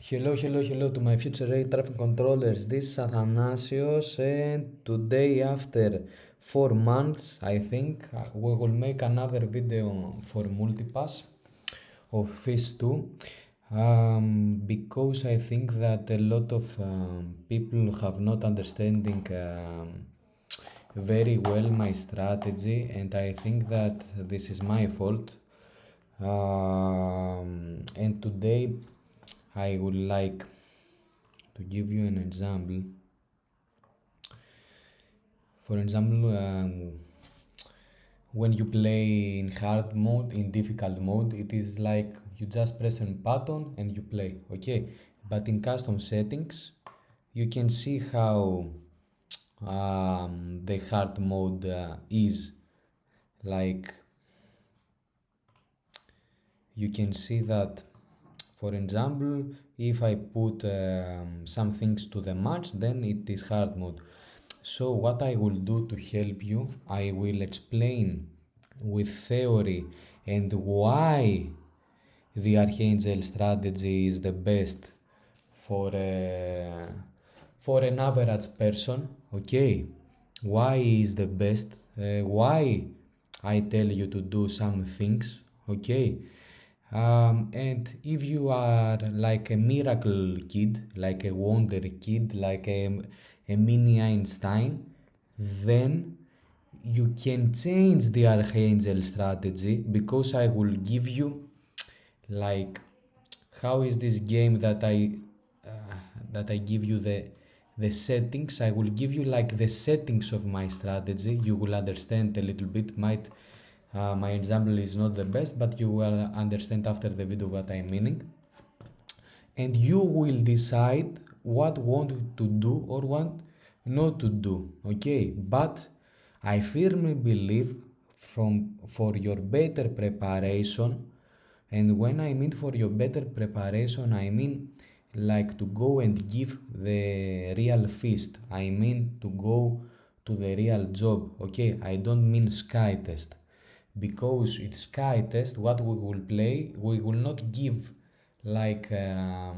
Hello to my future air traffic controllers. This is Athanasios, and today, after 4 months, I think we will make another video for multipass of FEAST 2 because I think that a lot of people have not understanding very well my strategy, and I think that this is my fault. And today I would like to give you an example. For example, when you play in hard mode, in difficult mode, it is like you just press a button and you play, okay? But in custom settings, you can see how the hard mode is. Like, you can see that, for example, if I put some things to the match, then it is hard mode. So what I will do to help you, I will explain with theory and why the Archangel strategy is the best for an average person, okay? Why is the best? Why I tell you to do some things, okay? And if you are like a miracle kid, like a wonder kid, like a mini Einstein, then you can change the Archangel strategy because I will give you like how is this game that I give you the settings. I will give you like the settings of my strategy. You will understand a little bit. My example is not the best, but you will understand after the video what I'm meaning. And you will decide what want to do or what not to do, okay? But I firmly believe for your better preparation, and when I mean for your better preparation, I mean like to go and give the real feast. I mean to go to the real job, okay? I don't mean SkyTest. Because it's SkyTest, what we will play, we will not give like the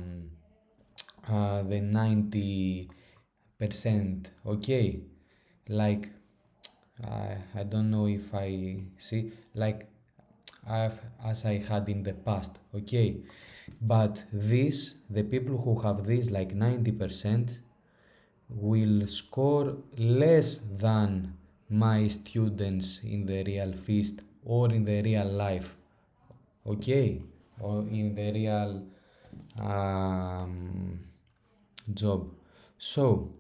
90%, okay? Like, I don't know if I see, like, as I had in the past, okay? But this, the people who have this like 90% will score less than my students in the real feast or in the real life, okay? Or in the real job. So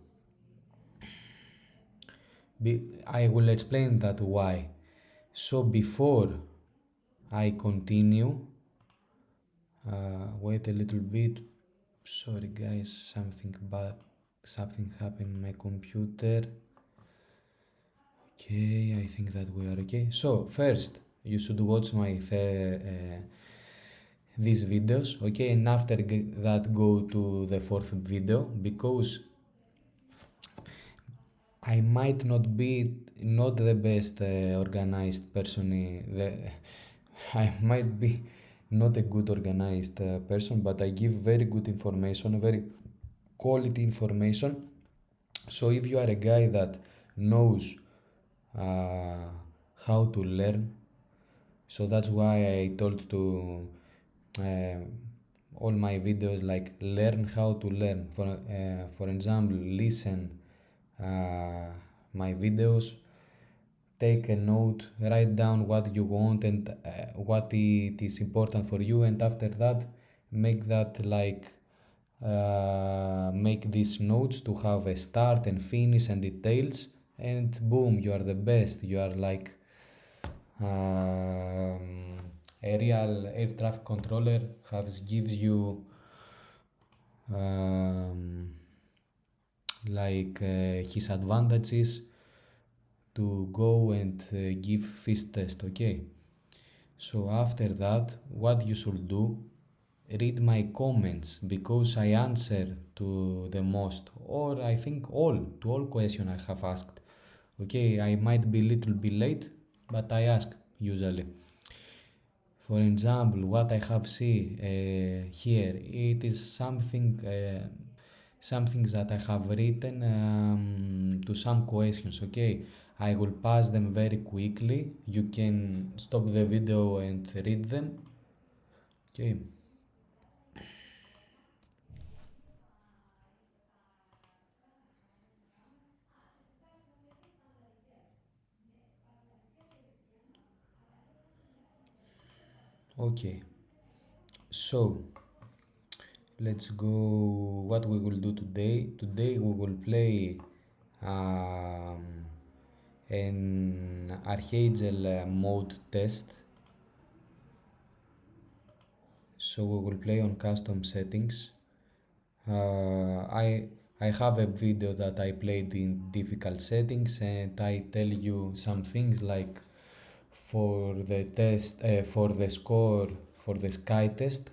I will explain that why. So before I continue, wait a little bit. Sorry guys, something happened in my computer. Okay, I think that we are okay. So first, you should watch my these videos, okay, and after that go to the fourth video because I might not be not the best organized person. I might be not a good organized person, but I give very good information, very quality information. So if you are a guy that knows uh, how to learn, so that's why I told to uh, all my videos like learn how to learn. For example, listen my videos, take a note, write down what you want and what it is important for you, and after that make that like make these notes to have a start and finish and details, and boom, you are the best. You are like a real air traffic controller gives you his advantages to go and give FEAST test, okay? So after that, what you should do, read my comments because I answer to the most, or I think to all questions I have asked. Okay, I might be a little bit late, but I ask usually. For example, what I have seen here, it is something that I have written to some questions. Okay, I will pass them very quickly. You can stop the video and read them. Okay. Okay. So let's go. What we will do today? Today we will play um, an Archangel mode test. So we will play on custom settings. Uh, I I have a video that I played in difficult settings, and I tell you some things like for the test, for the score for the SkyTest,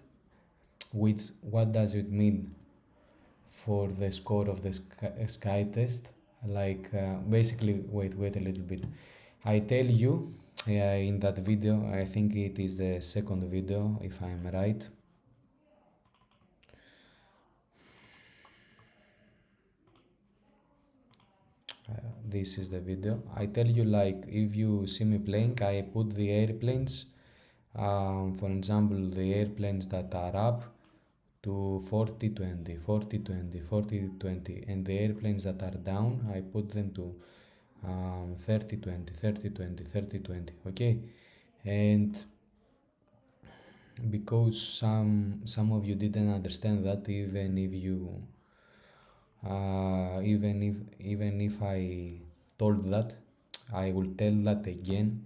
which what does it mean for the score of the SkyTest? Like basically, wait a little bit. I tell you in that video. I think it is the second video, if I'm right. This is the video. I tell you, like, if you see me playing, I put the airplanes, for example, the airplanes that are up to 40 20 40 20 40 20, and the airplanes that are down, I put them to 30 20 30 20 30 20. Okay. And because some of you didn't understand that, even if I told that, I will tell that again.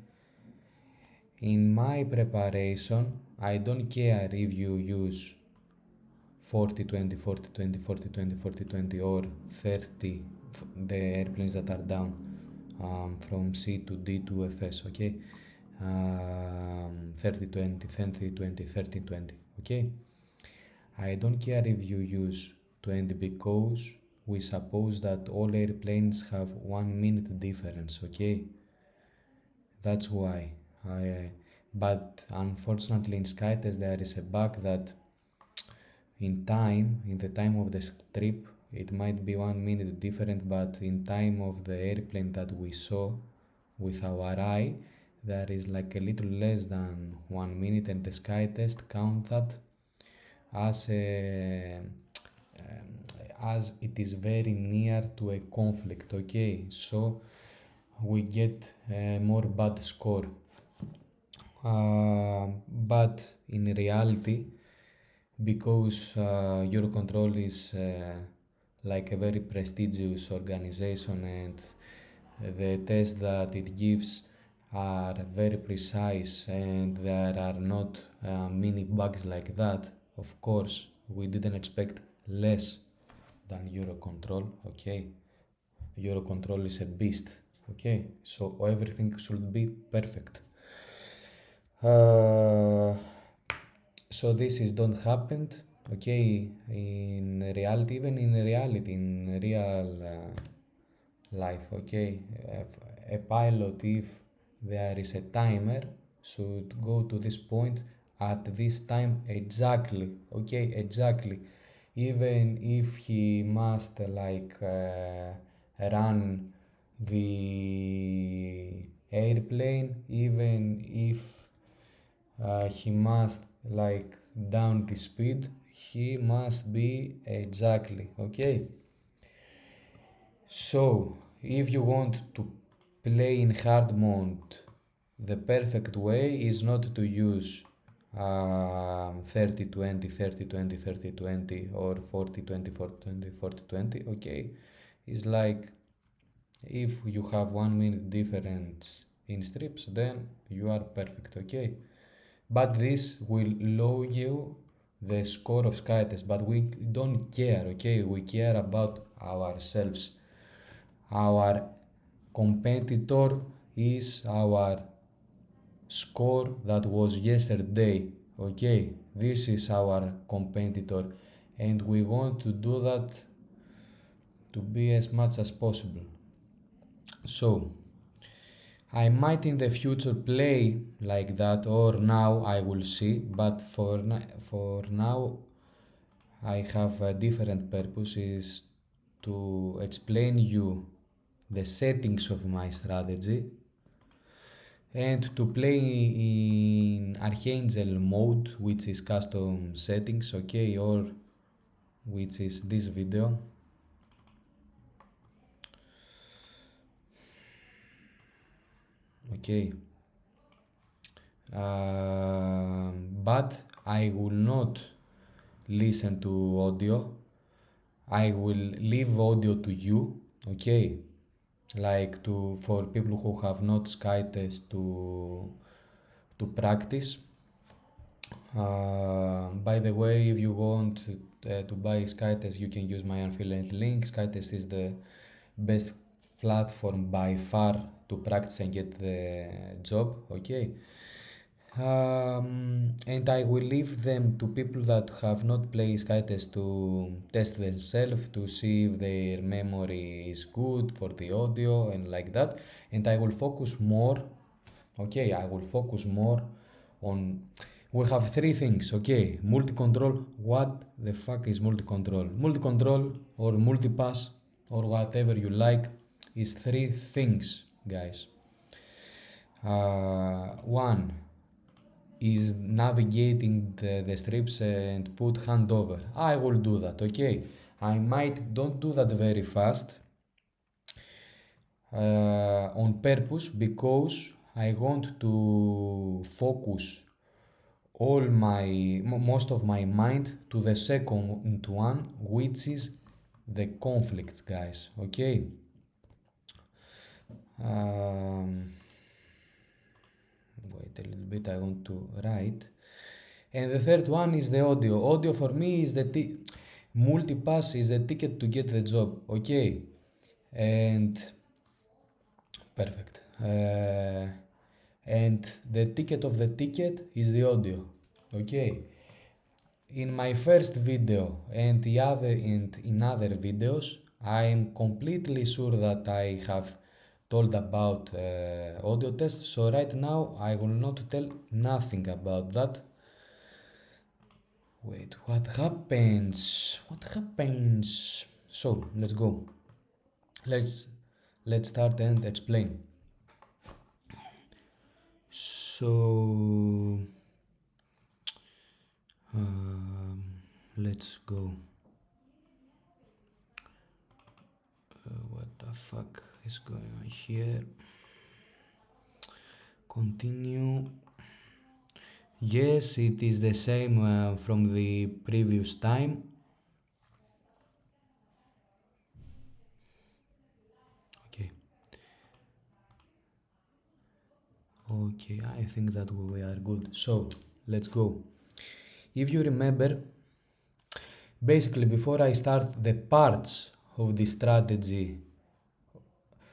In my preparation, I don't care if you use 40 20 40 20 40 20 40 20 or 30, the airplanes that are down from C to D to FS. Okay. 30 20 30 20 30 20. Okay. I don't care if you use 20 because we suppose that all airplanes have 1 minute difference. Okay. That's why but unfortunately in SkyTest there is a bug that in the time of the trip, it might be 1 minute different, but in time of the airplane that we saw with our eye, there is like a little less than 1 minute, and the SkyTest count that as as it is very near to a conflict. Okay, so we get a more bad score. But in reality, because Eurocontrol is like a very prestigious organization, and the tests that it gives are very precise, and there are not many bugs like that. Of course, we didn't expect less than Eurocontrol. Okay, Eurocontrol is a beast. Okay, so everything should be perfect. So this is don't happened. Okay, in reality, even in reality, in real life. Okay, a pilot, if there is a timer, should go to this point at this time exactly. Okay, exactly. Even if he must like run the airplane, even if he must like down the speed, he must be exactly. Okay, so if you want to play in hard mode, the perfect way is not to use 30 20 30 20 30 20 or 40 20 40 20 40 20. Okay, it's like if you have 1 minute difference in strips, then you are perfect. Okay, but this will lower you the score of SkyTest, but we don't care. Okay, we care about ourselves. Our competitor is our score that was yesterday. Okay, this is our competitor, and we want to do that to be as much as possible. So I might in the future play like that, or now I will see, but for now I have a different purpose, is to explain you the settings of my strategy and to play in Archangel mode, which is custom settings, okay, or which is this video. Okay, but I will not listen to audio. I will leave audio to you, okay, like to for people who have not SkyTest to practice. By the way, if you want to buy SkyTest, you can use my affiliate link. SkyTest is the best platform by far to practice and get the job, okay? And I will leave them to people that have not played SkyTest to test themselves to see if their memory is good for the audio and like that. And I will focus more, okay, I will focus more on. We have three things, okay? Multi-control. What the fuck is multi-control? Multi-control or multi-pass or whatever you like is three things, guys. One is navigating the strips and put handover. I will do that, okay? I might don't do that very fast on purpose because I want to focus most of my mind to the second one, which is the conflict, guys, okay? Wait a little bit, I want to write. And the third one is the audio. Audio for me is the multipass is the ticket to get the job, okay? And perfect. And the ticket of the ticket is the audio, okay? In my first video and in other videos, I am completely sure that I have told about audio test. So right now I will not tell nothing about that. Wait, what happens? What happens? So let's go. Let's start and explain. So let's go. What the fuck is going on here? Continue. Yes, it is the same from the previous time. Okay, I think that we are good. So let's go. If you remember, basically before I start the parts of the strategy,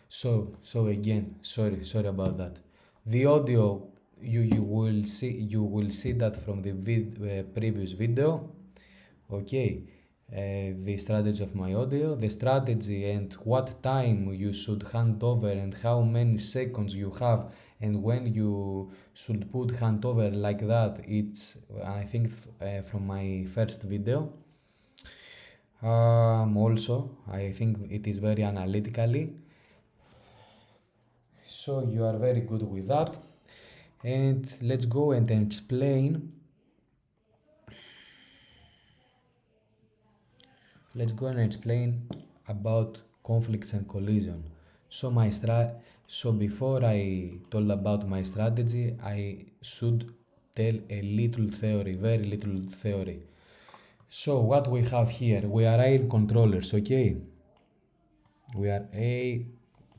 so again, sorry about that. The audio you will see that from the previous video, okay. The strategy of my audio, the strategy and what time you should hand over and how many seconds you have and when you should put hand over like that. It's I think from my first video. Also I think it is very analytically, so you are very good with that. And let's go and explain. Let's go and explain about conflicts and collision. So before I told about my strategy, I should tell a little theory, very little theory. So what we have here, we are A controllers, okay? We are A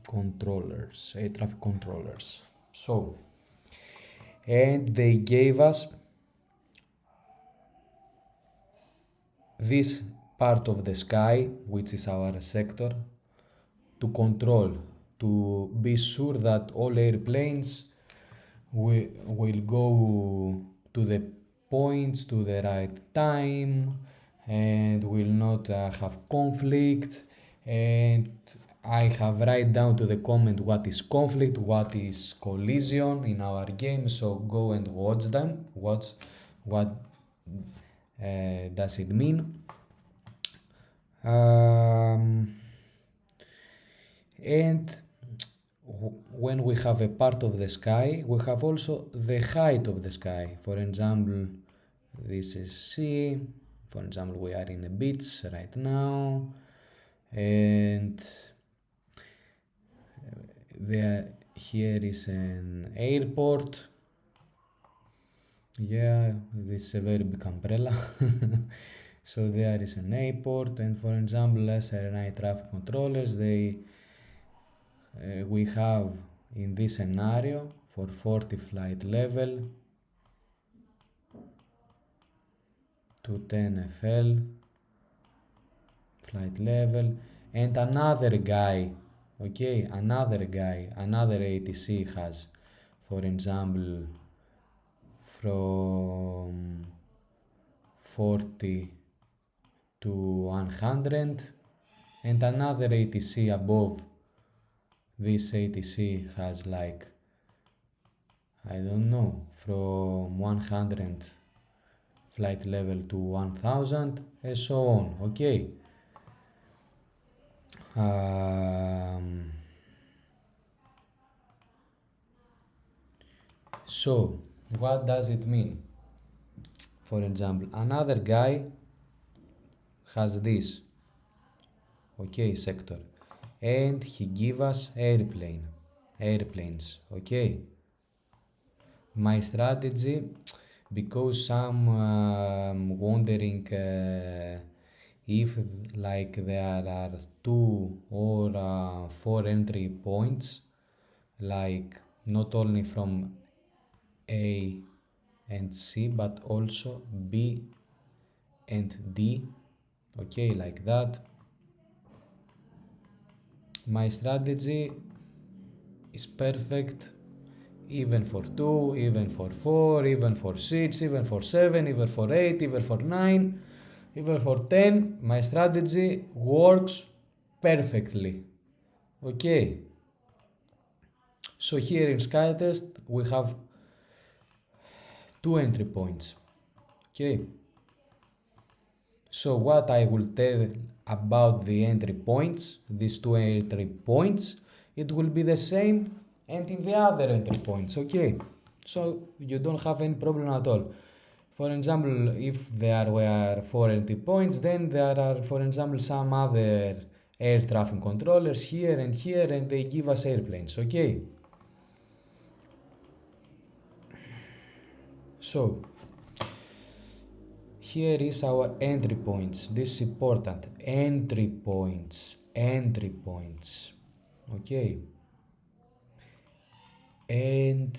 controllers, A traffic controllers. So, and they gave us this part of the sky, which is our sector, to control, to be sure that all airplanes will go to the points to the right time and will not have conflict. And I have write down to the comment what is conflict, what is collision in our game, so go and watch them. Watch what does it mean. And when we have a part of the sky, we have also the height of the sky. For example, this is sea. For example, we are in a beach right now, and here is an airport. Yeah, this is a very big umbrella. So there is an airport, and for example, as air traffic controllers, we have in this scenario for 40 flight level to 10 FL flight level, and another guy, okay, another ATC has, for example, from 40 to 100, and another ATC above this ATC has like, I don't know, from 100 flight level to 1000 and so on, okay. So what does it mean? For example, another guy has this, okay, sector, and he give us airplanes, okay. My strategy, because some wondering if like there are 2 or 4 entry points, like not only from A and C but also B and D, okay, like that. My strategy is perfect even for 2, even for 4, even for 6, even for 7, even for 8, even for 9, even for 10. My strategy works perfectly, okay. So here in SkyTest we have 2 entry points, okay. So what I will tell about the entry points, these 2 entry points, it will be the same and in the other entry points, okay. So you don't have any problem at all. For example, if there were 4 entry points, then there are, for example, some other air traffic controllers here, and they give us airplanes, okay. So here is our entry points. This is important. Entry points. Okay. And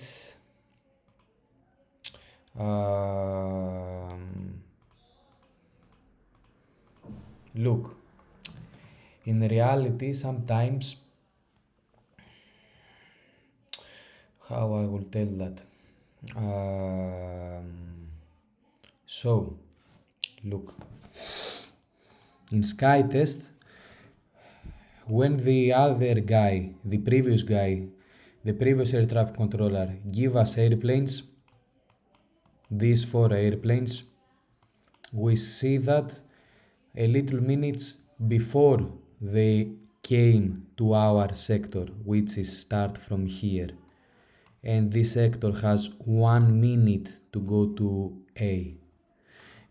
look, in reality, sometimes, how I will tell that? So, look, in SkyTest, when the other guy, the previous air traffic controller, give us airplanes, these 4 airplanes, we see that a little minutes before they came to our sector, which is start from here, and this sector has 1 minute to go to A.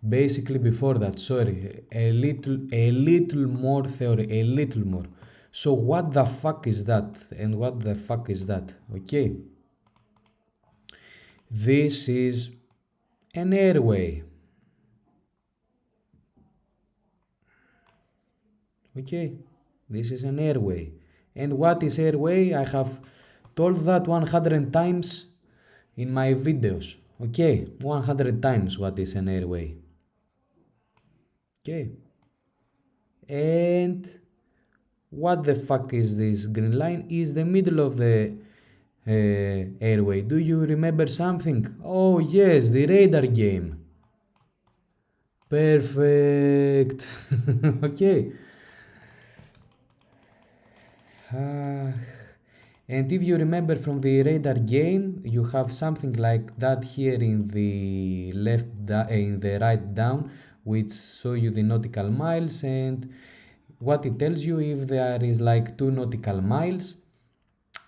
Basically before that, sorry, a little more theory, a little more. So what the fuck is that? And what the fuck is that? Okay. This is an airway. Okay. This is an airway. And what is airway? I have told that 100 times in my videos. Okay. 100 times what is an airway. Okay. And what the fuck is this green line? Is the middle of the airway. Do you remember something? Oh yes, the radar game. Perfect. Okay. Uh, and if you remember from the radar game, you have something like that here in the in the right down, which show you the nautical miles, and what it tells you if there is like 2 nautical miles,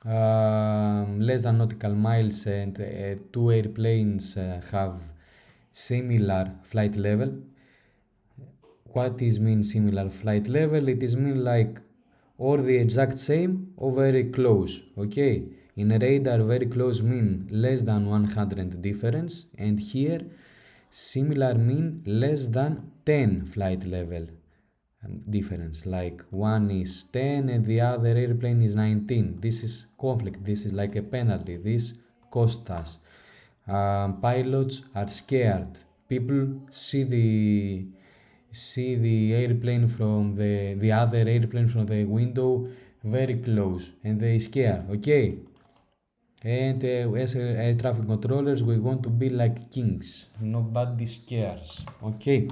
less than nautical miles, and two airplanes have similar flight level. What is mean similar flight level? It is mean like or the exact same or very close. Okay, in a radar very close mean less than 100 difference, and here similar mean less than 10 flight level difference, like one is 10 and the other airplane is 19. This is conflict, this is like a penalty, this cost us. Pilots are scared, people see the airplane from the other airplane from the window very close and they scare. Okay, and as air traffic controllers we want to be like kings, nobody scares. Okay,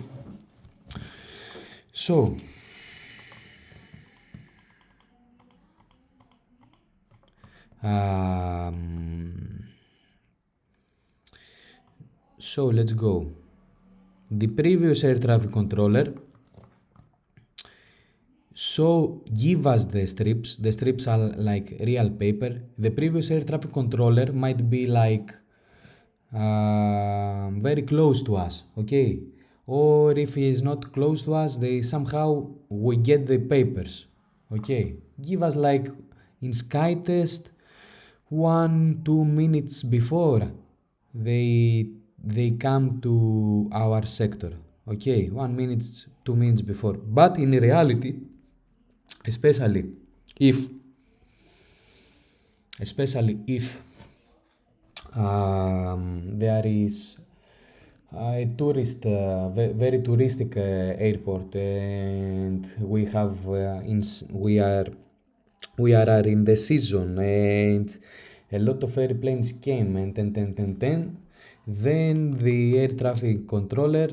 so so let's go. The previous air traffic controller give us the strips. The strips are like real paper. The previous air traffic controller might be like very close to us, okay? Or if he is not close to us, they somehow we get the papers, okay? Give us like in SkyTest 1-2 minutes before they come to our sector, okay? 1 minute, 2 minutes before. But in reality, especially if there is a tourist, very touristic airport, and we are in the season, and a lot of airplanes came, and then the air traffic controller,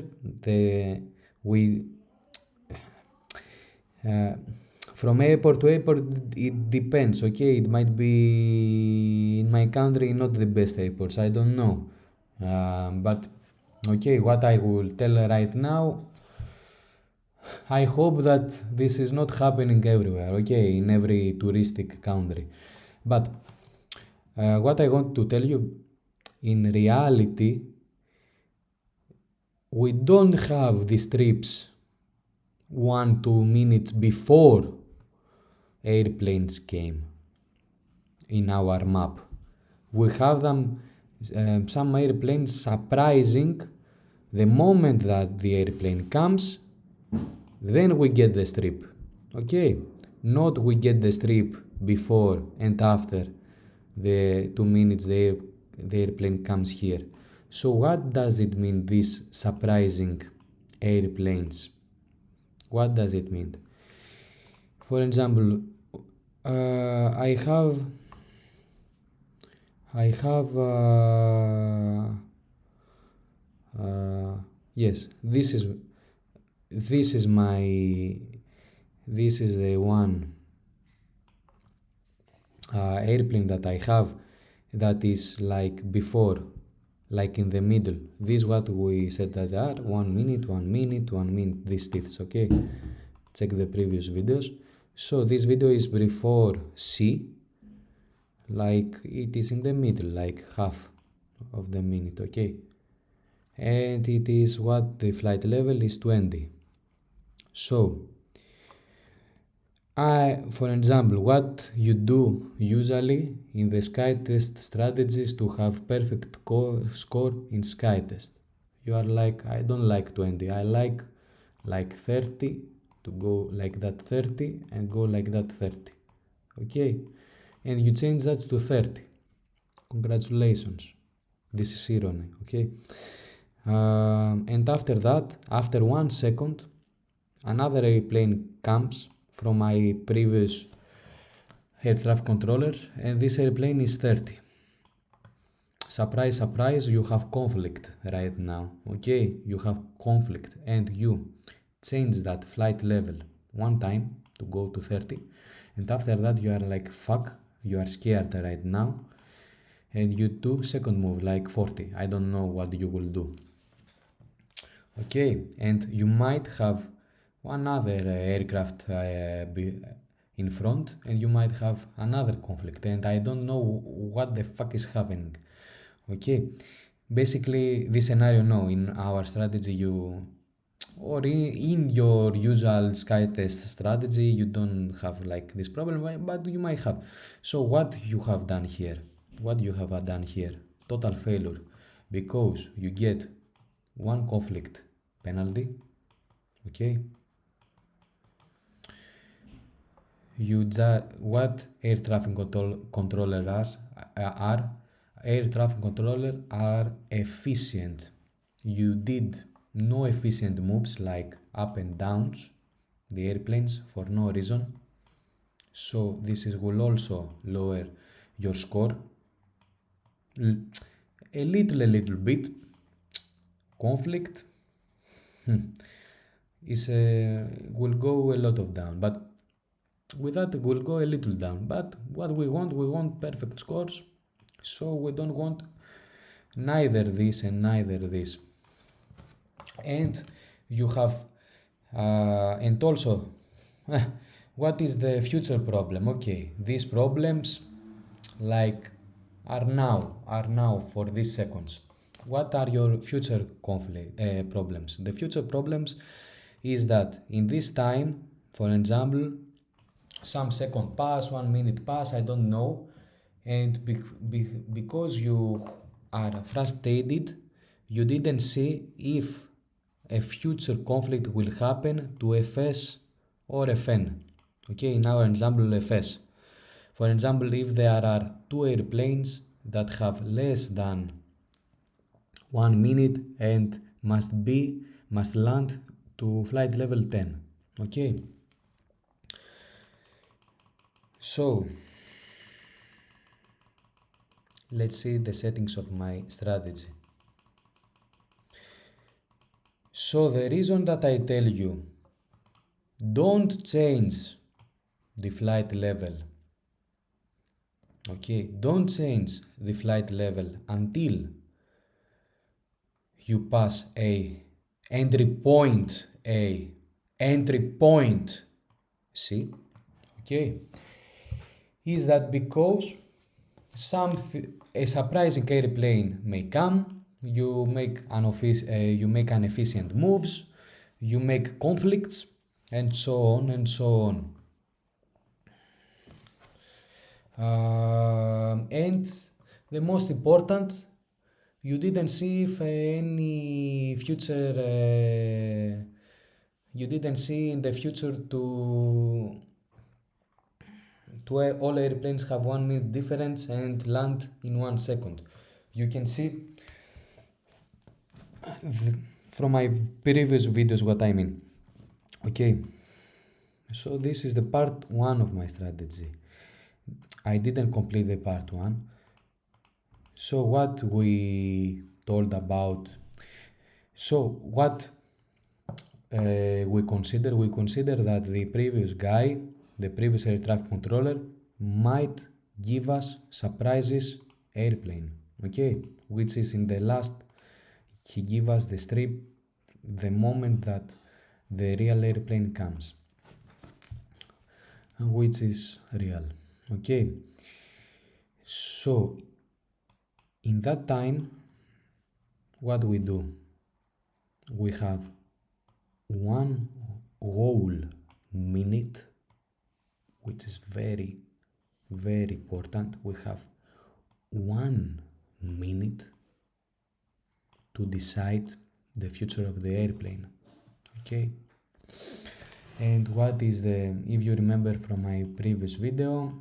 from airport to airport, it depends, okay? It might be in my country not the best airports, I don't know. But okay, what I will tell right now, I hope that this is not happening everywhere, okay? In every touristic country. But what I want to tell you, in reality, we don't have these trips 1-2 minutes before airplanes came in our map. We have them, some airplanes surprising the moment that the airplane comes, then we get the strip, okay? Not we get the strip before and after the 2 minutes the airplane comes here. So what does it mean, these surprising airplanes? What does it mean? For example, I have yes, this is the one airplane that I have that is like before, like in the middle. This is what we said that are 1 minute, 1 minute, 1 minute, these teeth, okay? Check the previous videos. So this video is before C, like it is in the middle, like half of the minute, okay? And it is what the flight level is 20. So for example, what you do usually in the SkyTest strategies to have perfect score in SkyTest, you are like, I don't like 20, I like 30, to go like that 30 and go like that 30, okay? And you change that to 30. Congratulations, this is irony, okay? And after that, after 1 second, another airplane comes from my previous air traffic controller, and this airplane is 30. Surprise, surprise, you have conflict right now, okay? You have conflict and you change that flight level one time to go to 30, and after that you are like fuck, you are scared right now, and you do second move like 40. I don't know what you will do. Okay, and you might have one other aircraft in front, and you might have another conflict, and I don't know what the fuck is happening. Okay, basically this scenario, no, in our strategy you, or in your usual SkyTest strategy, you don't have like this problem, but you might have. So what you have done here, total failure, because you get one conflict penalty. Okay, what air traffic controllers are. Air traffic controllers are efficient. You did no efficient moves like up and downs the airplanes for no reason, so will also lower your score a little bit. Conflict is will go a lot of down, but with that will go a little down. But what we want perfect scores, so we don't want neither this and neither this. And you have and also what is the future problem? Okay, these problems like are now for these seconds. What are your future problems? The future problems is that in this time, for example, some second pass, 1 minute pass, I don't know, and because you are frustrated, you didn't see if a future conflict will happen to FS or FN. Okay, in our example, FS. For example, if there are two airplanes that have less than 1 minute and must land to flight level 10. Okay, so let's see the settings of my strategy. So the reason that I tell you don't change the flight level, okay, don't change the flight level until you pass entry point C. Okay, is that because a surprising airplane may come, you make an efficient moves, you make conflicts, and so on and so on. And the most important, you didn't see if any future you didn't see in the future to all airplanes have 1 minute difference and land in 1 second. You can see from my previous videos what I mean. Okay, so this is the part 1 of my strategy. I didn't complete the part 1. So what we told about, so what we consider that the previous guy, the previous air traffic controller, might give us surprises airplane, okay, which is in the last, he give us the strip the moment that the real airplane comes, which is real. Okay, so in that time, what we do, we have 1 whole minute, which is very important. We have 1 minute to decide the future of the airplane. Okay, and what is the, if you remember from my previous video,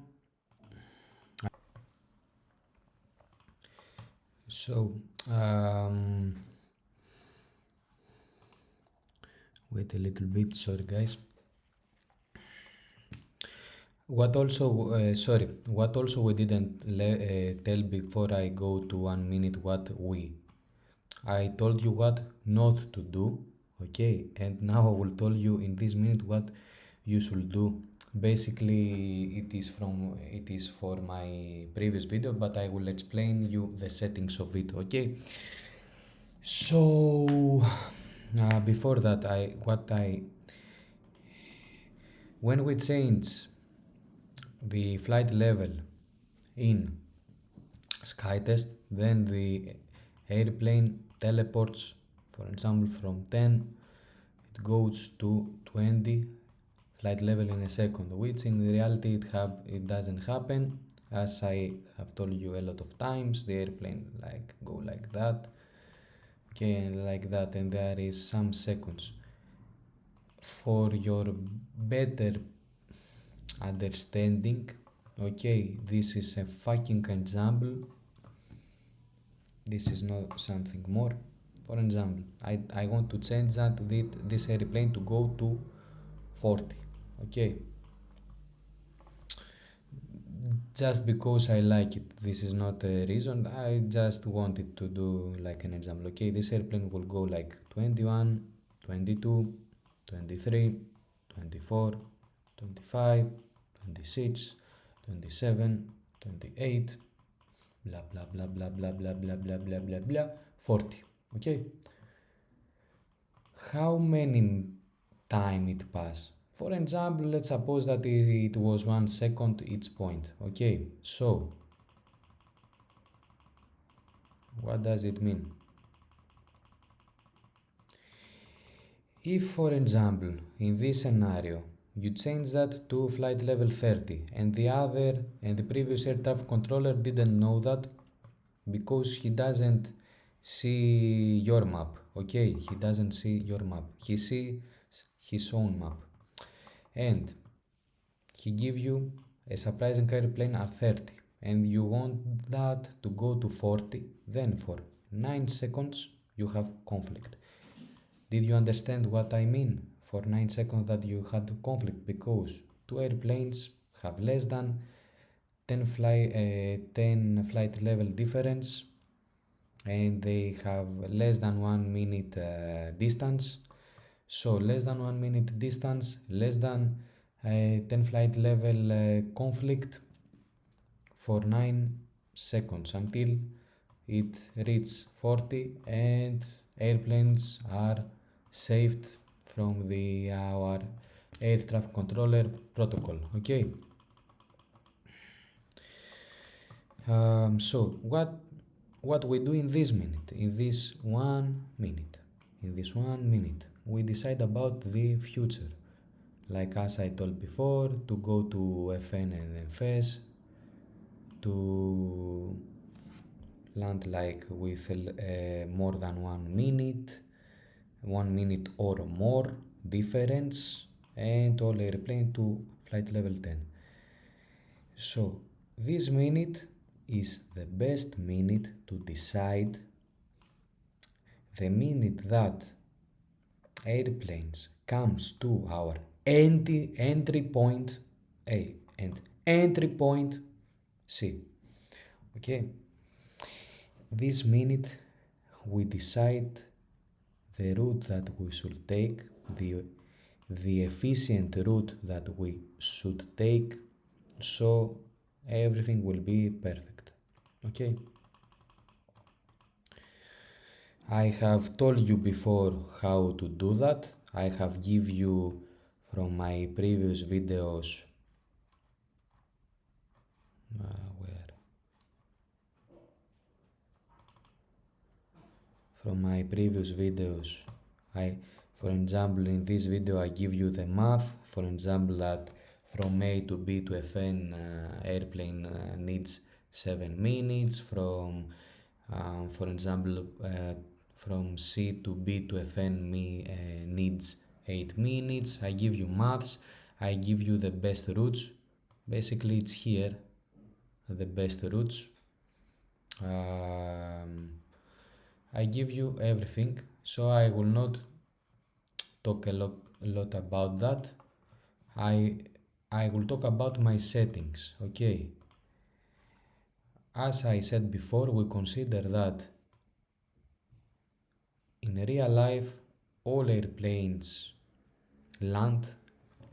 so wait a little bit, sorry guys. What also we didn't tell before I go to 1 minute, I told you what not to do, okay, and now I will tell you in this minute what you should do. Basically, it is for my previous video, but I will explain you the settings of it. Okay. So before that, when we change the flight level in SkyTest, then the airplane teleports, for example, from 10, it goes to 20 flight level in a second, which in reality it doesn't happen. As I have told you a lot of times, the airplane go like that, okay, and like that, and there is some seconds. For your better understanding, okay, this is a fucking example. This is not something more. For example, I want to change this airplane to go to 40, okay, just because I like it. This is not a reason, I just wanted to do like an example. Okay, this airplane will go like 21, 22, 23, 24, 25, 26, 27, 28, blah blah blah blah blah blah blah blah blah blah blah 40. Okay, how many time it pass? For example, let's suppose that it was 1 second each point. Okay, so what does it mean? If, for example, in this scenario, you change that to flight level 30 and the previous air traffic controller didn't know that because he doesn't see your map. Okay, he doesn't see your map. He sees his own map. And he give you a surprising airplane at 30 and you want that to go to 40, then for 9 seconds you have conflict. Did you understand what I mean? For 9 seconds that you had conflict, because two airplanes have less than 10 flight level difference and they have less than 1 minute distance. So less than 1 minute distance, less than 10 flight level conflict for 9 seconds until it reaches 40 and airplanes are saved from our air traffic controller protocol. Okay. So what we do in this minute, in this 1 minute, we decide about the future. Like as I told before, to go to FN and FS, to land like with more than 1 minute or more difference, and all airplane to flight level 10. So this minute is the best minute to decide the minute that airplanes comes to our entry point A and entry point C. Okay, this minute we decide the route that we should take, the efficient route that we should take, so everything will be perfect. Okay, I have told you before how to do that. I have give you from my previous videos for example, in this video I give you the math. For example, that from A to B to FN airplane needs 7 minutes. For example, from C to B to FN needs 8 minutes. I give you maths. I give you the best routes. Basically, it's here, the best routes. I give you everything, so I will not talk a lot about that. I will talk about my settings. Okay, as I said before, we consider that in real life all airplanes land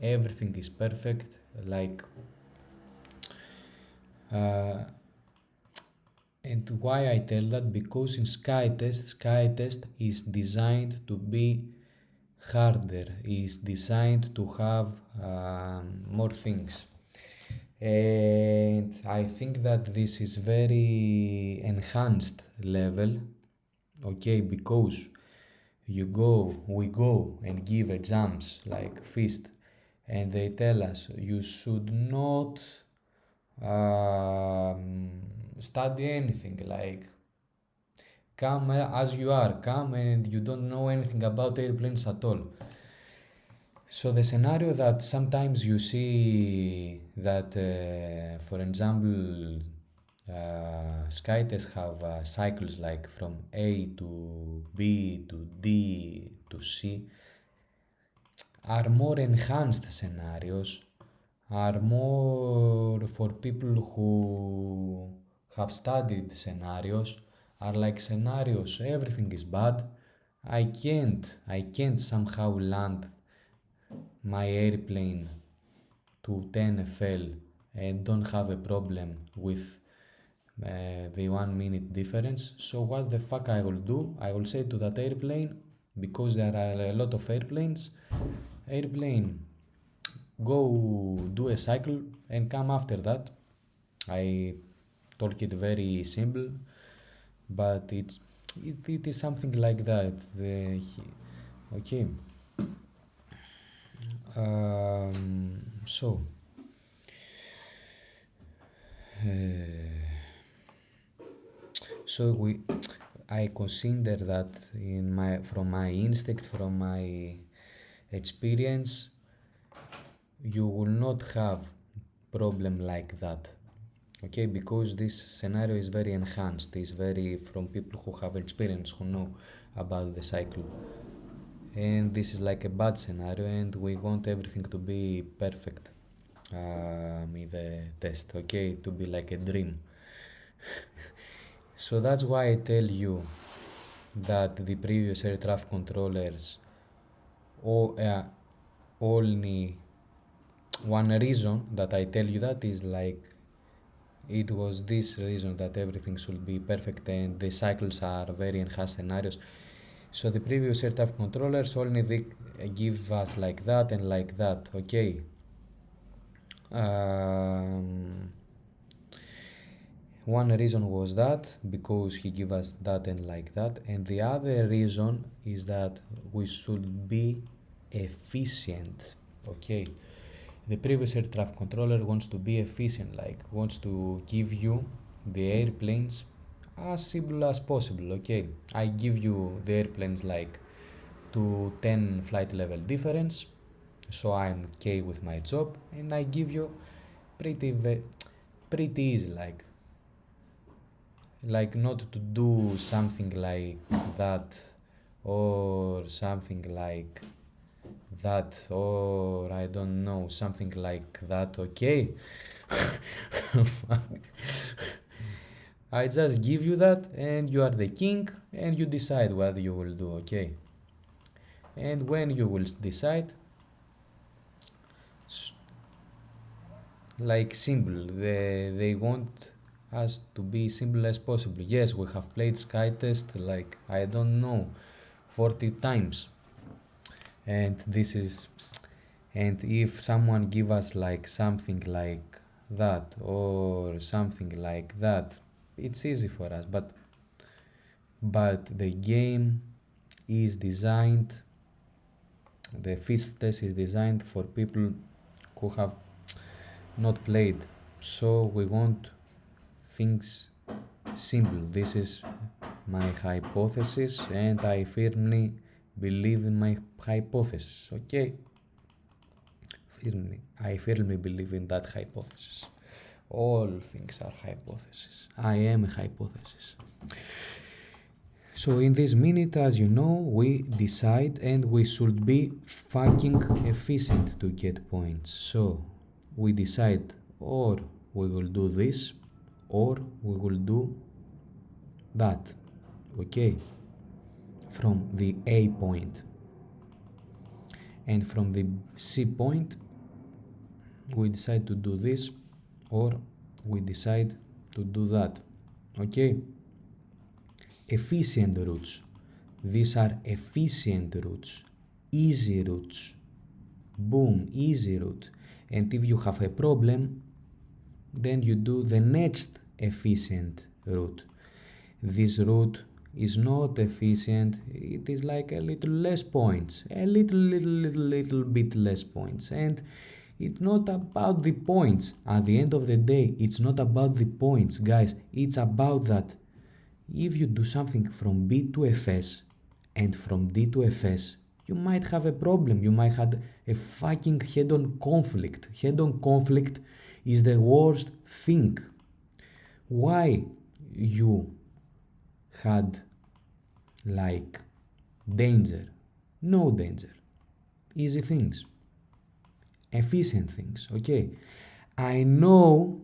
everything is perfect, like uh, and why I tell that, because in SkyTest is designed to be harder, is designed to have more things. And I think that this is very enhanced level, okay, because we go and give exams like FEAST, and they tell us you should not um, study anything, like come as you are, come and you don't know anything about airplanes at all. So the scenario that sometimes you see that, for example, SkyTest have cycles like from A to B to D to C, are more enhanced scenarios, are more for people who have studied scenarios, are like scenarios everything is bad. I can't somehow land my airplane to 10 FL and don't have a problem with the 1 minute difference. So what the fuck I will do? I will say to that airplane, because there are a lot of airplane, go do a cycle and come after that. I talk it very simple, but it is something like that. Okay. So uh, so I consider that from my instinct, from my experience, you will not have problem like that, okay, because this scenario is very enhanced, is very from people who have experience, who know about the cycle, and this is like a bad scenario and we want everything to be perfect in the test, okay, to be like a dream. So that's why I tell you that the previous air traffic controllers only one reason that I tell you that is like it was this reason that everything should be perfect and the cycles are very enhanced scenarios. So the previous air traffic controllers only they give us like that and like that, okay. One reason was that because he gave us that and like that, and the other reason is that we should be efficient, okay. The previous air traffic controller wants to be efficient, like wants to give you the airplanes as simple as possible, okay. I give you the airplanes like to 10 flight level difference, so I'm okay with my job, and I give you pretty easy, like not to do something like that or something like that, or I don't know, something like that, okay. I just give you that and you are the king and you decide what you will do, okay. And when you will decide, like simple, they want us to be simple as possible. Yes, we have played SkyTest like I don't know 40 times, and this is, and if someone give us like something like that or something like that, it's easy for us, but the game is designed, the FEAST test is designed for people who have not played, so we want things simple. This is my hypothesis and I firmly believe in my hypothesis, okay. I firmly believe in that hypothesis. All things are hypothesis. I am a hypothesis. So in this minute, as you know, we decide and we should be fucking efficient to get points. So we decide, or we will do this or we will do that, okay, from the A point, and from the C point we decide to do this, or we decide to do that. Okay, efficient routes. These are efficient routes, easy routes. Boom, easy route. And if you have a problem, then you do the next efficient route. This route is not efficient, it is like a little less points, a little bit less points. And it's not about the points. At the end of the day, it's not about the points, guys. It's about that if you do something from B to FS and from D to FS, you might have a problem. You might have a fucking head-on conflict. Head-on conflict is the worst thing. Why you had like danger? No danger. Easy things. Efficient things. Okay. I know,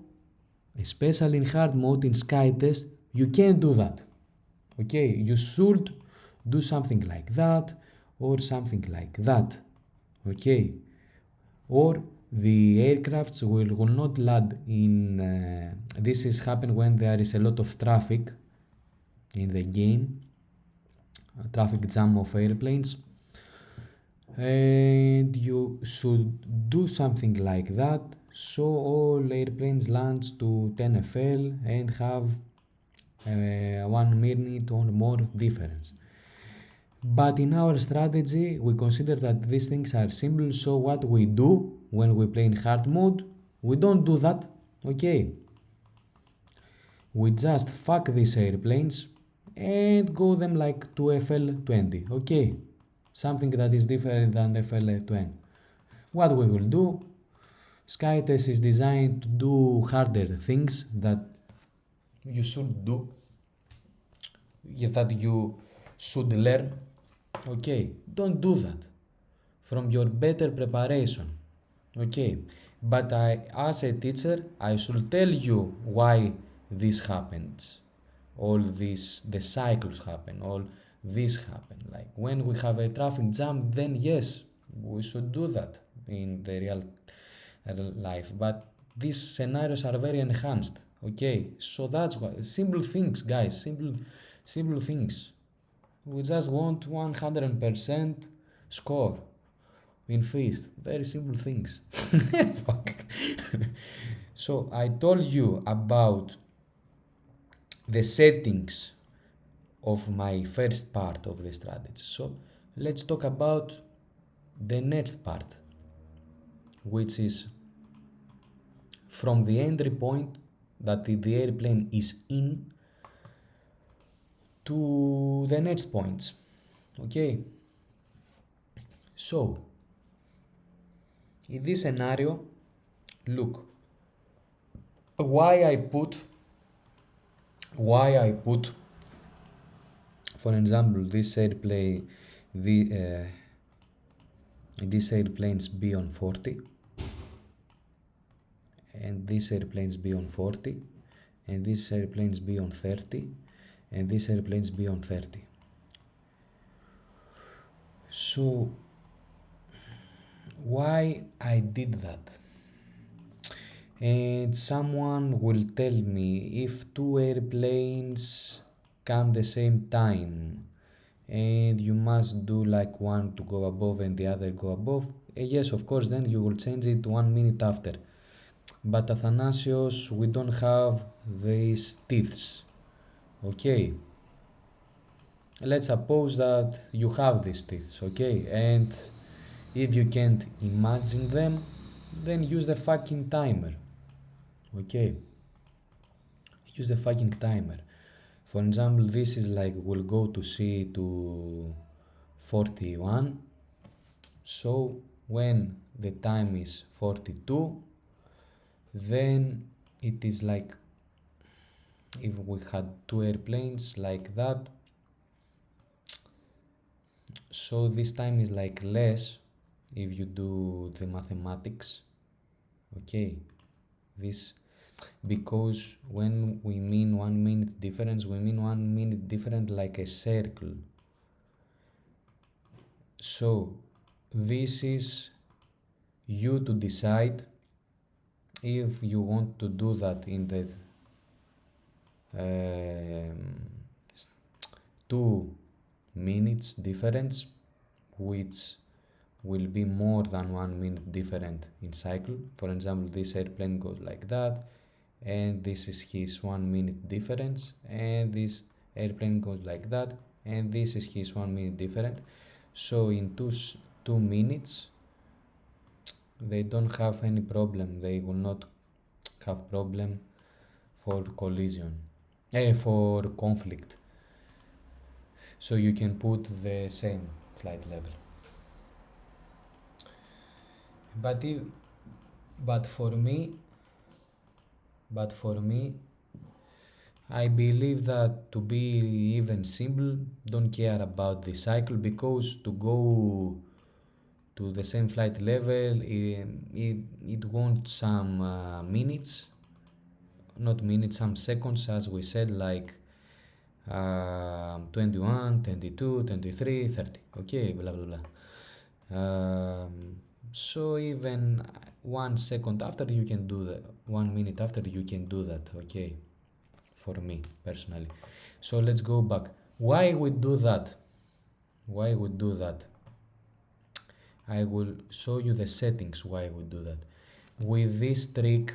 especially in hard mode in SkyTest, you can't do that. Okay. You should do something like that or something like that. Okay. Or the aircrafts will not land in this is happen when there is a lot of traffic in the game, traffic jam of airplanes, and you should do something like that so all airplanes lands to 10 FL and have 1 minute or more difference. But in our strategy, we consider that these things are simple, so what we do when we play in hard mode, we don't do that, okay? We just fuck these airplanes and go them like to FL20, okay? Something that is different than FL20. What we will do, SkyTest is designed to do harder things that you should do, that you should learn. Okay, don't do that from your better preparation. Okay, but as a teacher, I should tell you why this happens. All this, the cycles happen, all this happen. Like when we have a traffic jam, then yes, we should do that in the real life. But these scenarios are very enhanced. Okay, so that's why simple things, guys, simple things. We just want 100% score in FEAST. Very simple things. So I told you about the settings of my first part of the strategy. So let's talk about the next part, which is from the entry point that the airplane is in to the next points. Okay, so in this scenario, look, why I put for example this airplane, these airplanes be on 40 and these airplanes be on 40 and these airplanes be on 30 and these airplanes be on 30. So why I did that? And someone will tell me, if two airplanes come the same time and you must do like one to go above and the other go above, yes, of course, then you will change it 1 minute after. But Athanasios, we don't have these teeths. Okay, let's suppose that you have these teeths, okay, and if you can't imagine them, then use the fucking timer. Okay, use the fucking timer. For example, this is like we'll go to C to 41. So when the time is 42, then it is like if we had two airplanes like that, so this time is like less if you do the mathematics. Okay, this, because when we mean 1 minute difference, we mean 1 minute different like a circle. So this is you to decide if you want to do that in the um, 2 minutes difference, which will be more than 1 minute different in cycle. For example, this airplane goes like that, and this is his 1 minute difference, and this airplane goes like that, and this is his 1 minute different. So in 2 minutes they don't have any problem, they will not have problem for collision, for conflict. So you can put the same flight level. But for me, I believe that to be even simple, don't care about the cycle, because to go to the same flight level, it wants some minutes, not minutes, some seconds, as we said, like 21, 22, 23, 30. Okay, blah blah blah. So even 1 second after you can do that, 1 minute after you can do that. Okay, for me personally. So let's go back. Why we do that? Why we do that? I will show you the settings why we do that. With this trick,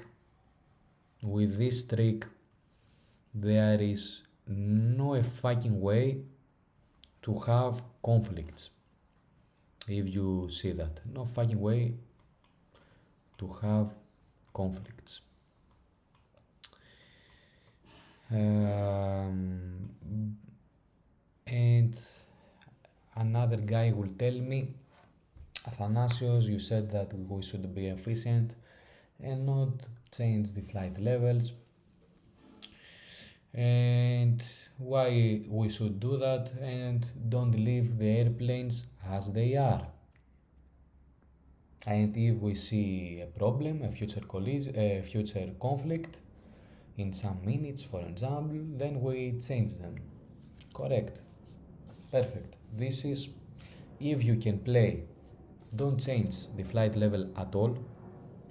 there is no fucking way to have conflicts. If you see that, no fucking way to have conflicts. And another guy will tell me, Athanasios, you said that we should be efficient and not change the flight levels. And why we should do that, and don't leave the airplanes as they are. And if we see a problem, a future future conflict in some minutes, for example, then we change them. Correct. Perfect. This is, if you can play, don't change the flight level at all.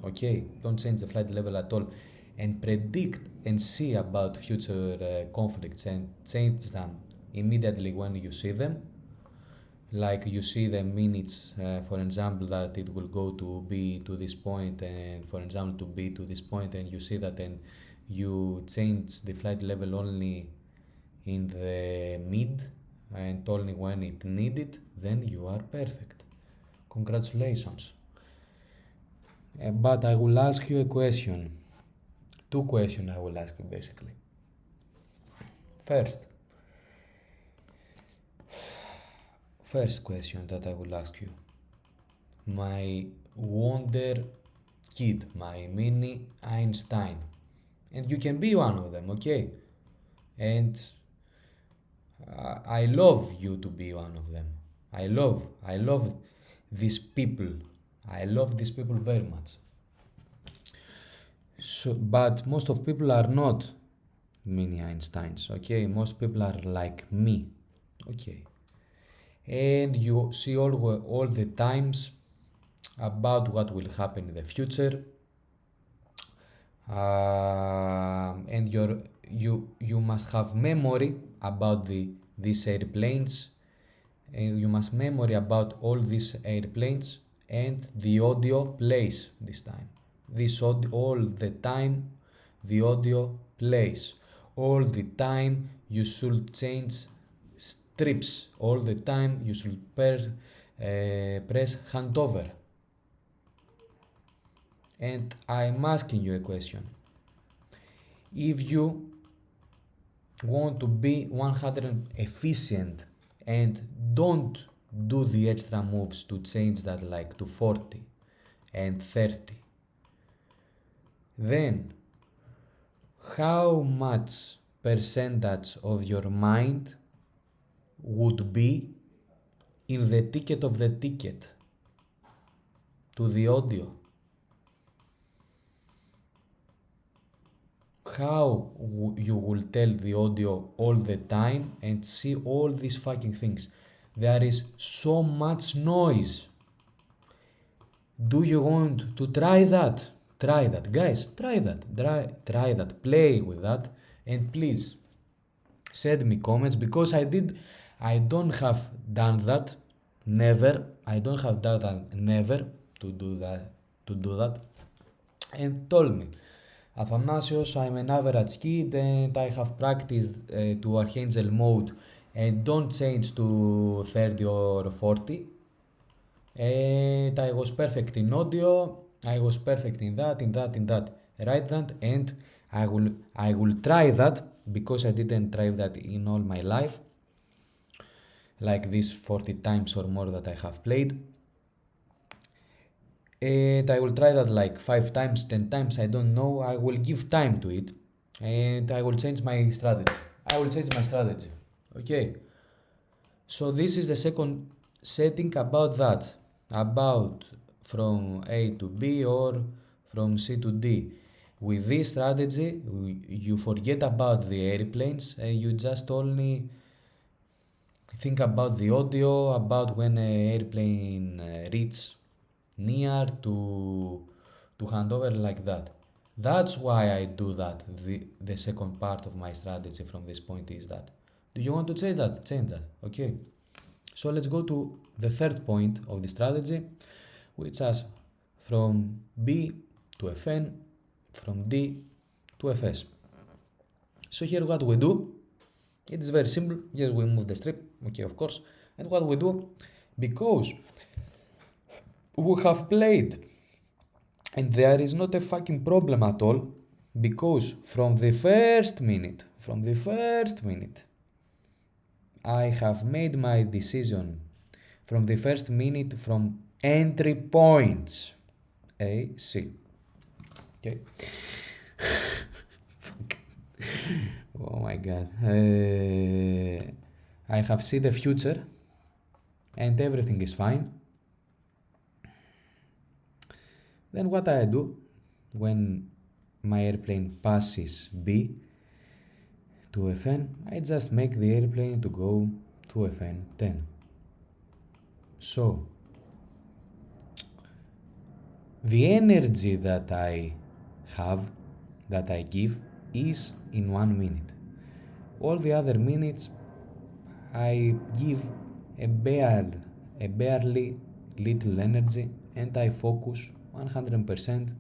Okay, don't change the flight level at all, and predict and see about future conflicts and change them immediately when you see them. Like you see the minutes, for example, that it will go to B to this point, and for example to B to this point, and you see that, and you change the flight level only in the mid and only when it needed, then you are perfect. Congratulations. But I will ask you a question. 2 questions I will ask you basically. First question that I will ask you. My wonder kid, my mini Einstein. And you can be one of them, okay? And I love you to be one of them. I love these people. I love these people very much. So, but most of people are not mini Einsteins, okay? Most people are like me, okay? And you see all the times about what will happen in the future, and you must have memory about these airplanes, and you must memory about all these airplanes, and the audio plays this time. This audio, all the time the audio plays. All the time you should change strips. All the time you should press handover. And I'm asking you a question. If you want to be 100 efficient and don't do the extra moves to change that like to 40 and 30, then how much percentage of your mind would be in the ticket of the ticket to the audio? How you will tell the audio all the time and see all these fucking things? There is so much noise. Do you want to try that? Try that, guys. Try that. Try that. Play with that, and please send me comments because I don't have done that. Never. I don't have done that. Never to do that. To do that. And told me, Athanasios, I'm an average kid and I have practiced to Archangel mode and don't change to 30 or 40. And I was perfect in audio, I was perfect in that. Write that, and I will try that because I didn't try that in all my life, like this 40 times or more that I have played. And I will try that like 5 times, 10 times, I don't know. I will give time to it and I will change my strategy. Okay. So this is the second setting about that, about from A to B or from C to D. With this strategy, you forget about the airplanes and you just only think about the audio, about when an airplane reaches near to hand over like that. That's why I do that. The second part of my strategy from this point is that. Do you want to change that? Change that. Okay. So let's go to the third point of the strategy, which is from B to Fn, from D to Fs. So here what we do, it's very simple. Yes, we move the strip, okay, of course. And what we do, because we have played and there is not a fucking problem at all, because from the first minute, I have made my decision from the first minute from entry points A, C. Okay. Oh my god. I have seen the future and everything is fine. Then what I do when my airplane passes B to Fn, I just make the airplane to go to Fn 10. So the energy that I have, that I give, is in 1 minute. All the other minutes I give a barely little energy and I focus 100%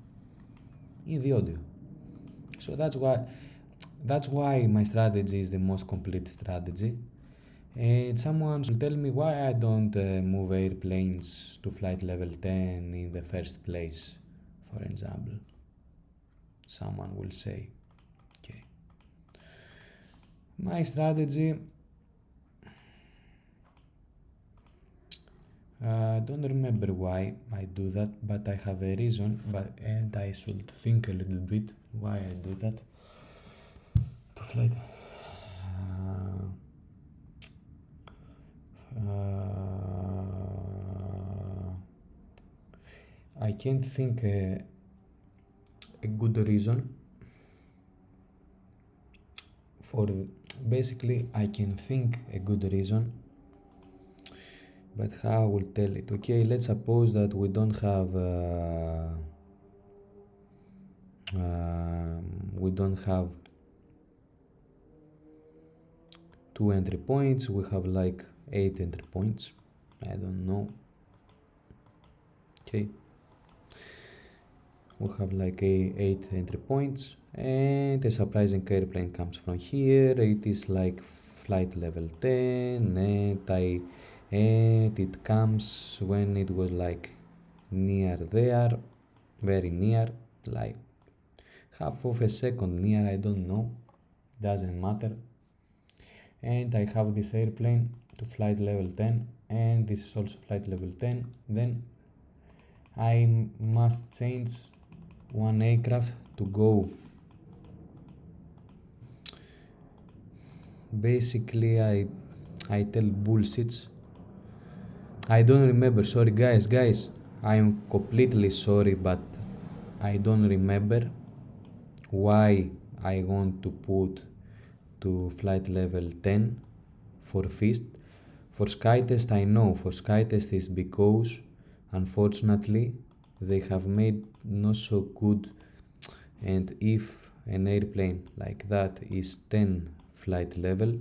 in the audio. So that's why my strategy is the most complete strategy. And someone will tell me why I don't move airplanes to flight level 10 in the first place, for example. Someone will say, okay. My strategy, I don't remember why I do that, but I have a reason, and I should think a little bit why I do that. To flight. I can't think a good reason for basically I can think a good reason, but how I will tell it. Okay, let's suppose that we don't have two entry points, we have like 8 entry points, I don't know. Okay, we have like 8 entry points and a surprising airplane comes from here. It is like flight level 10 and it comes when it was like near there, very near, like half of a second near, I don't know, doesn't matter. And I have this airplane to flight level 10 and this is also flight level 10. Then I must change one aircraft to go. Basically I tell bullshits. I don't remember, sorry guys, I'm completely sorry, but I don't remember why I want to put to flight level 10 for FEAST. For SkyTest I know, for SkyTest is because unfortunately they have made not so good. And if an airplane like that is 10 flight level,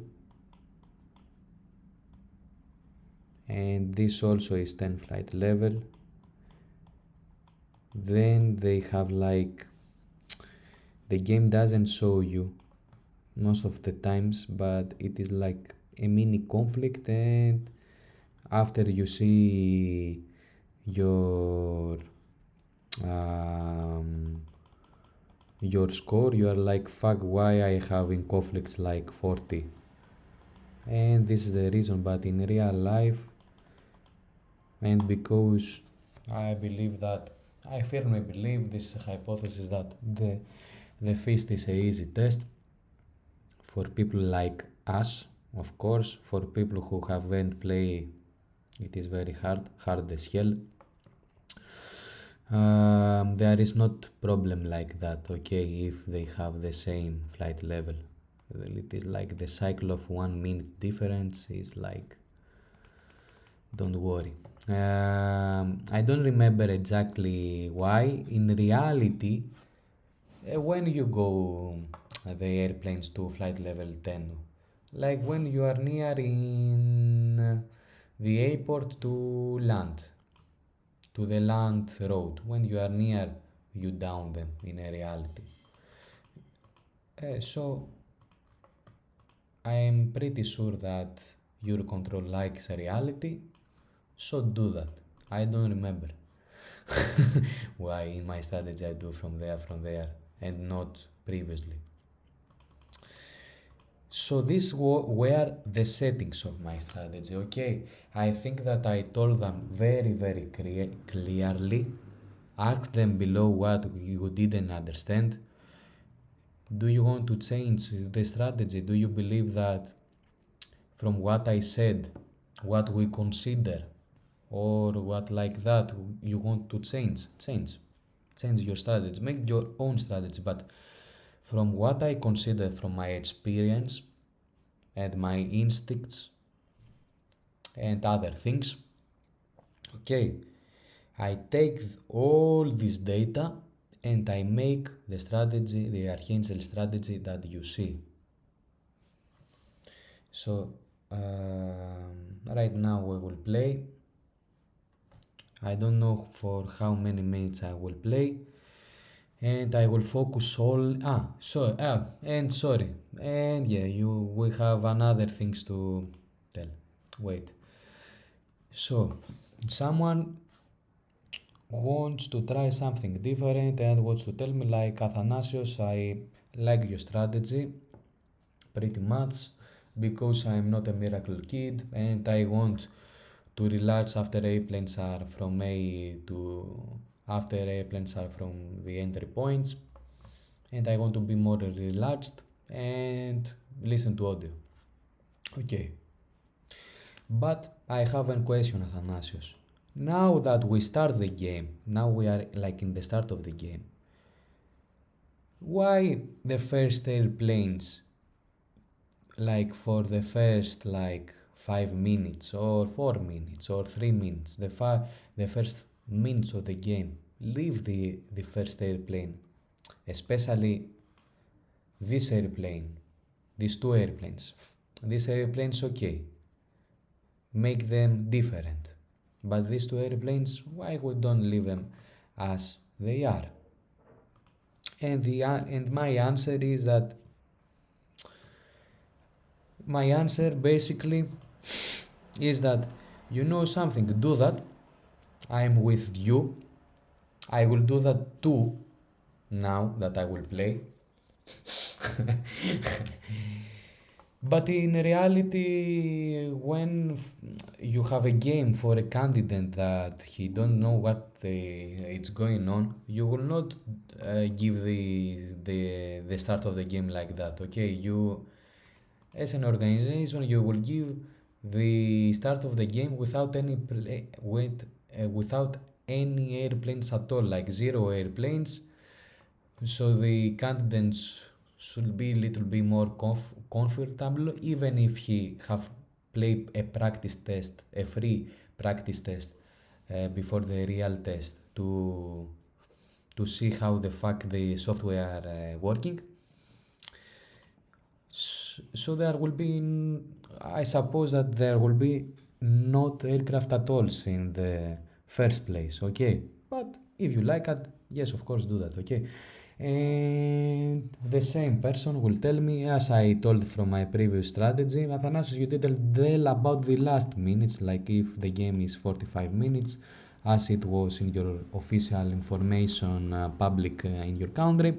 and this also is 10 flight level, then they have like, the game doesn't show you most of the times, but it is like a mini conflict, and after you see your score, you are like, fuck, why I have in conflicts like 40, and this is the reason. But in real life, and because I firmly believe this hypothesis that the feast is a easy test for people like us. Of course, for people who haven't played, it is very hard as hell. There is not problem like that, okay, if they have the same flight level. It is like the cycle of 1 minute difference is like, don't worry. I don't remember exactly why. In reality, when you go the airplanes to flight level 10, like when you are near in the airport to land, to the land road, when you are near, you down them in a reality. So I am pretty sure that your control likes a reality, so do that. I don't remember why in my strategy I do from there and not previously. So these were the settings of my strategy, okay? I think that I told them very clearly. Ask them below what you didn't understand. Do you want to change the strategy? Do you believe that from what I said, what we consider, or what like that, you want to change your strategy, make your own strategy? But from what I consider, from my experience and my instincts and other things, okay, I take all this data and I make the strategy, the Archangel strategy that you see. So right now we will play. I don't know for how many minutes I will play, and I will focus all. And sorry, and yeah, we have another things to tell. Wait. So someone wants to try something different and wants to tell me like, Athanasios, I like your strategy pretty much because I'm not a miracle kid and I want to relax after airplanes are from the entry points, and I want to be more relaxed and listen to audio. Okay. But I have a question, Athanasios. Now that we start the game, now we are like in the start of the game, why the first airplanes, like for the first like 5 minutes or 4 minutes or 3 minutes, the first minutes of the game, leave the first airplane, especially this airplane, these two airplanes. These airplanes, okay, make them different. But these two airplanes, why we don't leave them as they are? And my answer is that my answer basically is that, you know something, do that. I'm with you. I will do that too now that I will play. But in reality, when you have a game for a candidate that he don't know what it's going on, you will not give the start of the game like that. Okay, you as an organization, you will give the start of the game without without any airplanes at all, like zero airplanes. So the candidates should be a little bit more comfortable, even if he have played a practice test, a free practice test before the real test, to see how the fuck the software working. So there will be, I suppose that there will be not aircraft at all in the first place, okay? But if you like it, yes, of course, do that, okay? And the same person will tell me, as I told from my previous strategy, Athanasius, you didn't tell about the last minutes, like if the game is 45 minutes, as it was in your official information public in your country.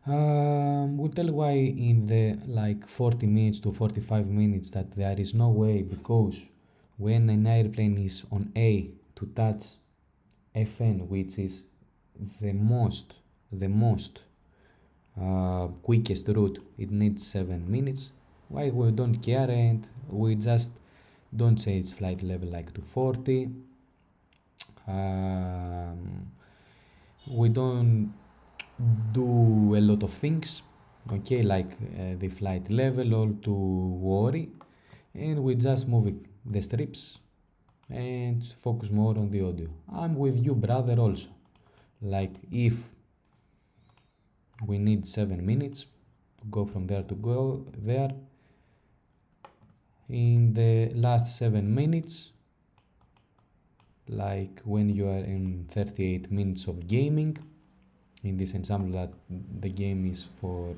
We'll tell why in the like 40 minutes to 45 minutes that there is no way, because when an airplane is on A to touch FN, which is the most quickest route, it needs 7 minutes. Why we don't care and we just don't change flight level like to 40. We don't do a lot of things, okay, like the flight level or to worry, and we just move the strips and focus more on the audio. I'm with you, brother, also. Like if we need 7 minutes to go from there to go there, in the last 7 minutes, like when you are in 38 minutes of gaming, in this example that the game is for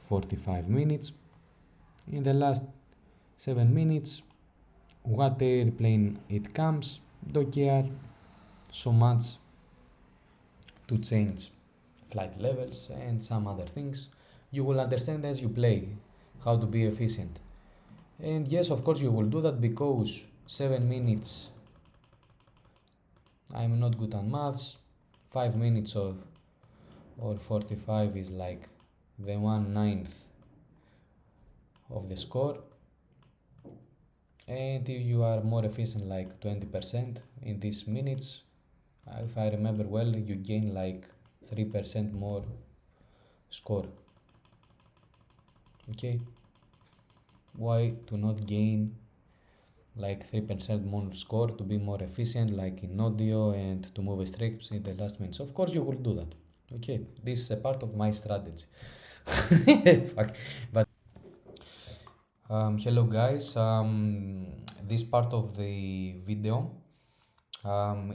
45 minutes, in the last 7 minutes, what airplane it comes, don't care so much to change flight levels and some other things. You will understand as you play how to be efficient. And yes, of course you will do that, because 7 minutes, I'm not good at maths, 5 minutes of or 45 is like the 1/9 of the score. And if you are more efficient, like 20% in these minutes, if I remember well, you gain like 3% more score. Okay, why to not gain like 3% more score to be more efficient, like in audio, and to move strips in the last minutes? Of course you will do that. Okay, this is a part of my strategy. Fuck. But hello guys, this part of the video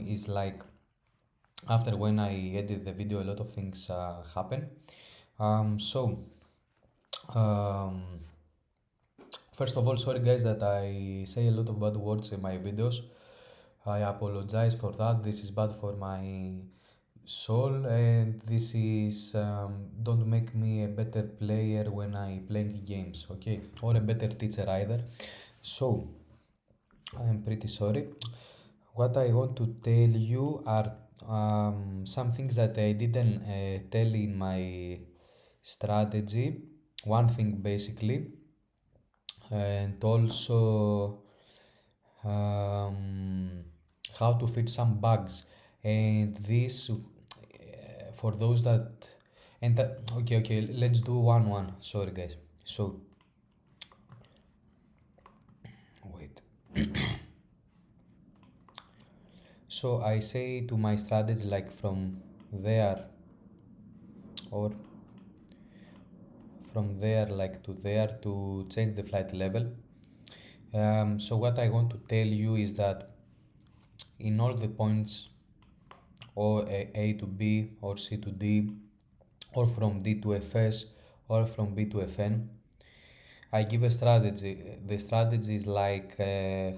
is like after when I edit the video, a lot of things happen. First of all, sorry guys that I say a lot of bad words in my videos. I apologize for that. This is bad for my soul, and this is don't make me a better player when I play games, okay, or a better teacher either. So I am pretty sorry. What I want to tell you are some things that I didn't tell in my strategy. One thing basically, and also how to fix some bugs. And this for those that and that, okay, let's do one. Sorry guys. So wait. So I say to my strategy like from there or from there like to there to change the flight level. So what I want to tell you is that in all the points, or A to B or C to D, or from D to FS, or from B to FN, I give a strategy. The strategy is like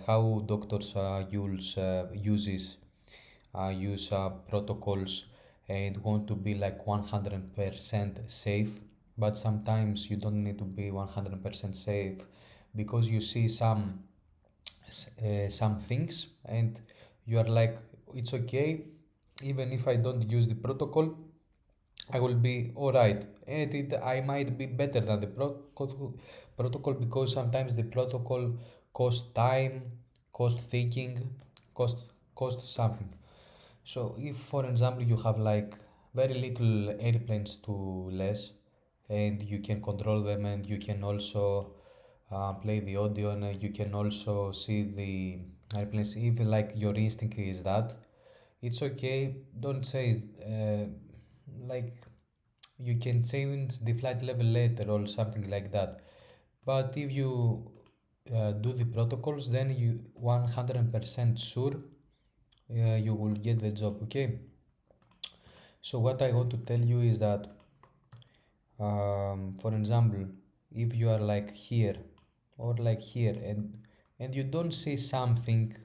how doctors use protocols and want to be like 100% safe, but sometimes you don't need to be 100% safe, because you see some things and you are like, it's okay, even if I don't use the protocol, I will be alright, and I might be better than the protocol, because sometimes the protocol costs time, cost thinking, cost something. So if for example you have like very little airplanes to less, and you can control them, and you can also play the audio, and you can also see the airplanes. If like your instinct is that, it's okay. Don't say like you can change the flight level later or something like that. But if you do the protocols, then you 100% sure you will get the job. Okay. So what I want to tell you is that, for example, if you are like here or like here and you don't see something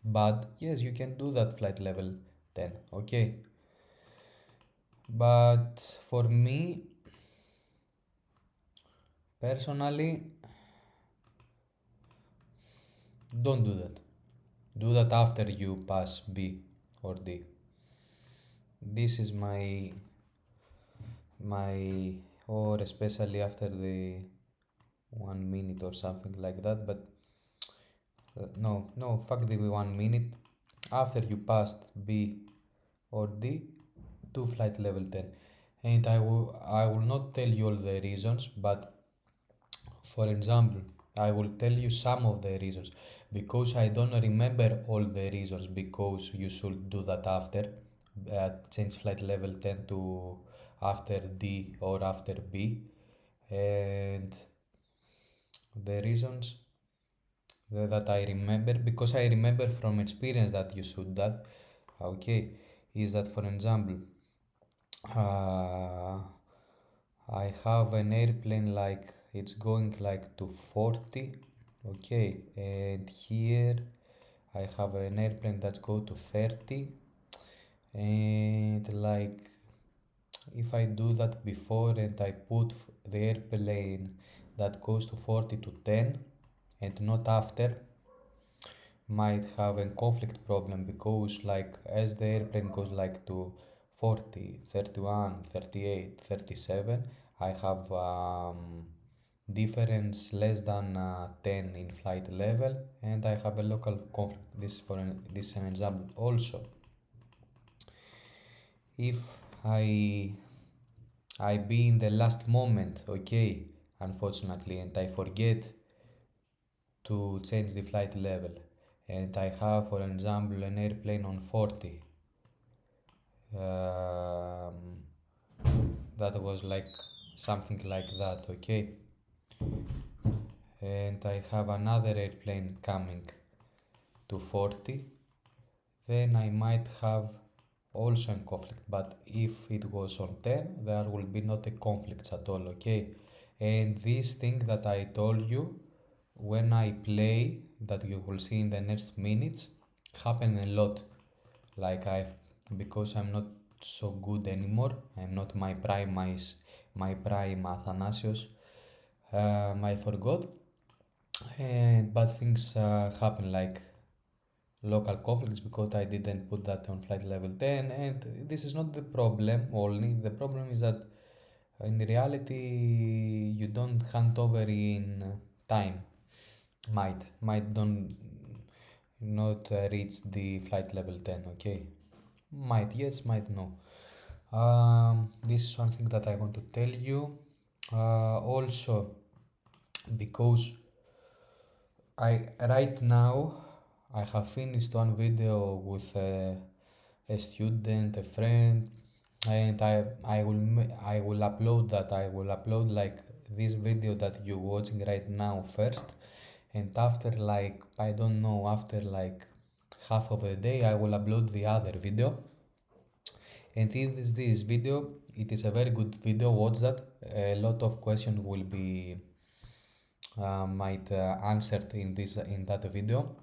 bad, yes, you can do that flight level 10. Okay. But for me personally, don't do that. Do that after you pass B or D. This is my or especially after the 1 minute or something like that. But no, fuck the 1 minute. After you passed B or D, to flight level 10. And I will not tell you all the reasons, but for example, I will tell you some of the reasons because I don't remember all the reasons because you should do that after change flight level 10 to after D or after B. And the reasons that I remember, because I remember from experience that you should that, okay, is that for example, uh, I have an airplane like it's going like to 40, okay, and here I have an airplane that's go to 30, and like if I do that before and I put the airplane that goes to 40 to 10 and not after, might have a conflict problem because like as the airplane goes like to 40, 31, 38, 37, I have difference less than 10 in flight level and I have a local conflict. This is an example. Also, if I I be in the last moment, okay, unfortunately, and I forget to change the flight level, and I have, for example, an airplane on 40, um, that was like something like that, okay, and I have another airplane coming to 40, then I might have also a conflict. But if it was on 10, there will be not a conflict at all, okay. And this thing that I told you when I play, that you will see in the next minutes, happen a lot. Like because I'm not so good anymore, I'm not my prime Athanasios, I forgot, and bad things happen like local conflicts because I didn't put that on flight level 10. And this is not the problem only. The problem is that in reality you don't hand over in time. Might don't not reach the flight level 10, okay. Might yes, might no. This is something that I want to tell you. Also, because I right now I have finished one video with a student, a friend, and I will upload that. I will upload like this video that you're watching right now first, and after like I don't know, after like half of the day I will upload the other video. And in this video, it is a very good video. Watch that. A lot of questions will be might answered in that video.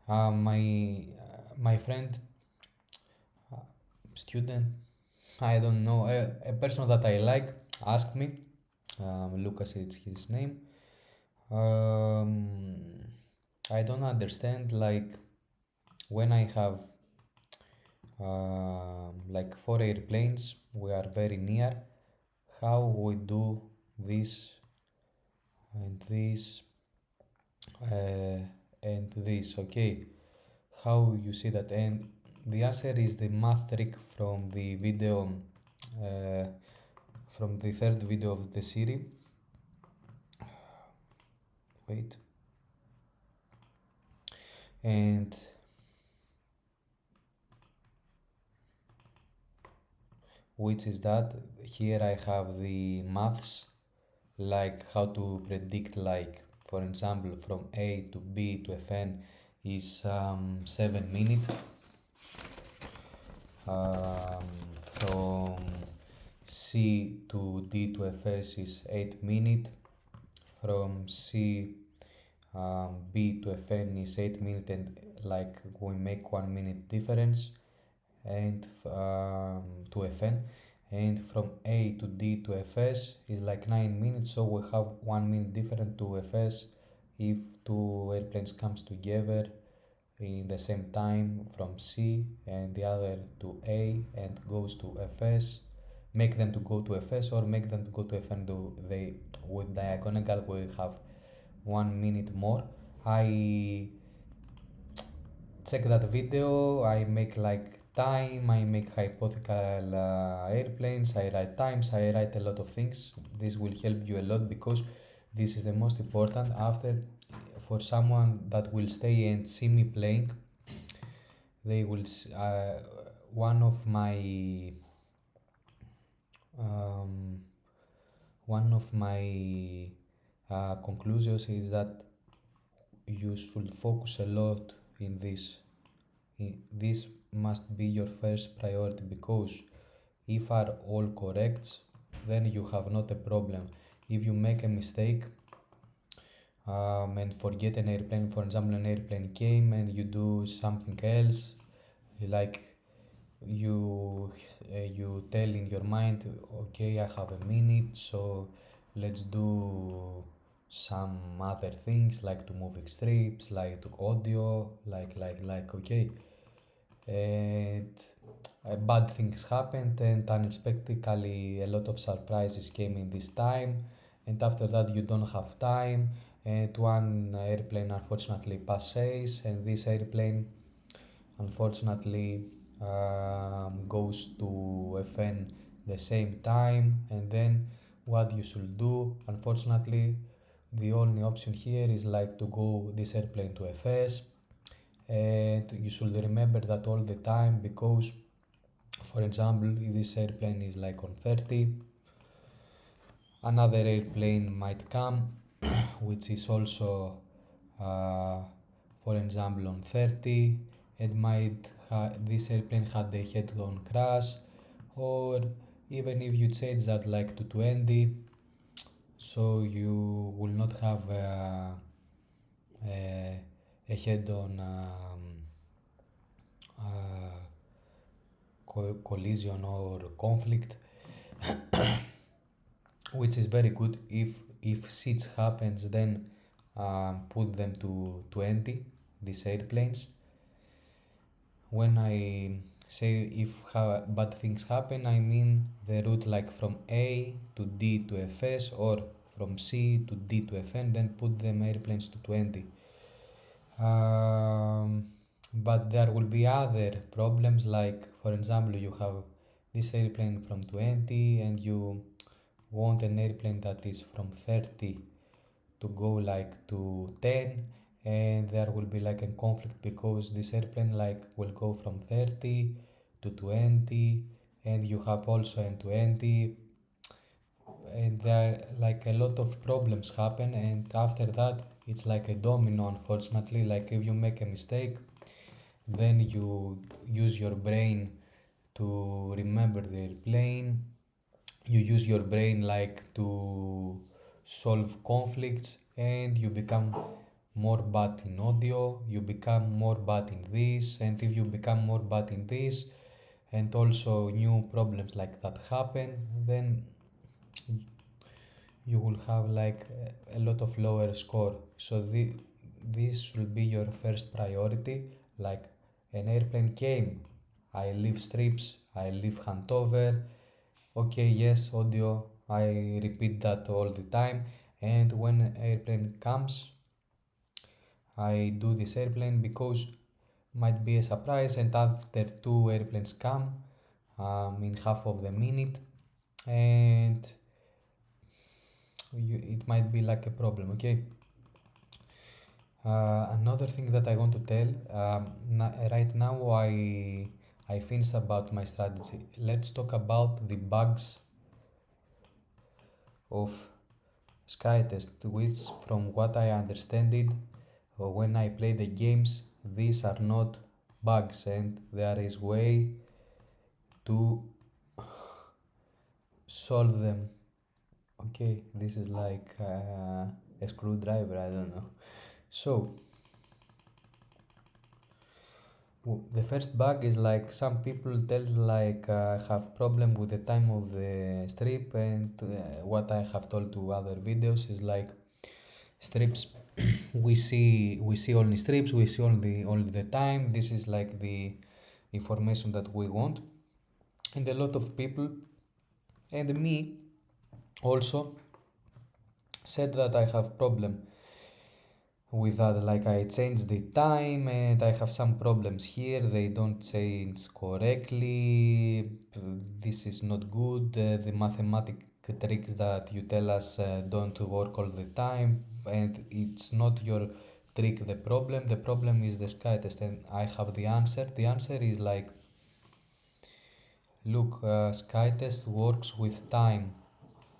My friend, student, I don't know, a person that I like asked me, Lucas is his name. Um, I don't understand like when I have like 4 airplanes, we are very near. How we do this and this uh, and this, okay? How you see that? And the answer is the math trick from the video, uh, from the third video of the series. Wait. and which is that here I have the maths, like how to predict, like for example from A to B to Fn is 7 minutes, um, from C to D to Fs is 8 minutes, from C B to Fn is 8 minutes, and like we make 1 minute difference, and to Fn, and from A to D to Fs is like 9 minutes, so we have 1 minute different to Fs if two airplanes comes together in the same time from C and the other to A and goes to Fs, make them to go to Fs or make them to go to Fn. Do they with diagonal we have 1 minute more. I check that video, I make like time, I make hypothetical airplanes, I write times, I write a lot of things. This will help you a lot because this is the most important. After, for someone that will stay and see me playing, they will one of my um, one of my conclusions is that you should focus a lot in this. This must be your first priority, because if are all correct, then you have not a problem. If you make a mistake and forget an airplane, for example an airplane came and you do something else, like you tell in your mind, okay, I have a minute, so let's do some other things like to moving strips, like to audio, like okay, and bad things happened, and unexpectedly a lot of surprises came in this time, and after that you don't have time, and one airplane unfortunately passes, and this airplane unfortunately goes to Fn the same time, and then what you should do, unfortunately the only option here is like to go this airplane to Fs, and you should remember that all the time, because for example if this airplane is like on 30, another airplane might come which is also for example on 30, and might this airplane had a head-on crash, or even if you change that like to 20, so you will not have a head-on collision or conflict, which is very good. If seats happens, then put them to 20, these airplanes. When I say if bad things happen, I mean the route like from A to D to Fs, or from C to D to Fn, then put them airplanes to 20. But there will be other problems, like for example you have this airplane from 20 and you want an airplane that is from 30 to go like to 10, and there will be like a conflict because this airplane like will go from 30 to 20, and you have also an 20, and there like a lot of problems happen, and after that it's like a domino, unfortunately. Like if you make a mistake, then you use your brain to remember the airplane, you use your brain like to solve conflicts, and you become more bad in audio, you become more bad in this, and if you become more bad in this and also new problems like that happen, then you will have like a lot of lower score. So this should be your first priority. Like an airplane came, I leave strips, I leave handover, okay, yes, audio, I repeat that all the time, and when an airplane comes, I do this airplane because might be a surprise, and after two airplanes come in half of the minute, and it might be like a problem, okay. Another thing that I want to tell, right now I finished about my strategy. Let's talk about the bugs of SkyTest, which from what I understand it, when I play the games, these are not bugs and there is way to solve them. Okay, this is like a screwdriver, I don't know. So the first bug is like some people tells like have problem with the time of the strip, and what I have told to other videos is like strips we see only strips, we see only the time. This is like the information that we want, and a lot of people and me also said that I have problem with that, like I changed the time and I have some problems here, they don't change correctly, this is not good, the mathematic tricks that you tell us don't work all the time, and it's not your trick the problem is the sky test. And I have the answer is like, look, SkyTest works with time.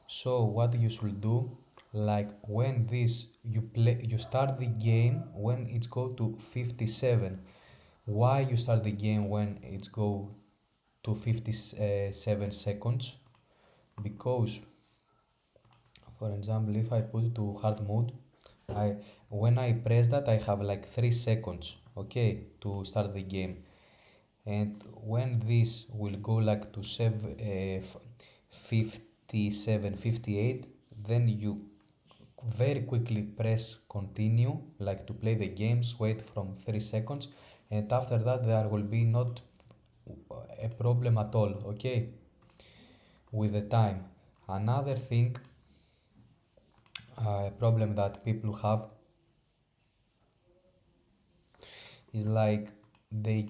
So what you should do, like when this you start the game when it's go to 57. Why you start the game when it's go to 57 seconds? Because, for example, if I put it to hard mode, I when I press that I have like 3 seconds, okay, to start the game. And when this will go like to 57 58, then you very quickly press continue, like to play the games, wait from 3 seconds, and after that there will be not a problem at all, okay, with the time. Another thing, a problem that people have is like they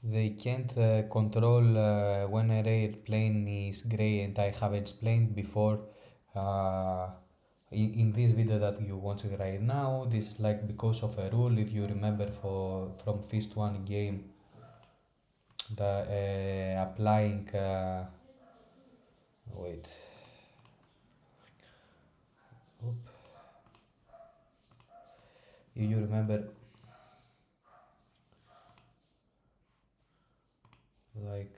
they can't control when an airplane is gray, and I have explained before uh, in this video that you watching right now. This is like because of a rule, if you remember for from Fist 1 game, the applying wait, oop, you remember like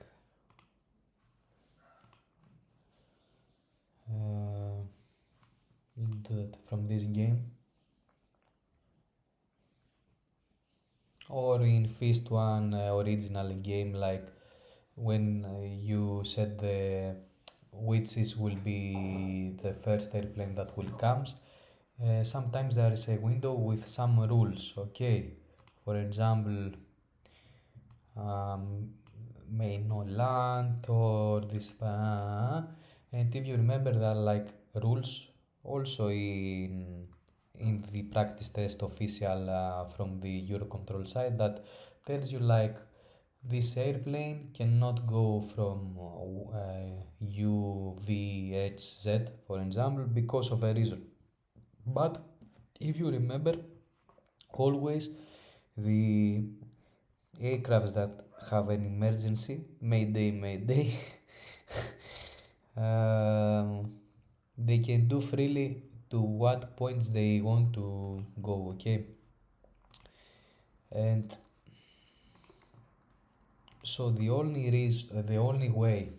uh, from this game, or in Fist 1 original game, like when you said the which is will be the first airplane that will comes, sometimes there is a window with some rules, okay, for example, um, may not land or this, and if you remember that like rules also in the practice test official from the Eurocontrol side, that tells you like this airplane cannot go from UVHZ, for example, because of a reason. But if you remember, always the aircrafts that have an emergency, mayday, mayday, um, they can do freely to what points they want to go, okay? And so the only way,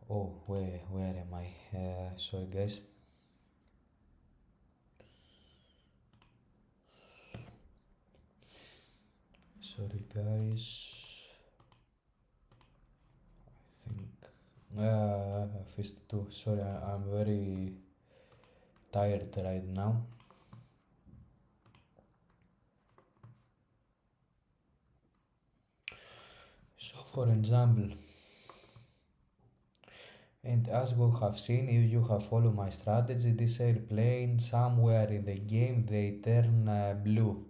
oh, where am I? Sorry, guys. Sorry, guys. I think Fist 2. Sorry, I'm very tired right now. So, for example, and as we have seen, if you have followed my strategy, this airplane somewhere in the game they turn blue,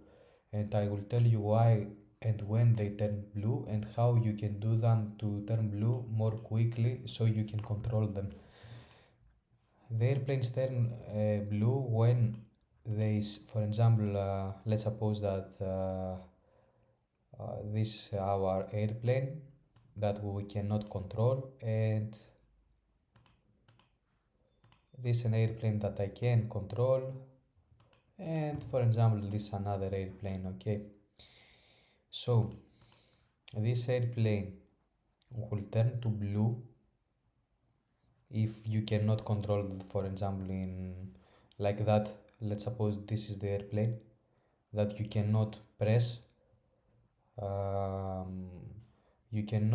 and I will tell you why and when they turn blue and how you can do them to turn blue more quickly so you can control them. the airplanes turn blue when for example, let's suppose that this is our airplane that we cannot control, and this is an airplane that I can control, and for example this is another airplane. Okay, so this airplane will turn to blue if you cannot control, for example, in like that. Let's suppose this is the airplane that you cannot press, um, you can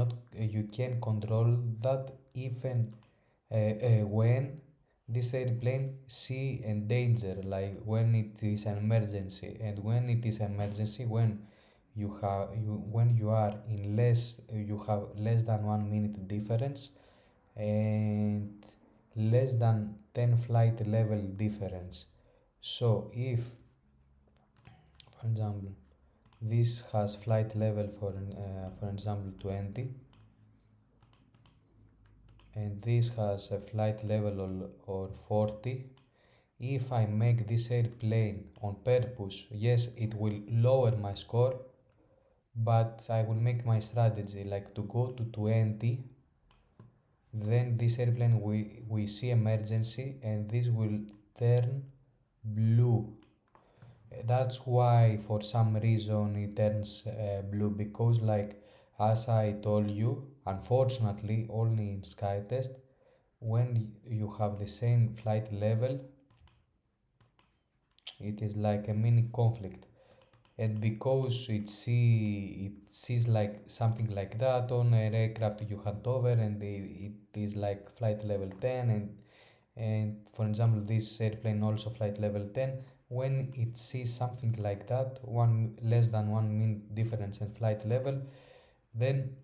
control that even when this airplane see a danger, like when it is an emergency. And when it is emergency, when when you are in you have less than 1 minute difference and less than 10 flight level difference. So if, for example, this has flight level for example 20, and this has a flight level or 40, if I make this airplane on purpose, yes, it will lower my score, but I will make my strategy like to go to 20. Then this airplane we see emergency and this will turn blue. That's why for some reason it turns blue, because like as I told you, unfortunately only in SkyTest, when you have the same flight level, it is like a mini conflict. And because it sees like something like that on an aircraft you hand over, and it is like flight level 10, and for example this airplane also flight level 10, when it sees something like that, one less than 1 minute difference in flight level, then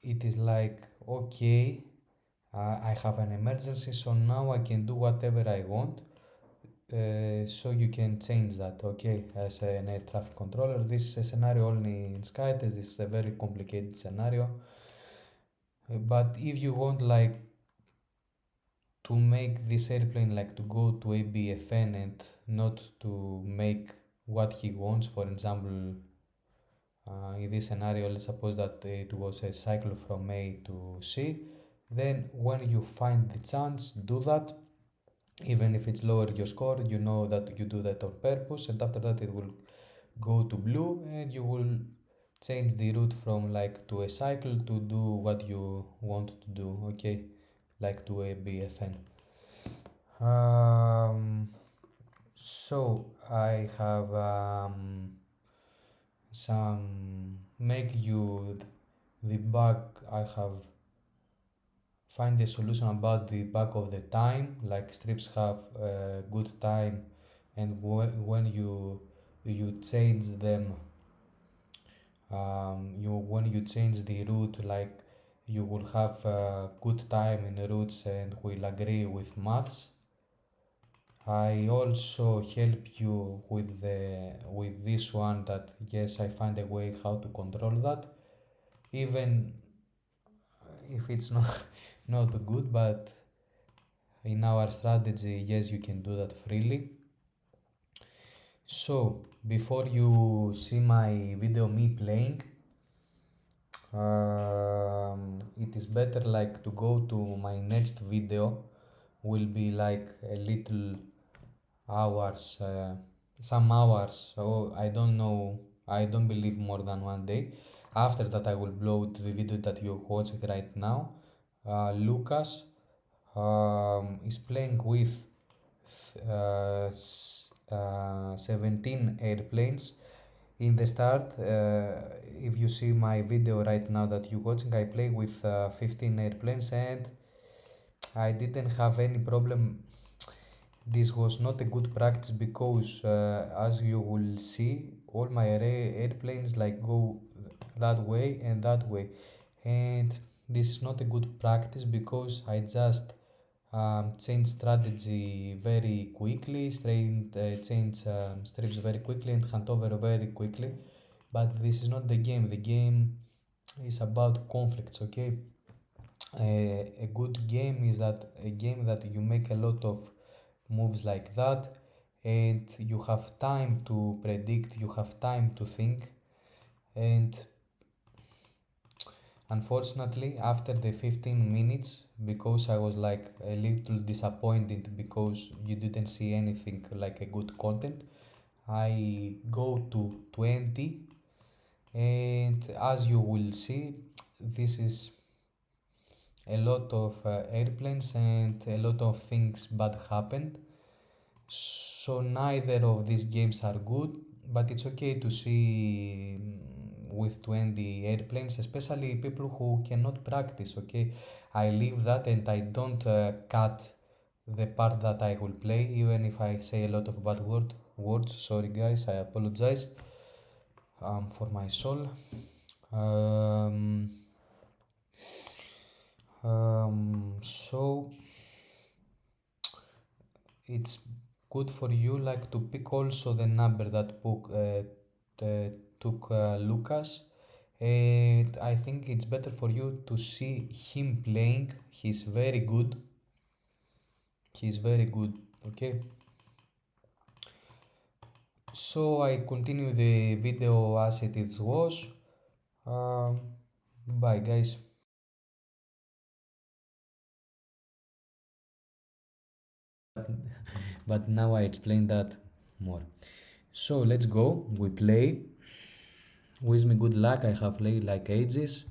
it is like, okay, I have an emergency, so now I can do whatever I want. So you can change that, okay, as an air traffic controller. This is a scenario only in SkyTest. This is a very complicated scenario. But if you want like to make this airplane like to go to ABFN and not to make what he wants, for example, in this scenario, let's suppose that it was a cycle from A to C, then when you find the chance, do that. Even if it's lower your score, you know that you do that on purpose, and after that it will go to blue, and you will change the route from like to a cycle to do what you want to do, okay, like to a BFN. So I have some make you the bug. I have find a solution about the bug of the time, like strips have good time, and when you change them, when you change the route, like you will have good time in routes and will agree with maths. I also help you with this one, that yes, I find a way how to control that, even if it's not not good, but in our strategy, yes, you can do that freely. So before you see my video me playing, it is better like to go to my next video, will be like a little hours, some hours, so I don't know, I don't believe more than 1 day. After that I will upload the video that you're watching right now. Lucas is playing with 17 airplanes. In the start, if you see my video right now that you're watching, I play with 15 airplanes, and I didn't have any problem. This was not a good practice, because as you will see, all my airplanes like go that way and that way, and this is not a good practice, because I just change strategy very quickly, change strips very quickly, and hand over very quickly. But this is not the game. The game is about conflicts, okay? A good game is that a game that you make a lot of moves like that, and you have time to predict, you have time to think. And unfortunately, after the 15 minutes, because I was like a little disappointed because you didn't see anything like a good content, I go to 20, and as you will see, this is a lot of airplanes and a lot of things bad happened. So neither of these games are good, but it's okay to see with 20 airplanes, especially people who cannot practice. Okay, I leave that and I don't cut the part that I will play, even if I say a lot of bad words. Sorry guys, I apologize for my soul. Um, so it's good for you like to pick also the number that took Lucas, and I think it's better for you to see him playing. He's very good. Okay, so I continue the video as it was. um, Bye guys. But now I explain that more. So let's go, we play. Wish me good luck, I have played like ages.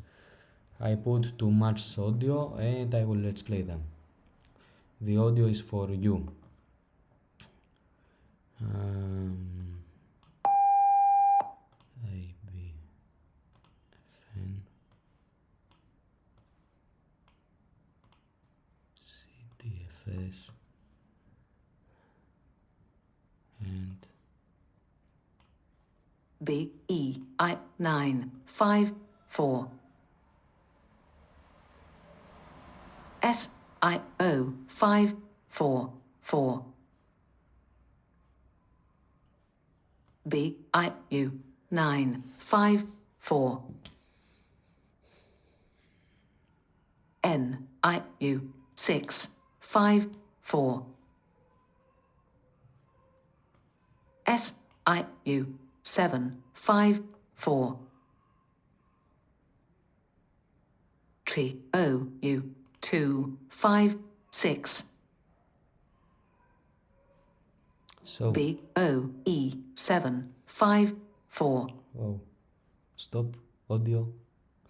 I put too much audio and I will let's play them. The audio is for you. Um, A, B, N, C, D, F, S, and B, E, I, 9, 5, 4. S, I, O, 5, 4, 4. B, I, U, 9, 5, 4. N, I, U, 6, 5, 4. S, I, U, 7, 5, 4. T, O, U, 2, 5, 6. so. B, O, E, 7, 5, 4. Oh, stop audio.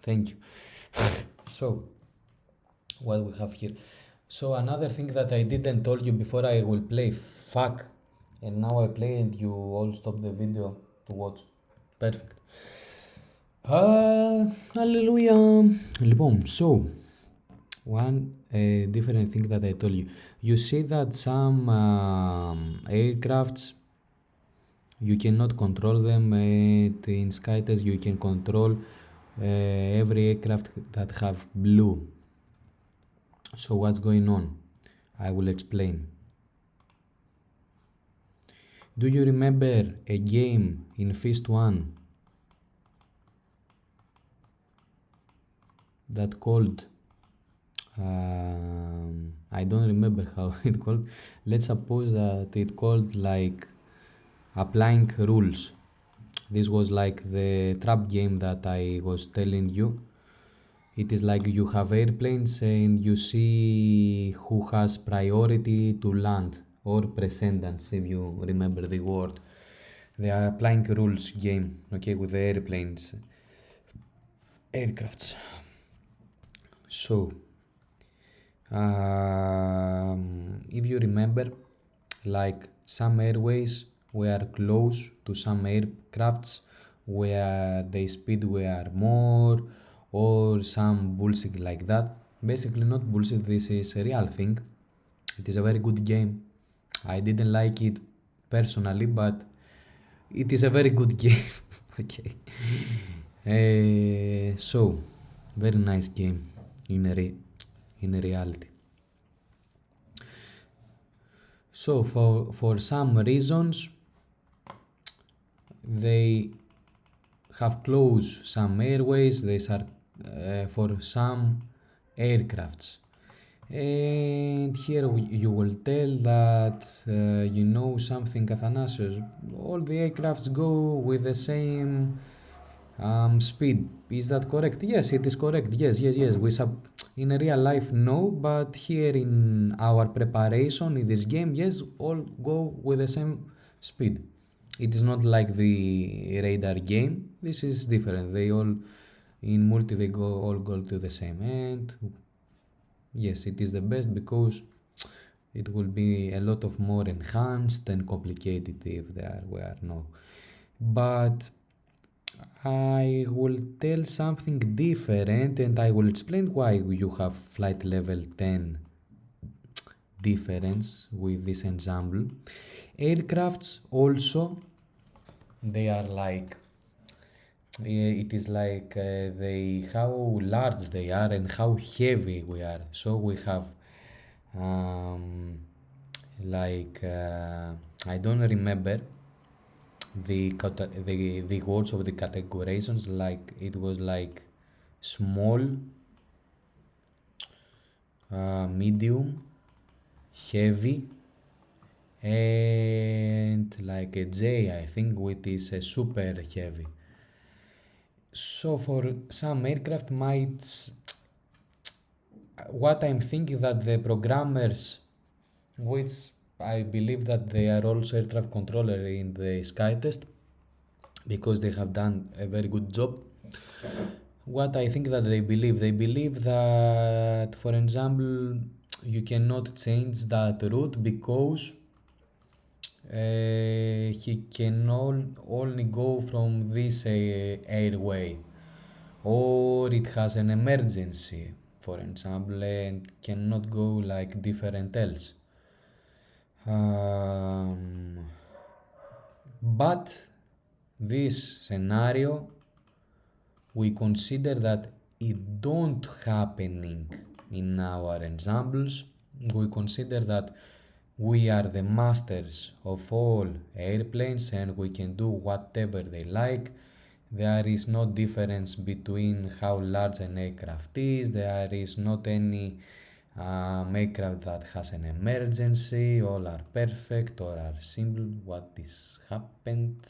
Thank you. So, what we have here. So another thing that I didn't told you before, I will play. Fuck. And now I play and you all stop the video to watch. Perfect. Hallelujah. Λοιπόν, so one different thing that I told you. You see that some aircrafts you cannot control them, and in SkyTest you can control every aircraft that have blue. So what's going on? I will explain. Do you remember a game in Feast 1 that called I don't remember how it called. Let's suppose that it called like applying rules. This was like the trap game that I was telling you. It is like you have airplanes and you see who has priority to land, or precedence if you remember the word. They are applying rules game, okay, with the airplanes, aircrafts. So, if you remember, like some airways were close to some aircrafts where the speed were more, or some bullshit like that. Basically, not bullshit, this is a real thing. It is a very good game. I didn't like it personally, but it is a very good game. Okay. So, very nice game in reality. So for some reasons they have closed some airways. These are for some aircrafts. And here you will tell that you know something, Athanasius. All the aircrafts go with the same speed. Is that correct? Yes, it is correct. Yes. In a real life, no, but here in our preparation in this game, yes, all go with the same speed. It is not like the radar game. This is different. They all in multi they go all go to the same. And yes, it is the best because it will be a lot of more enhanced and complicated if there were no. But I will tell something different and I will explain why you have flight level 10 difference with this ensemble. Aircrafts also, they are like, it is like they how large they are and how heavy we are. So we have um, like I don't remember the words of the categorizations, like it was like small, medium, heavy, and like a J, I think, which is a super heavy. So for some aircraft might, what I'm thinking that the programmers, which I believe that they are also air traffic controller in the SkyTest, because they have done a very good job. What I think that they believe that, for example, you cannot change that route because he can only go from this airway, or it has an emergency, for example, and cannot go like different else. Um, but this scenario, we consider that it don't happening in our ensembles. We consider that we are the masters of all airplanes and we can do whatever they like. There is no difference between how large an aircraft is. There is not any aircraft that has an emergency. All are perfect or are simple. What is happened?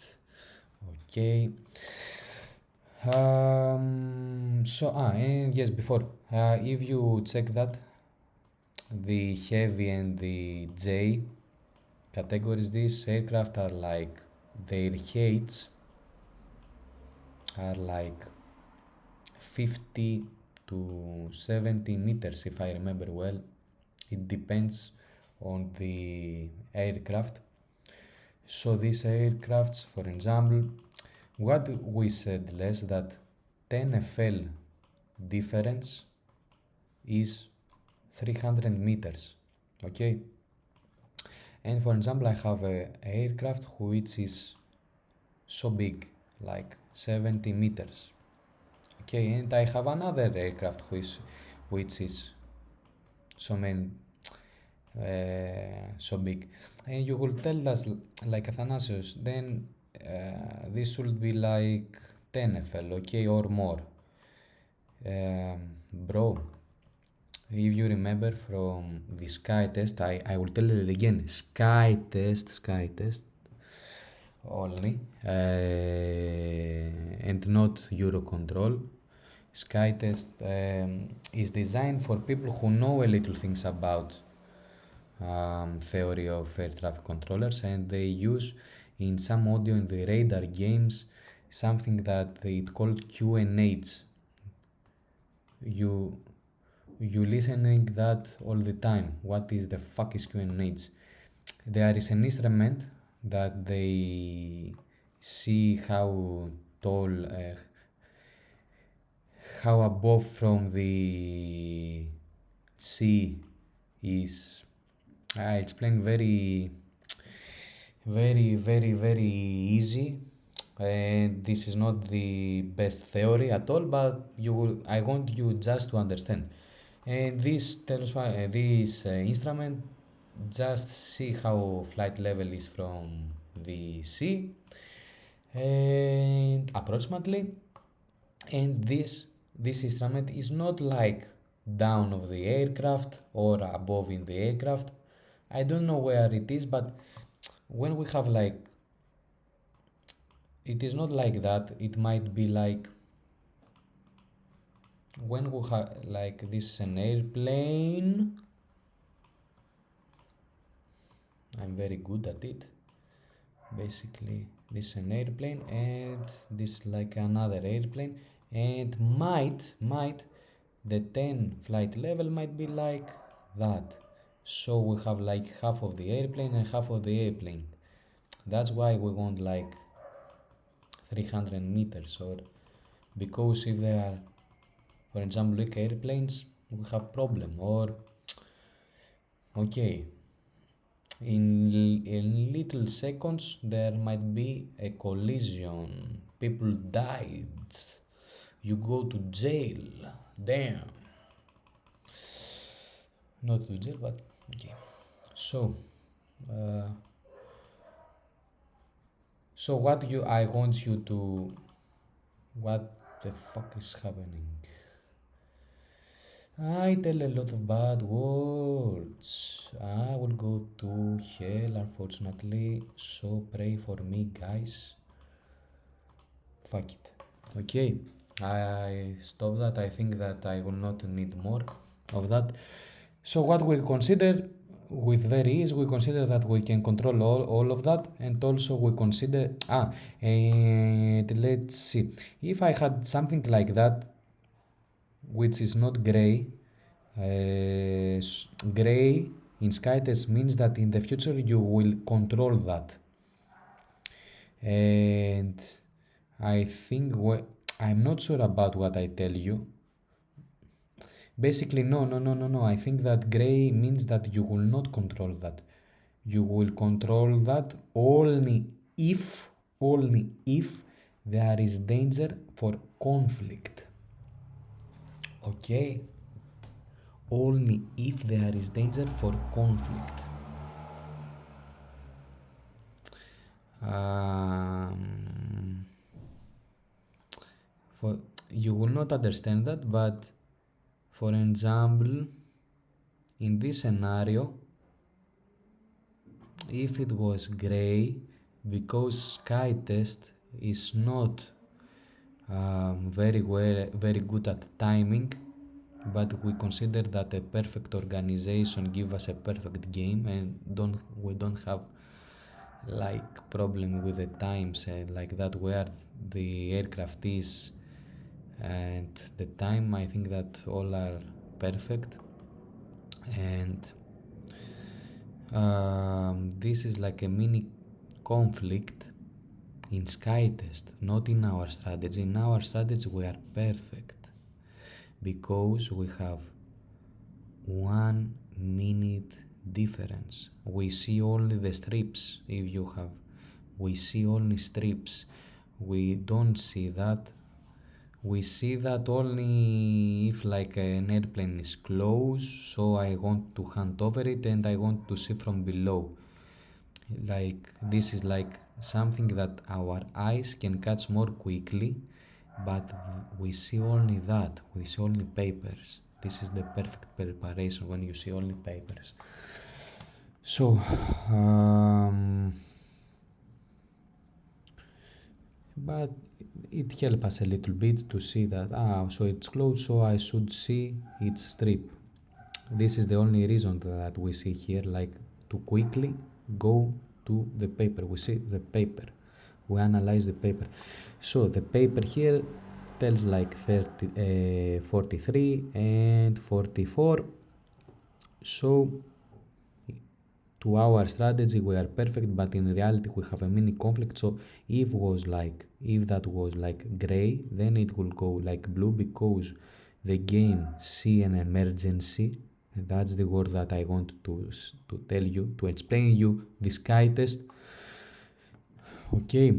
Okay. And yes, before, if you check that, the heavy and the J categories, these aircraft are like, their heights are like 50 to 70 meters, if I remember well. It depends on the aircraft. So these aircrafts, for example, what we said less that 10 FL difference is 300 meters. Okay, and for example, I have a aircraft which is so big, like 70 meters. Okay, and I have another aircraft which is so many so big, and you will tell us like Athanasius, then this should be like 10 FL, okay, or more. Bro, if you remember from the SkyTest, I will tell it again, SkyTest only, and not Eurocontrol. SkyTest is designed for people who know a little things about theory of air traffic controllers, and they use in some audio in the radar games something that it called Q&H. You listening that all the time. What is the fuck is Q&H? There is an instrument that they see how tall, how above from the sea is. I explain very easy, and this is not the best theory at all, but I want you just to understand. And this tells this instrument just see how flight level is from the sea, and approximately, and this instrument is not like down of the aircraft or above in the aircraft. I don't know where it is, but when we have like, it is not like that. It might be like when we have like this is an airplane. I'm very good at it. Basically, this is an airplane and this is like another airplane, and might the 10 flight level might be like that. So we have like half of the airplane and half of the airplane. That's why we want like 300 meters, or because if they are, for example, like airplanes, we have problem. Or okay, in little seconds there might be a collision, people died, you go to jail. Damn, not to jail, but okay. So uh, so what you I want you to, what the fuck is happening? I tell a lot of bad words. I will go to hell, unfortunately. So pray for me, guys. Fuck it. Okay, I stop that. I think that I will not need more of that. So what we consider with very ease, we consider that we can control all of that, and also we consider and let's see, if I had something like that which is not gray. Gray in SkyTest means that in the future you will control that. And I think I'm not sure about what I tell you. Basically, no. I think that gray means that you will not control that. You will control that only if there is danger for conflict. Okay? Only if there is danger for conflict. For you will not understand that, but for example, in this scenario, if it was gray, because SkyTest is not very good at timing, but we consider that a perfect organization give us a perfect game, and we don't have like problem with the times like that, where the aircraft is and the time. I think that all are perfect, and this is like a mini conflict in SkyTest, not in our strategy. In our strategy we are perfect because we have 1 minute difference. We see only the strips. If you have, we see only strips. We don't see that. We see that only if like an airplane is close, so I want to hand over it and I want to see from below. Like this is like something that our eyes can catch more quickly, but we see only that. We see only papers. This is the perfect preparation when you see only papers. So but it helps us a little bit to see that so it's close, so I should see its strip. This is the only reason that we see here, like to quickly go to the paper. We see the paper, we analyze the paper. So the paper here tells like 43 and 44. So to our strategy we are perfect, but in reality we have a mini conflict. So if that was like gray, then it will go like blue, because the game see an emergency. That's the word that I want to tell you, to explain you this SkyTest. Okay,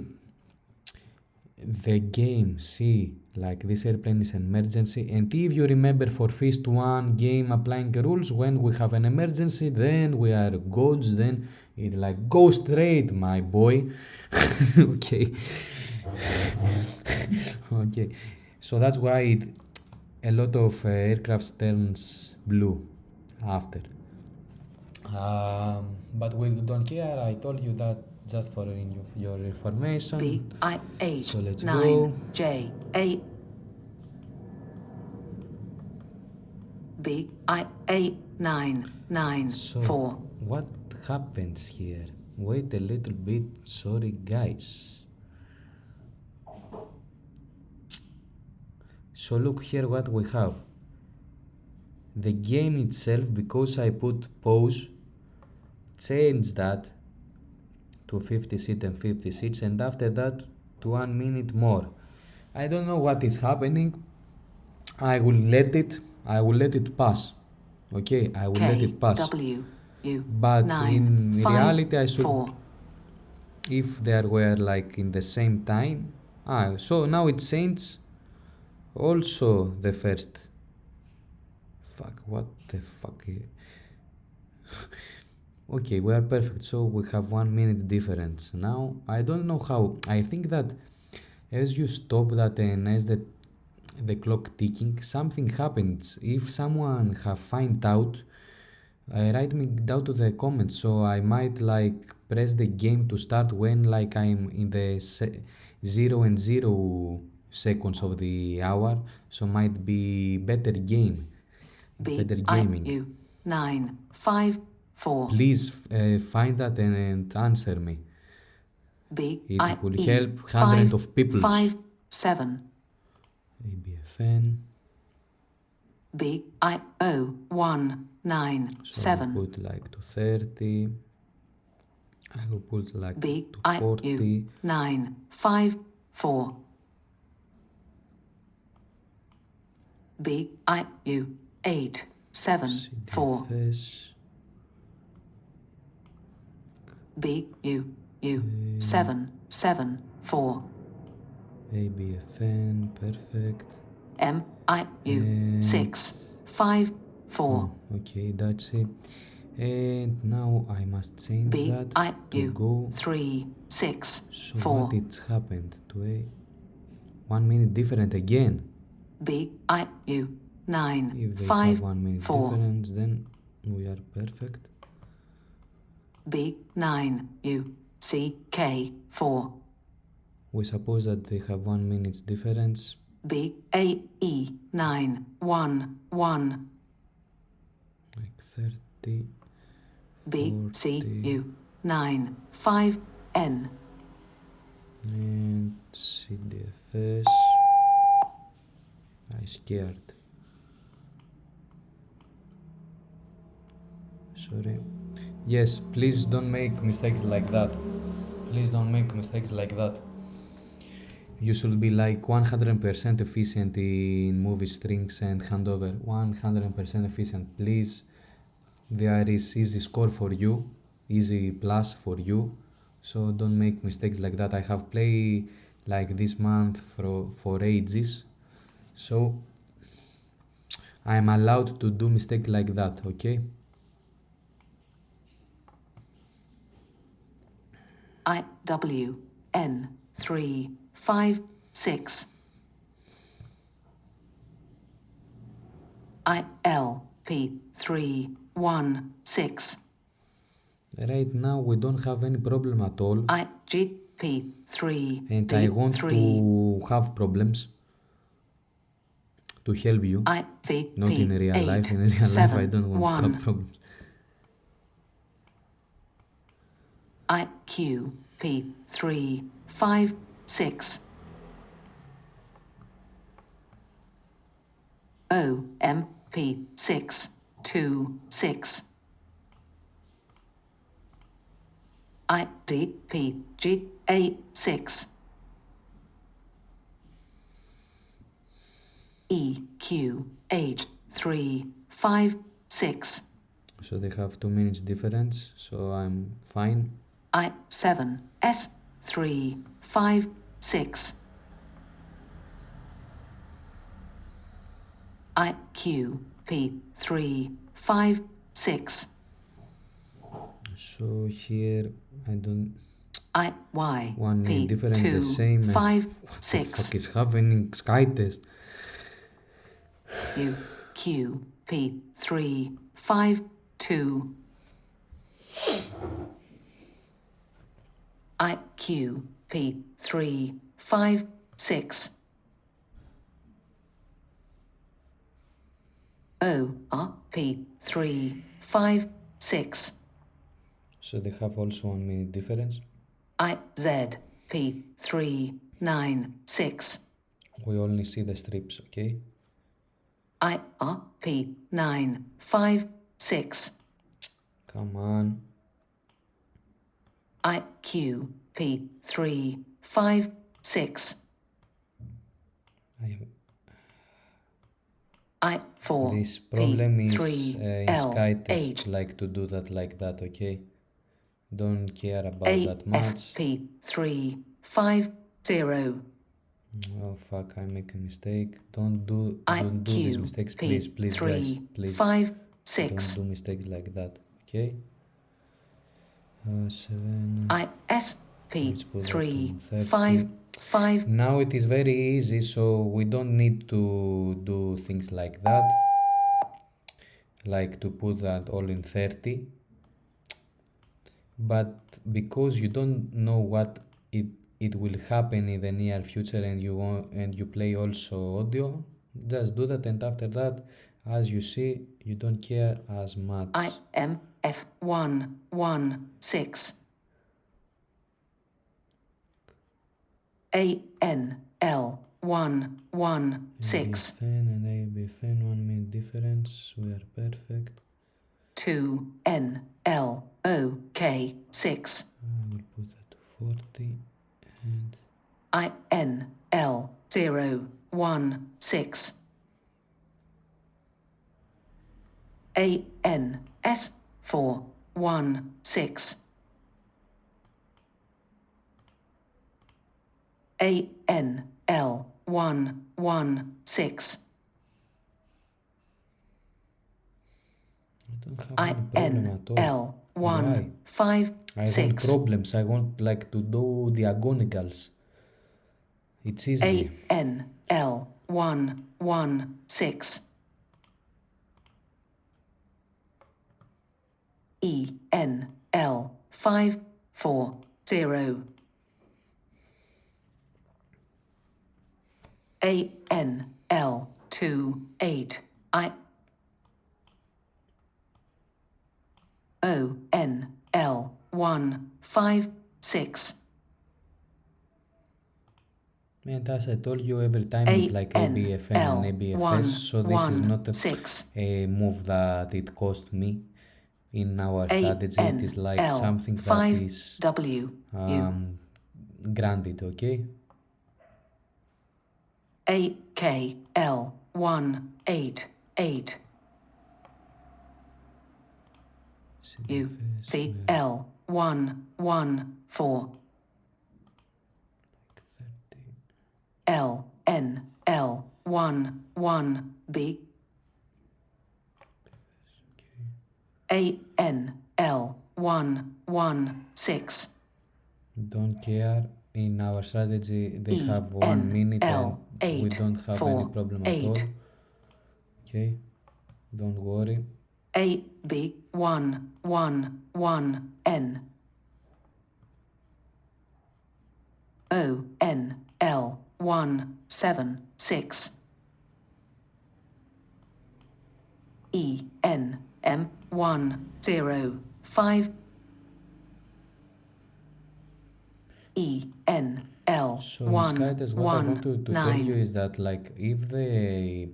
the game see like this airplane is an emergency, and if you remember for FEAST 1 game applying rules, when we have an emergency, then we are gods, then it like go straight, my boy. Okay. Okay, so that's why a lot of aircraft turns blue after. But we don't care. I told you that just for your information. BI8 So let's 9 go. J8 BI8 9 9 So 4 what happens here? Wait a little bit. Sorry, guys. So look here what we have. The game itself, because I put pause, changed that to 50 seats and 50 seats, and after that to 1 minute more. I don't know what is happening. I will let it pass. Okay, I will let it pass. But 9 in 5 reality I should, 4 if they were like in the same time. So now it changed also the first. Fuck, what the fuck? Okay, we are perfect. So we have 1 minute difference. Now I don't know how. I think that as you stop that and as the clock ticking, something happens. If someone have find out, write me down to the comments, so I might like press the game to start when like I'm in the 0 and 0 seconds of the hour, so might be better game, better gaming. BIU 9 5 4 Please find that and answer me. It will BIE help hundreds of people. 5 7 ABFN. BIO 1 9 So 7 I put like to 30. I will put like to BIU 40. 9 5 4 BIU 8 7 4 CDFS. BIU 7 7 4 ABFN, perfect. MIU 6 5 4 Okay, that's it. And now I must change that to go. BIU 3 6 So 4 what it's happened to 1 minute different again. BIU 9 If they 5 have 1 minute 4 difference, then we are perfect. B9U CK 4 We suppose that they have 1 minute's difference. BAE 9 1 1 Like 30. BCU 9 5 N And CDFS. I scared. Sorry. Yes, please don't make mistakes like that. Please don't make mistakes like that. You should be like 100% efficient in movie strings and handover. 100% efficient, please. There is easy score for you, easy plus for you. So don't make mistakes like that. I have played like this month for ages. So I'm allowed to do mistake like that, okay? IWN 3 5 6 ILP 3 1 6 Right now we don't have any problem at all. IGP 3 And D I want 3 to have problems to help you. IVP Not in real 8 life. In real life 7 I don't want 1 to have problems. IQP 3 5 6 OMP 6 2 6 IDP G8 6 EQH 3 5 6 So they have 2 minutes difference, so I'm fine. I7 S 3 5 6 IQP 3 5 6 So here I don't. IY 1 minute P different, 2 the same. 5 What the 6 fuck is happening? SkyTest. U Q P 3 5 2 I Q P 3 5 6 O R P 3 5 6 So they have also 1 minute difference. I Z P 3 9 6 We only see the strips, okay? I R P 9 5 6 Come on. I Q P 3 5 6 I 4 This P problem is 3 in L SkyTest 8 like to do that like that, okay? Don't care about A that F much. P 3 5 0 Oh fuck, I make a mistake. Don't do these IQ mistakes, please, P please guys, 3 please. 5 Don't 6 do mistakes like that, okay? 7. IS Let's P put that 3 to 30. 5 5 Now it is very easy, so we don't need to do things like that, like to put that all in 30. But because you don't know what it will happen in the near future, and you play also audio, just do that, and after that, as you see, you don't care as much. IM F 1 1 6 ANL 1 1 6 ABFN and ABFN 1 minute difference, we are perfect. 2 NL OK 6 I will put that to 40 and INL 0 1 6 ANS 4 1 6 ANL 1 1 6 I don't have any problem at all. INL Why? 1 5 I want 6 problems. I want like to do diagonals. It's easy. ANL 1 1 6 ENL 5 4 0 ANL 2 8 I ONL 1 5 6 And as I told you, every time it's like ABFN and ANL ABFS, 1 so this is 1 not 6 a move that it cost me in our strategy. It is like ANL something that 5 is W U granted, okay? AKL 1 8 8 UVL 1 1 4 LNL 1 1 B ANL 1 1 6 Don't care. In our strategy, they have 1 minute and ENL we 8 don't have any 4 problem at all. 8 Okay, don't worry. AB 1 1 1 N ONL 1 7 6 ENM 1 0 5 ENL So in 1 SkyTest, what I want 1 to tell you 9 is that like if they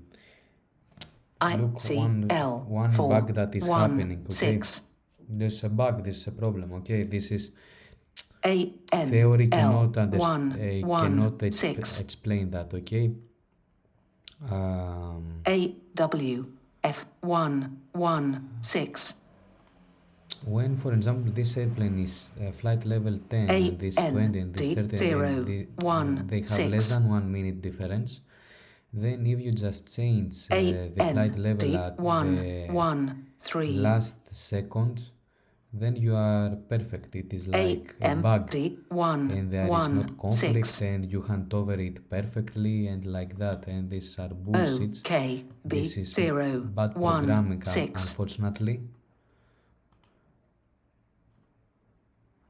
look ICL one 4 bug that is 1 happening, okay? 6 There's a bug, this is a problem, okay? This is theory ANL 1 1 6 explain that, okay? AWF 1 1 6 When, for example, this airplane is flight level 10 and this 20 and this 30 and 0 1 they have less 6 than 1 minute difference, then if you just change the flight level AND at 1 the 1 3 last second, then you are perfect. It is like a bug, AMD 1 and there is not 1 conflict, 6. and you hand over it perfectly and like that. And these are bullshits. This OKB is 0 bad 1 programming, 6. unfortunately.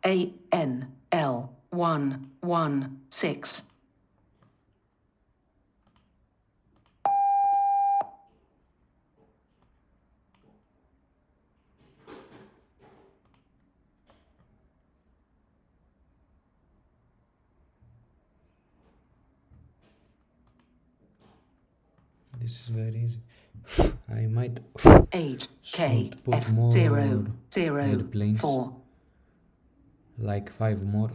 ANL 1 1 6. This is very easy. I might should put HKF more 0 0 airplanes, 4. like 5 more.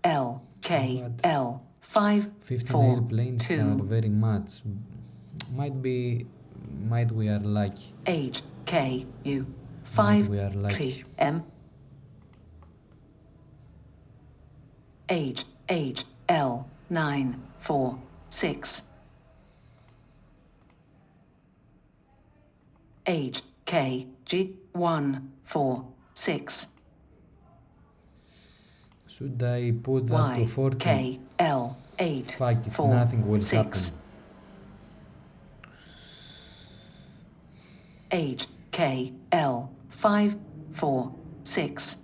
But LKL 5 15 4 airplanes are 2. very much. Might we are lucky. HKU Might 5 we are lucky. TM HHL 9 4 6. HKG 1 4 6. Should I put that to 40? YKL 8 Fuck it, 4 nothing will 6. happen. HKL 5 4 6.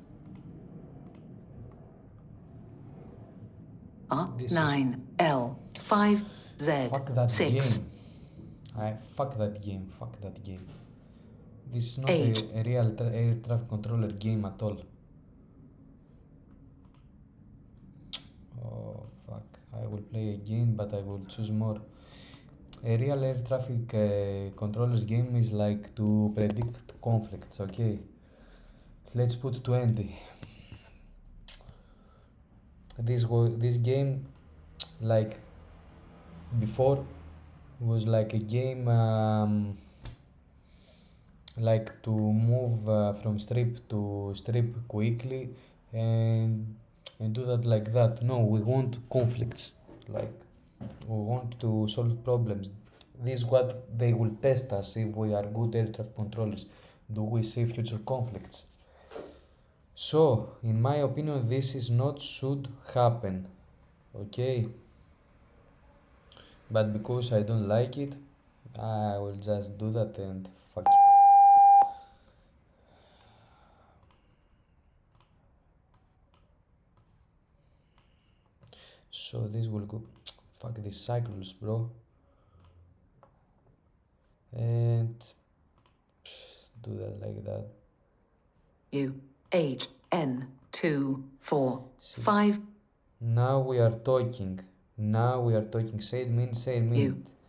This is R9L 5 Z fuck that 6. game. Fuck that game. Fuck that game. This is not H a real air traffic controller game at all. Oh fuck! I will play again, but I will choose more. A real air traffic controllers game is like to predict conflicts. Okay, let's put 20. This game, like before, was like a game like to move from strip to strip quickly and do that like that. No, we want conflicts. Like we want to solve problems. This is what they will test us if we are good air traffic controllers. Do we see future conflicts? So, in my opinion, this is not should happen. Okay, but because I don't like it, I will just do that and fuck it. So this will go. Fuck these cycles, bro. And do that like that. UHN 2 4 See, 5. now we are talking. Say it minute.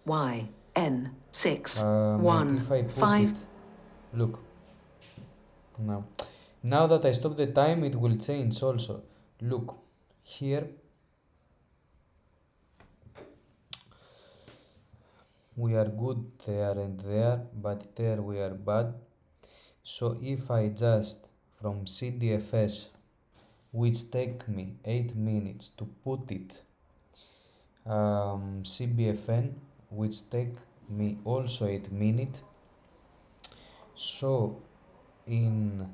UYN 6 And if 1 I put 5. it, look. Now that I stop the time, it will change also. Look, here we are good there and there, but there we are bad. So if I just from CDFS, which take me 8 minutes to put it, CBFN, which take me also 8 minutes. So in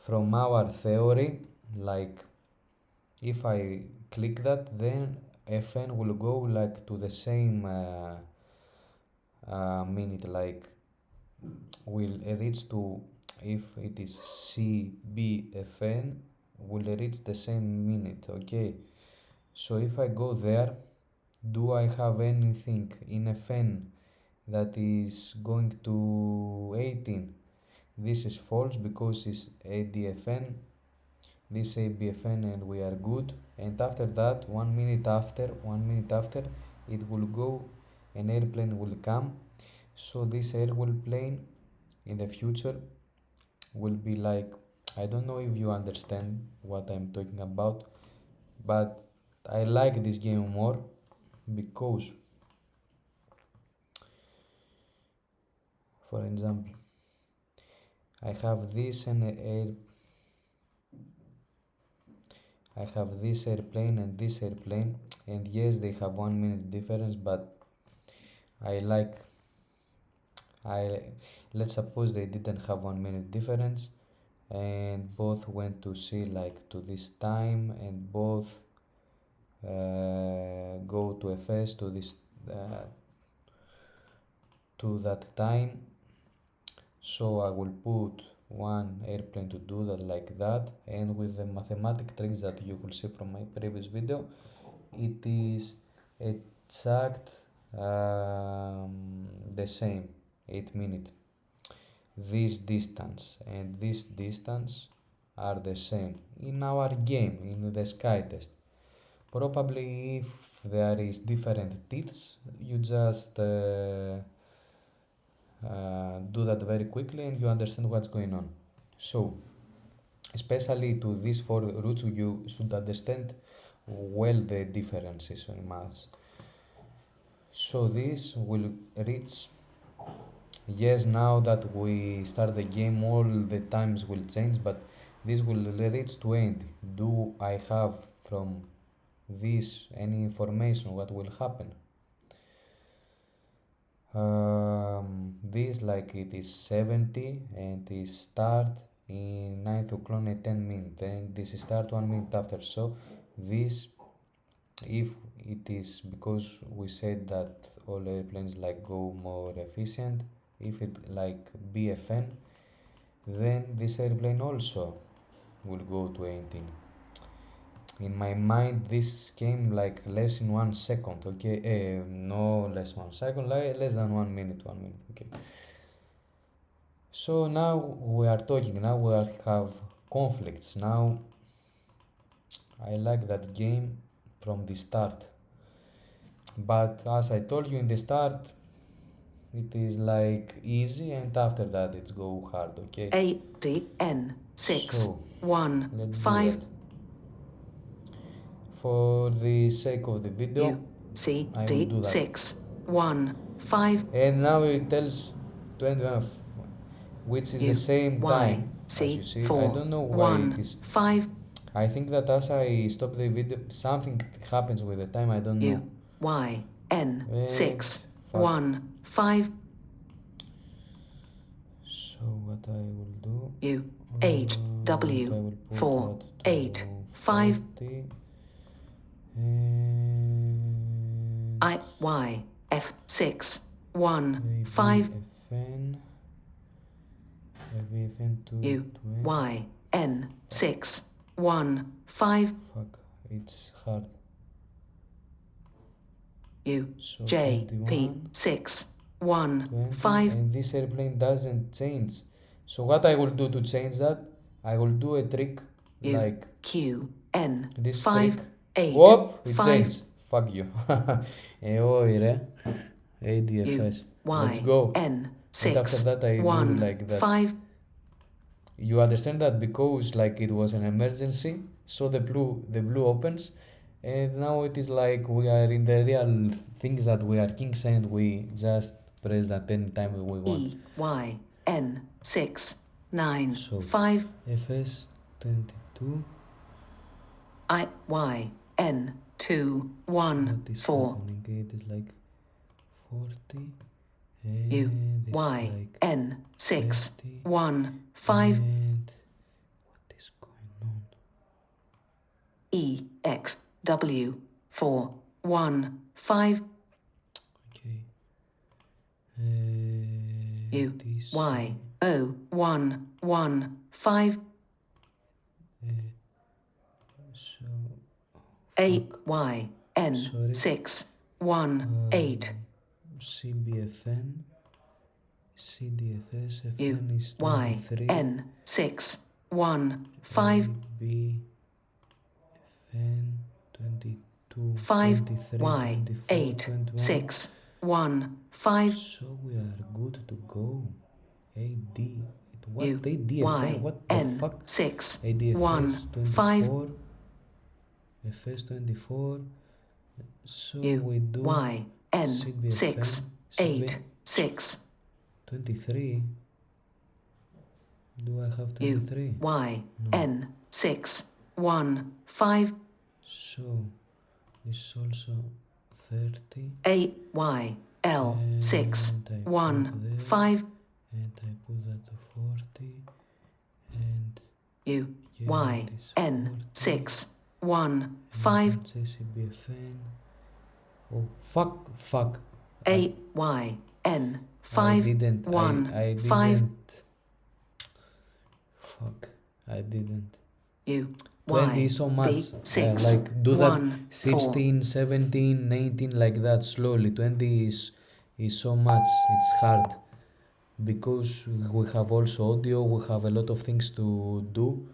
from our theory, like if I click that, then FN will go like to the same minute, like will reach to, if it is CBFN, will reach the same minute. Okay, so if I go there, do I have anything in FN that is going to 18? This is false because it's ADFN, this ABFN, and we are good. And after that, 1 minute after, it will go, an airplane will come. So this airplane in the future will be like, I don't know if you understand what I'm talking about, but I like this game more because, for example, I have this airplane and this airplane, and yes, they have 1 minute difference, but I like let's suppose they didn't have 1 minute difference, and both went to see like to this time, and both go to FS to this to that time. So I will put one airplane to do that like that, and with the mathematic tricks that you will see from my previous video, it is exact the same 8 minutes. This distance and this distance are the same in our game, in the SkyTest. Probably if there is different teeths, you just do that very quickly and you understand what's going on. So, especially to these 4 routes, you should understand well the differences in maths. So this will reach, yes, now that we start the game all the times will change, but this will reach to end. Do I have from this any information what will happen? This like it is 70 and it start in 9th o'clock at 10 minutes, and this is start 1 minute after. So this, if it is because we said that all airplanes like go more efficient, if it like BFN, then this airplane also will go to 18. In my mind this came like less in 1 second, okay, no less 1 second, like less than 1 minute, okay. So now we are talking, now we have conflicts. Now I like that game from the start, but as I told you in the start, it is like easy, and after that it go hard, okay. ADN 6 So 1 let's do 5 that. For the sake of the video, I will do UCD that. 6 1 5 And now it tells 21, which is the same time as you see. I don't know why it is. 5 I think that as I stop the video, something happens with the time. I don't know. UYN 6 fuck. 1 5 So what I will do? UHW I will put 4 that to 8 5 40, and IYF 6 1 5 VFN to 20. UYN 6 1 5 Fuck, it's hard. So UJP 6 1 20, 5 and this airplane doesn't change. So what I will do to change that, I will do a trick like QN this 5 trick. 8 Whoop, it 5 changed. Fuck you. Oi, re. ADFS. Let's go. N And after 6 that I do 1 like that. 5 You understand that because like it was an emergency, so the blue opens, and now it is like we are in the real things that we are kings and we just press that any time we want. EYN 6 9 So 5 FS 22. IYN 2 1 What is 4 happening? It is like 40. And it's like UYN 6 30, 1 5 and what is going on? EXW 4 1 5 Okay. This, UYO 1 1 5 so AYN Sorry. 6 1 8 CBFN, CDFS, FN is 23. UYN 6 1 5 BFN 22, 5 23, Y 24, 8 21. 6 1 5 So we are good to go. AD, what U ADFN? Y What the N fuck? 6 ADFS 1 5 24, FS 24. So U we do Y N CBFN, 6 8 6 23. Do I have U 23? Y No. N 6 1 5 So this is also 30. A Y L 6 and I 1 put there, 5 and I put that to 40, and U yeah, Y it is N 40, 6 1 and I 5 can say CBFN. Oh fuck! A Y N I 5 didn't. 1 I 5 didn't. Fuck! I didn't. U 20 Y is so much. B 6 Like do that 1 4 16, 17, 19 like that slowly. 20 is so much. It's hard because we have also audio. We have a lot of things to do.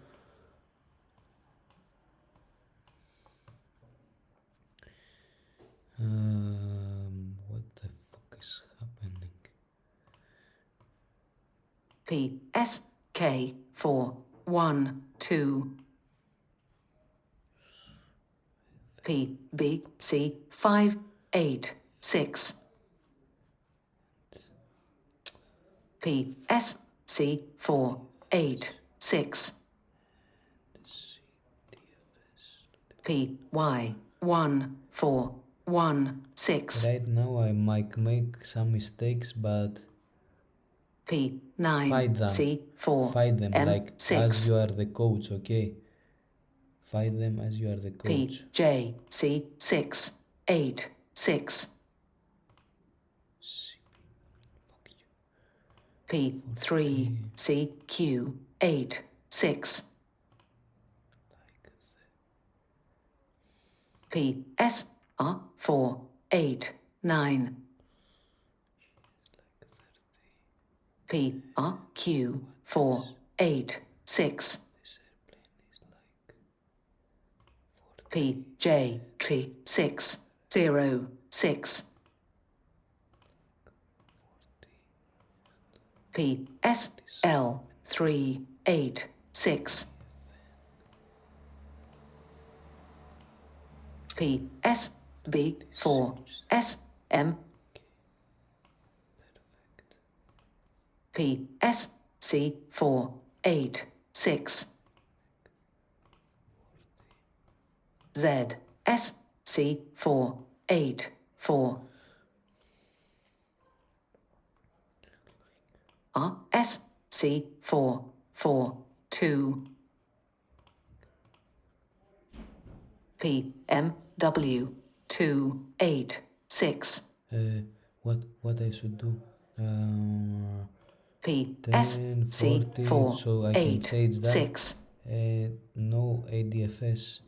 What the fuck is happening? P S K 4 1 2 P B C 5 8 6 P S C 4 8 6 P Y 1 4 1 6 Right now I might make some mistakes, but P 9 fight them. C 4 Fight them M like 6 as you are the coach, okay? Fight them as you are the P coach. J C 6 8 6 Fuck you. P 3 C Q 8 6 P S R 4 8 9 P R Q 4 8 6 P J T 6 0 6 P S L 3 8 6 P S B 4 S M P S C 4 8 6 Z S C 4 8 4 R S C 4 4 2 P M W 2 8 6 What I should do? P S 10, C 40, 4 so I can 8 change that. 6 No ADFS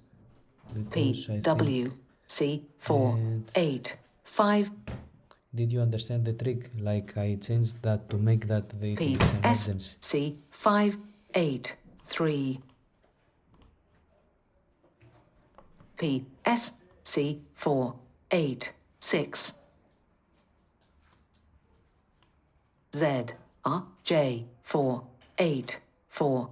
because P I W think. C 4 And 8 5 did you understand the trick? Like I changed that to make that the it P is S emergency. C 5 8 3 P S C 4 8 6 Z R J 4 8 4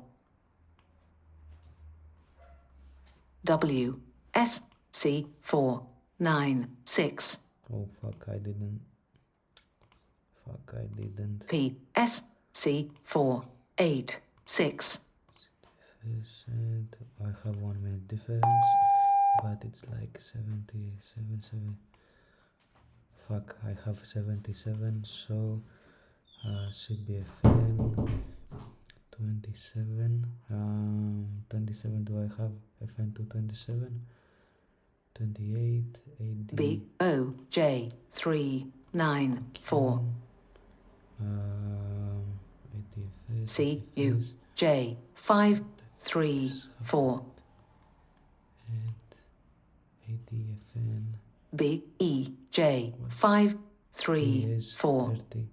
W S C 4 9 6 Oh fuck! I didn't. Fuck! I didn't. P S C 4 8 6 And I have 1 minute difference, but it's like 77. Fuck! I have 77, so CBFN 27. 27. Do I have FN to 27? 28. AD. B O J 3 9 4 ADFS. C U J 5 3 4 And ADFN. B E J 5 3 PS 4 30.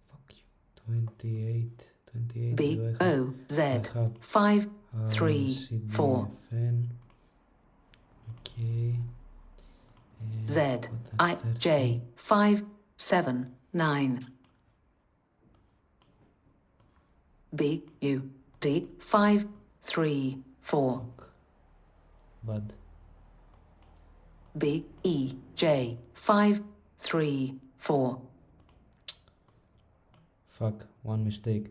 Fuck you. 28. 28. B Do I have? O Z I have 5 3 4 CBFN. Okay. And Z I 30. J 5 7 9 B U D 5 3 4 Fuck. But B E J 5 3 4 fuck. One mistake.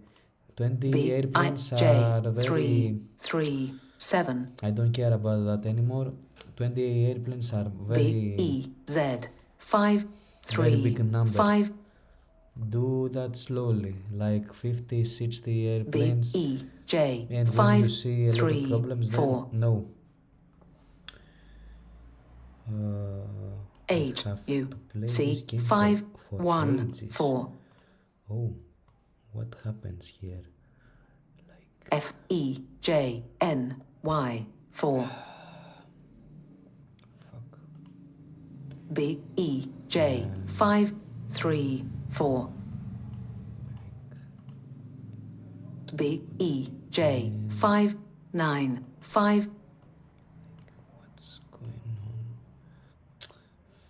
20 B I airplanes J are 3 very. 3 7 I don't care about that anymore. 20 airplanes are B very. E Z 5 very big 3 number. 5 Do that slowly, like 50, 60 airplanes. B E J And when 5 you see a lot of 3 problems, then 4 no. I H have U to play this C game 5 for 1 ages. 4 Oh, what happens here? F E J N Y 4 Fuck. B E J 5 3 4 B E J 5 9 5 What's going on?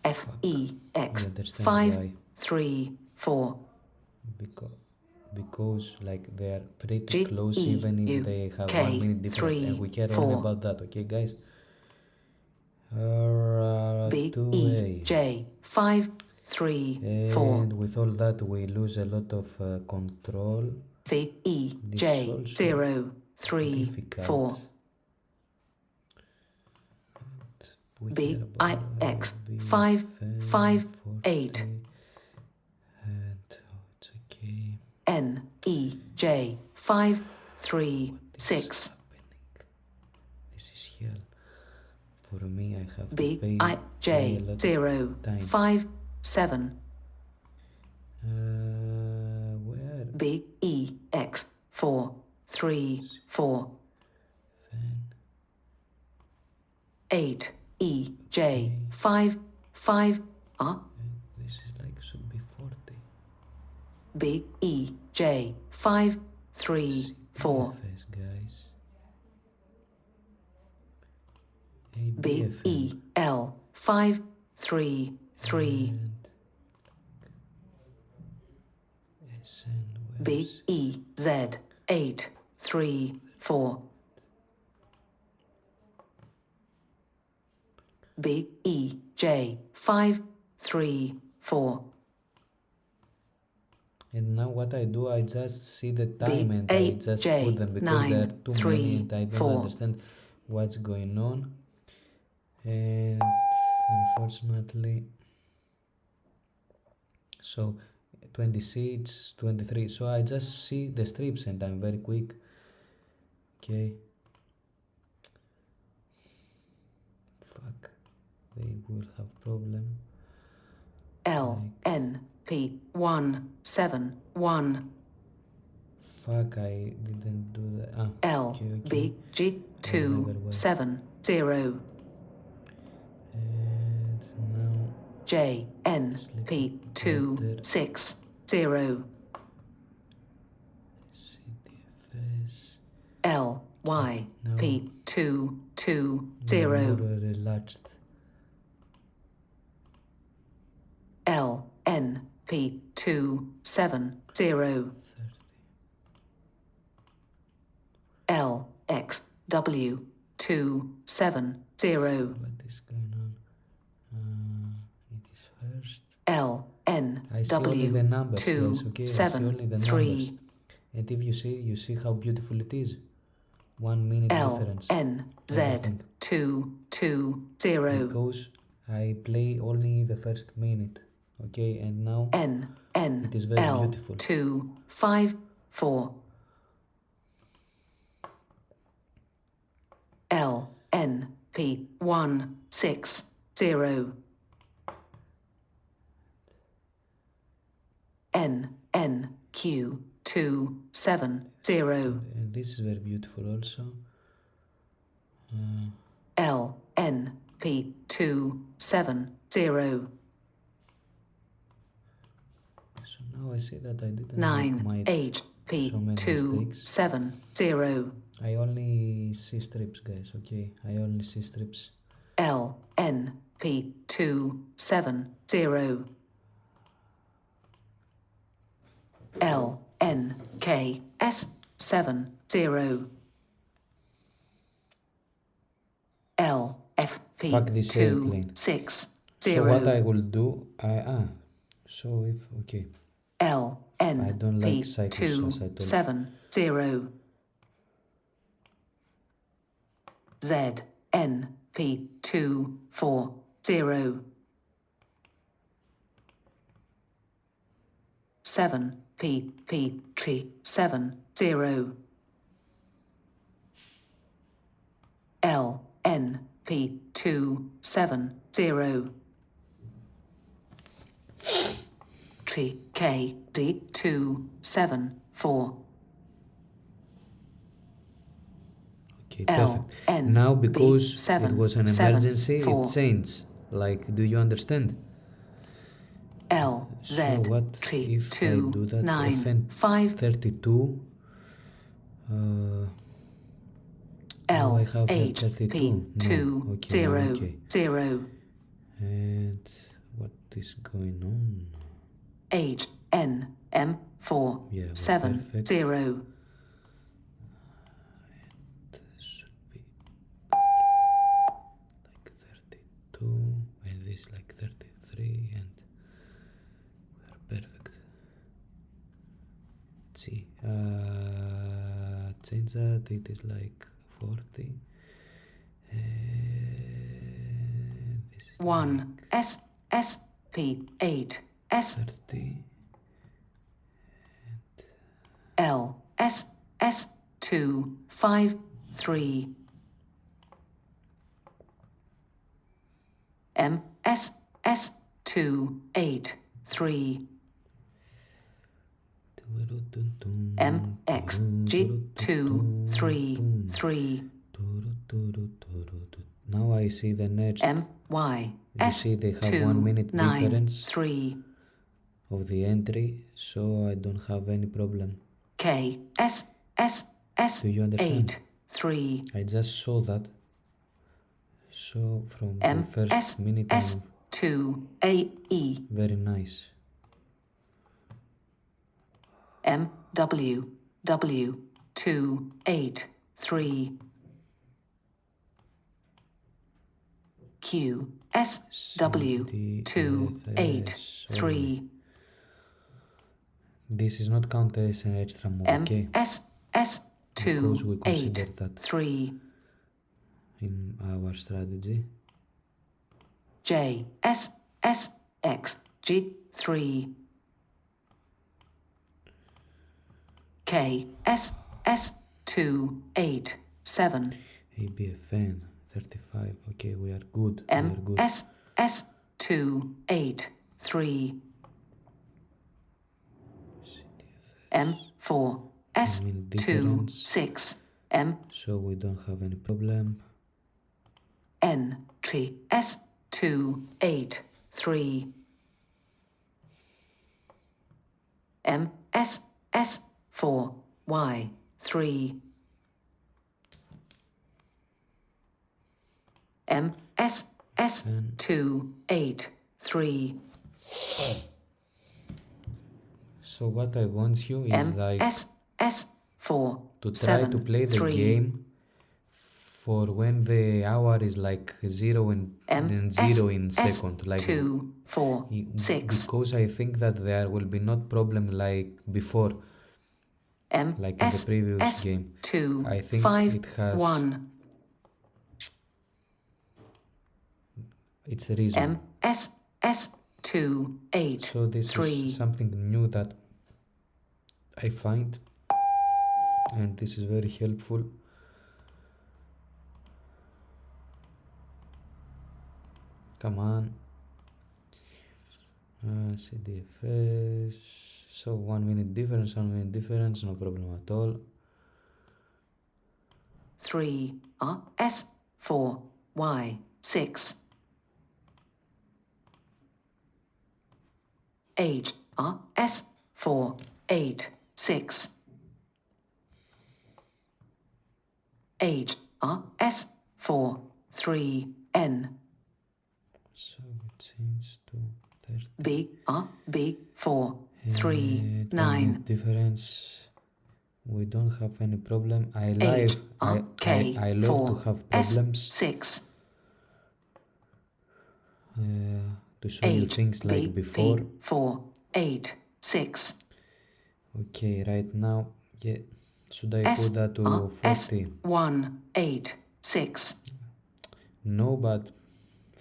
F E You X understand 5 why? 3 4 Because like they are pretty G close, E even if U they have 1 K minute difference, and 3 we care only 4 about that, okay guys? B 2A. E J 5 3 4 And with all that we lose a lot of control. V E This is J also 0 3 difficult. 4 We B care I about X 5 5 8 and it's okay. N E J 5 3 What is 6 happening? This is hell. For me, I have to B pay I a J lot 0 of time. 5 7 Where? B E X 4 3 4 Fan. 8 E J 5 5 This is like should be 40. B E J 5 3 4 CDFS, guys. B ABFN. E L 5 3 3 And SN, B where's E Z 8 3 4 B E J 5 3 4 And now what I do, I just see the time B and I 8 just J put them because there 9 are too 3 many and I don't 4 understand what's going on. And unfortunately, so 26, 23. So I just see the strips and I'm very quick. Okay. Fuck. They will have problem. L N P 1 7 1 Fuck, I didn't do that. Ah, L okay. B G 2 Never will. 7 0 And now J N it's little P 2 better. 6 0 CDFS. L Y Now P 2 2 more 0 relaxed. L N P 2 7 0 30. L X W 2 7 0 What is going on? It is first. L N I see only the W numbers, 2 guys, okay? I see 7 only the numbers. 3 And if you see how beautiful it is. 1 minute L difference. N Z Everything. 2 2 0 Because I play only the first minute, okay? And now N N it is very L beautiful. 2 5 4 L N P 1 6 0 N N Q 2 7 0 And this is very beautiful also. L N P 2 7 0 So now I see that I didn't 9 make my H P so many 2 mistakes. 7 0 I only see strips, guys, okay? I only see strips. L N P 2 7 0 L N K S 7 0 L F P Fuck this 2 airplane. 6 So what I 0 will do, so if, okay. L I N don't like P cycles 2 as I told. 7 0 Z N P 2 4 0 7 P P T 7 0 L N P 2 7 0 T K D 2 7 4 Okay, L perfect. N Now, B because it 7 was an 7 emergency, it 4 changed. Like, do you understand? L So Z what T if I 2 do that 9 FN 5 32? Oh, I L have 8 P 32. No. 2 Okay, now 0 okay. 0 And what is going on? H N M 4 Yeah, we're 7 perfect. 0 Should be like 32, and this like 33, and we're perfect. Let's see. Change that. It is like 40. And this is 1 like S S P 8 S 30. L S S 2 5 3 M S S 2 8 3 M X G 2 3 3 Now I see the next. M Y You S see they have 1 2 minute 9 difference 3 of the entry, so I don't have any problem. K S S S Do you understand? 8 3 I just saw that. So from the M first S minute S I'm 2 A E very nice. M W W 2 8 3 Q S W 2 8 3 This is not counted as an extra move, M okay? S S Because 2 we consider 8 that 3 in our strategy. J S S X G 3 K S S 2 8 7 ABFN 35. Okay, we are good. We are M good. S S 2 8 3 M 4 S 2 difference. 6 M So we don't have any problem. N T S 2 8 3 M S S 4 Y 3 M S S 2 8 3 So what I want you is M like S S 4 to try 7 to play the 3 game for when the hour is like 0 and then 0 in second, like 2 4 6 because I think that there will be not problem like before, M like in the S previous S game. 2 I think 5 it has 1 its reason. M S S 2 8 So this 3 is something new that I find, and this is very helpful. Come on. CDFS. So 1 minute difference, 1 minute difference, no problem at all. 3 R S 4 Y 6 H R S 4 8 6 H R S 4 3 N So we change to 30. B R B 4 3 1 9 minute difference. We don't have any problem. I H R love K I love to 4 have S problems 6 to show you H things like B before. B 4 8 6 Okay, right now, yeah. Should I S put that to R S 40? 1 8 6 No, but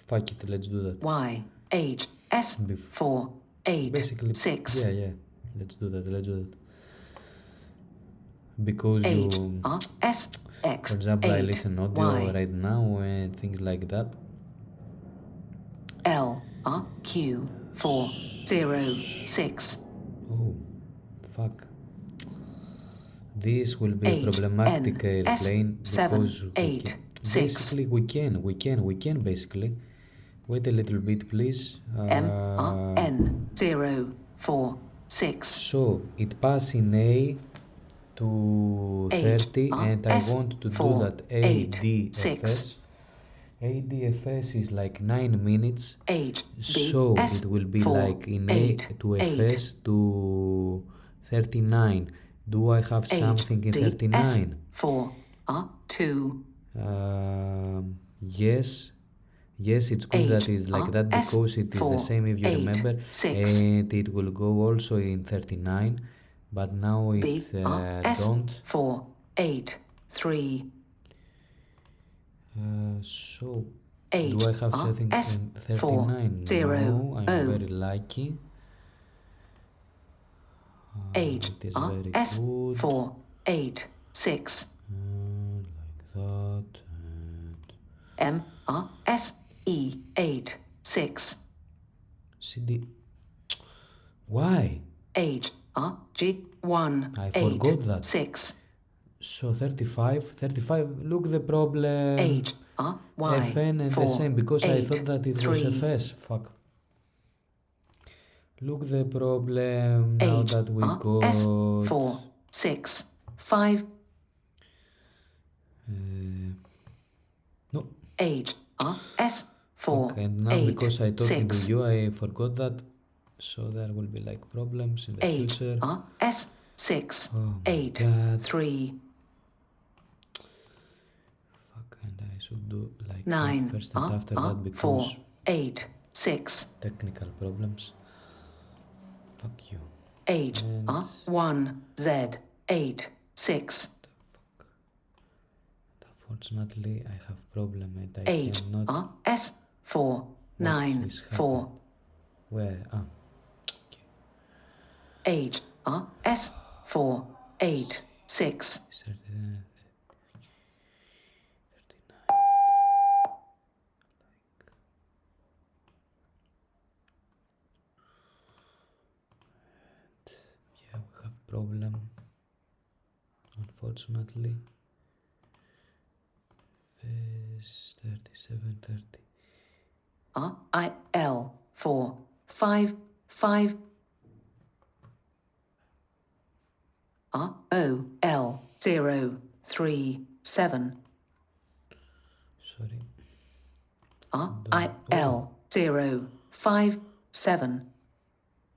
fuck it, let's do that. Y H S 4 8 Basically, 6 yeah. let's do that. Because H you, R S X for example, I 8 listen audio Y right now and things like that. L R Q 406 Oh, fuck. This will be a H problematic N S airplane because we can 786 basically we can basically wait a little bit, please. M R N 046 So it passes in A to H 30 R and I S want to do that 486 ADFS. ADFS is like 9 minutes, H B so S it will be like in A to 488 FS to 39. Do I have H something in D S 39? 4 R 2 Yes, yes, it's good that H it's like R that S because it is the 4 same if you 8 remember, 6 and it will go also in 39, but now it B R S don't. 4 8 3 So, do H I have R something S in 4 39? 0 No, I'm O very lucky. H It is R very S good. 4 8 6 Like that. M R S E 8 6 CD. Why? H R G 1 I 8 forgot that. 6 So 35, look the problem. H R Y FN and the 4 same because I 8 thought that it was 3 FS. Fuck. Look the problem now H that we R S got. 4 6 5 No. H R S 4 Fuck. And now 8 because I talking to 6 you, I forgot that. So there will be like problems in the H future. R S 6 Oh my 8 god. 3 Fuck. And I should do like that 9 first and R after R that 4 because 8 6 technical problems. Fuck you. H And R 1 Z 8 6 unfortunately I have problem and I H cannot. R S 4 What 9 is 4 happened? Where? Ah. H R S 4 8 6 39. Yeah, we have problem. Unfortunately. Phase 37, 30. R I L 4 5 5 R O L 0 3 7 Sorry. R I L 0 5 7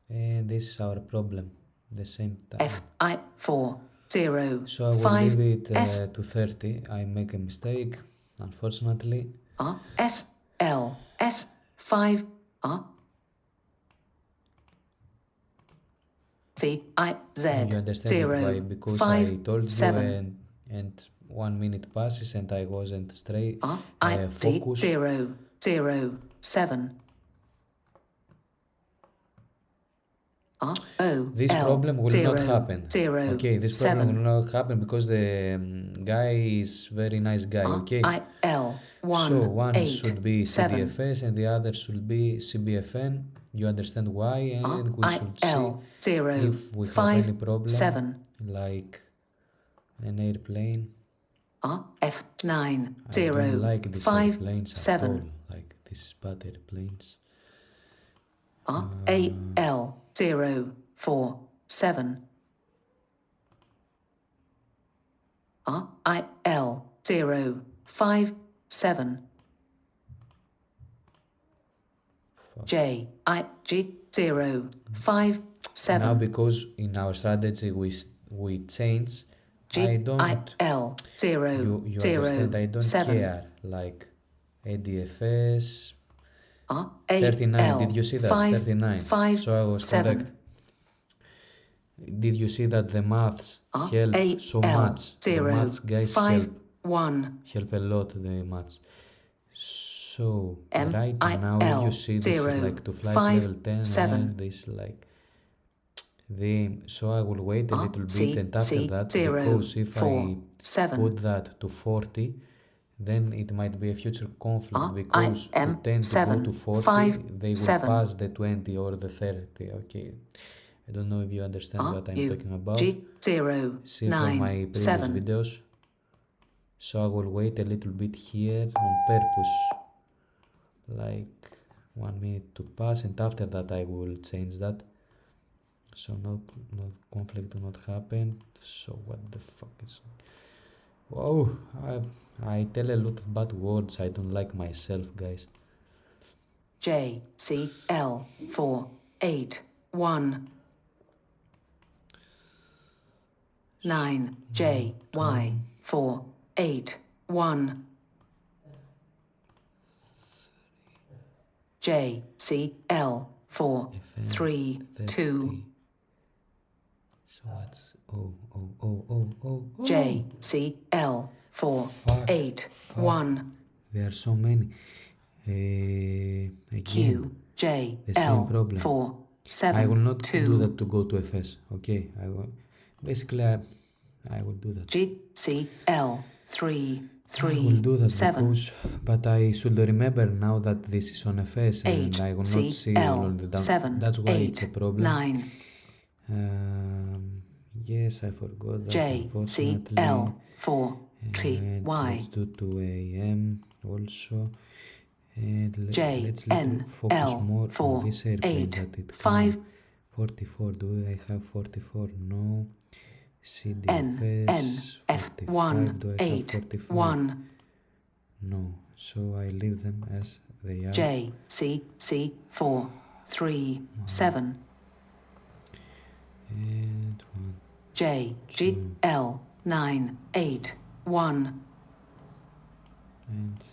And this is our problem. The same time. F I 4 0 So I will 5 leave it S to 30. I make a mistake, unfortunately. R S L S 5 R V I Z You understand it why? 0 Because 5 I told you 7 and 1 minute passes and I wasn't straight R I D focus. 0 0 7 R O This L problem will not 0 happen. 0 Okay, this problem 7 will not happen because the guy is very nice guy. R Okay. I L 1 So one 8 should be 7 CDFS and the other should be CBFN. You understand why? R And we I should see L 0 if we have 5 any problem 7 like an airplane. R F 9 I don't 0 like these 5 airplanes at all. 7 Like these bad airplanes. R A L 0 4 7 R I L 0 5 7 Fuck. J I G 0 5 Now 7 because in our strategy we change, I G don't. I L 0 You 0 understand? I don't 7 care. Like ADFS. R A 39. Did L you see that? 5 39. 5 So I was 7 correct. Did you see that the maths R help A so L much? The 0 maths guys 5 1 help a lot, the maths. So M right I now if you L see this is 0 like to flight 5 level 10 7 and this like So I will wait a little bit, and after that, 0, because if 4, I 7. put that to 40, then it might be a future conflict, I because to M 10 to go to 7, 40, 5, they will 7. pass the 20 or the 30. Okay, I don't know if you understand what I'm talking about. G 0, See from my 9, previous 7. videos. So I will wait a little bit here on purpose, like 1 minute to pass, and after that I will change that. So no conflict do not happen. So what the fuck is... Whoa, I tell a lot of bad words. I don't like myself, guys. J C L 4, 8, 1. 9 J Y 4, 8, 1. J C L 4, 3, 2. So what's... Oh. J C L 4, Fuck, 8, fuck. 1. There are so many. Again, Q J the same L problem. 4, I will 7, not 2. do that to go to FS. Okay, basically I will do that. G C L 3, I will 3, do that 7. because, but I should remember now that this is on FS and I will not see all L the down. 7, That's why 8, it's a problem. 9. Yes, I forgot that, J C unfortunately. L 4, T And Y. let's do 2 a.m. also. And J let's N focus L more on 4, this airplane 8, that it 5. can. 44, do I have 44? No. N CDFS, F 45, 1, do I have 8, 45? 1. No, so I leave them as they are. J C C 4, 3, 7. And 1, J G 2, L 9, 8, 1. and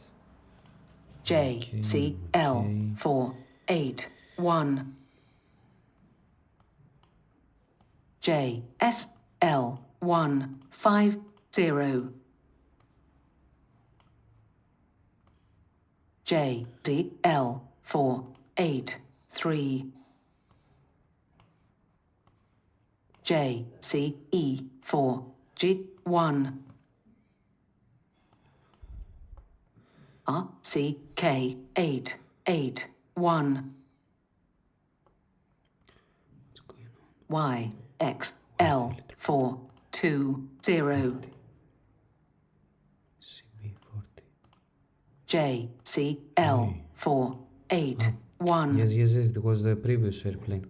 J okay, C L okay. 4, 8, 1. J S L 1, 5, 0. J D L 4, 8, 3. J C E 4, G 1. R C K 8, 8, 1. What's going on? Y X L 4, 2, 0. CB40. J C L 4, 8, 1. Yes, it was the previous airplane.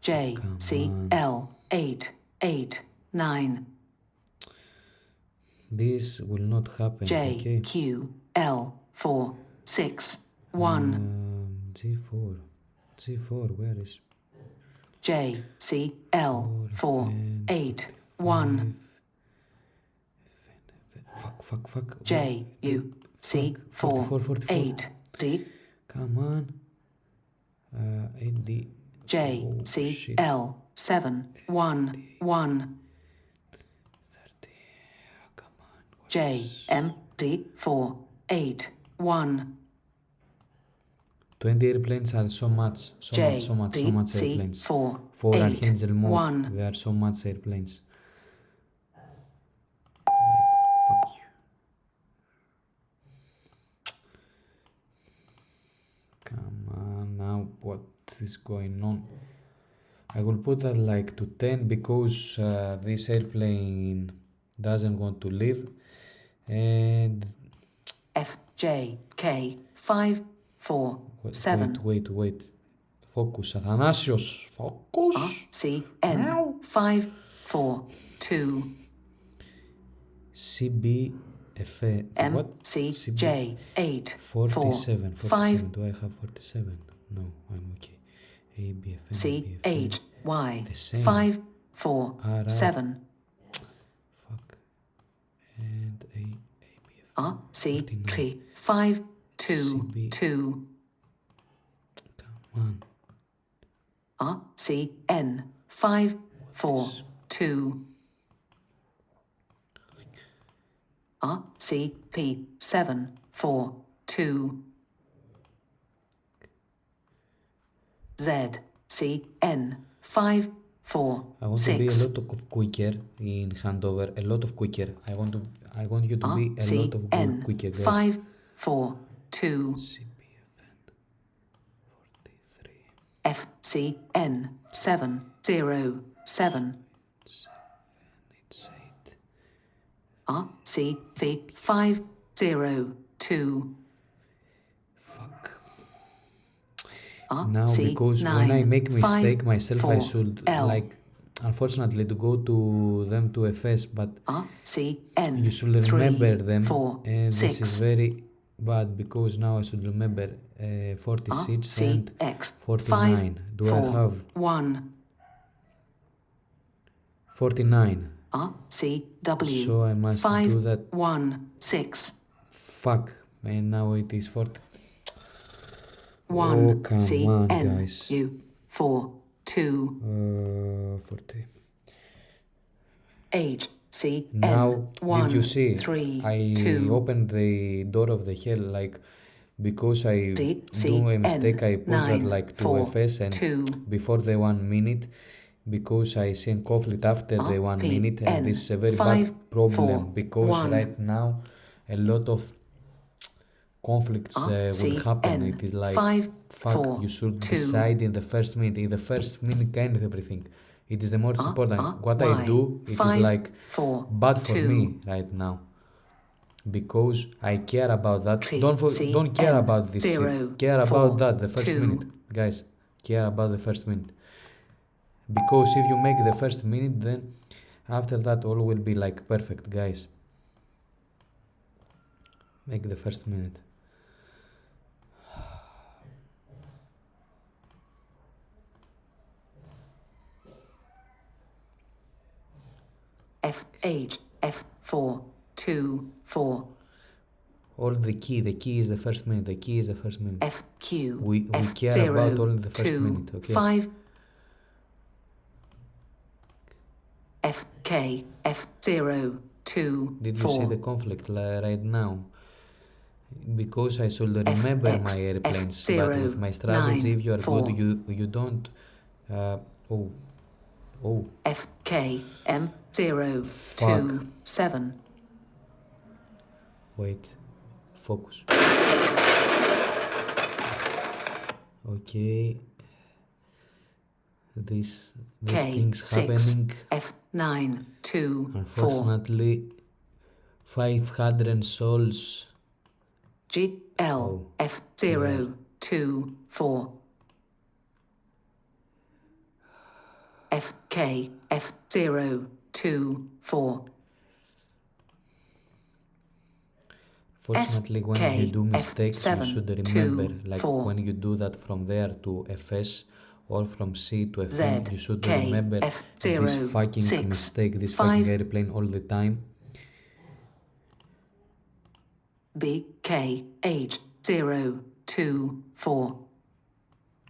J Come C on. L 8, 8, 9. This will not happen, J okay? Q L 4, 6, 1. G4, where is... J C L 4, 8, 1. Fuck. J U C 4, 44. 8, D. Come on. 8D. J Oh, C shit. L 7, 1, 1. 30. Come on. J M D 4, 8, 1. 20 airplanes are so much airplanes. 4, For 8, Archangel mode, 1. there are so much airplanes. Like, fuck you. Come on, now what is going on? I will put that like to 10 because this airplane doesn't want to leave. And F J K 5, 4, 7. wait. Focus, Athanasios. Focus. R C N 5, 4, 2. CBF. What? M C J 8, 47. 4, 5. Do I have 47? No, I'm okay. ABFN. C H Y The same. 5, 4, RR. 7. Fuck. And ABF. R C 49. T 5, 2, CB. 2. Come on. R C N 5, 4, 2. R C P 7, 4, 2. Z C N 5, 4, I want to be a 6. lot of quicker in handover, a lot of quicker. I want you to be a lot of good, RCN quicker, guys. 5, 4, 2. CPFN 43. FCN 7, 0, 7. 788. RCV 5, 0, 2. Fuck. Now, RC because when I 9, make 5, mistake myself, I 4, should L. like, unfortunately, to go to them to FS, but RCN you should 3, remember them, 4, and this is 6. very bad because now I should remember 46 and RCX 49. Do I 5, have 1. 49? RCW So I must 5, do that. 1, 6. Fuck, and now it is 40. 1 Oh, come on, guys. CNU 4, 2. 40. HCN Now, 1, did you see? 3, I 2. opened the door of the hell, like, because I do a mistake, I DCN put that 9, like to 4, FS and 2. before the 1 minute, because I seen conflict after the 1 minute, and this is a very 5, bad problem 4, because 1. right now a lot of conflicts will happen. It is like, 5, fuck, 4, you should 2. decide in the first minute. In the first minute, kind of everything. It is the most important. What I Y, do, it is 5, like 4, bad for 2. me right now because I care about that. TCN Don't care about this 0, shit. Care 4, about that the first 2. minute, guys. Care about the first minute because if you make the first minute, then after that all will be like perfect, guys. Make the first minute. FH F4, 2, 4. All the key is the first minute. The key is the first minute. FQ We care F0, about only the first 2, minute, okay? 5. FK F0, 2, Did you 4. see the conflict right now? Because I should remember my airplanes, but with my strategy, if you are good, you don't. Oh, FK M0, fuck. 2, 7. Wait, focus. Okay. This thing's happening. F9, 2, 4. Unfortunately, 500 souls. GL F0, 2, 4. FK F0, 2, 4. Fortunately, when you do mistakes, you should remember, like when you do that from there to FS or from C to FM, you should remember this fucking mistake, this fucking airplane all the time. BK H0, 2, 4.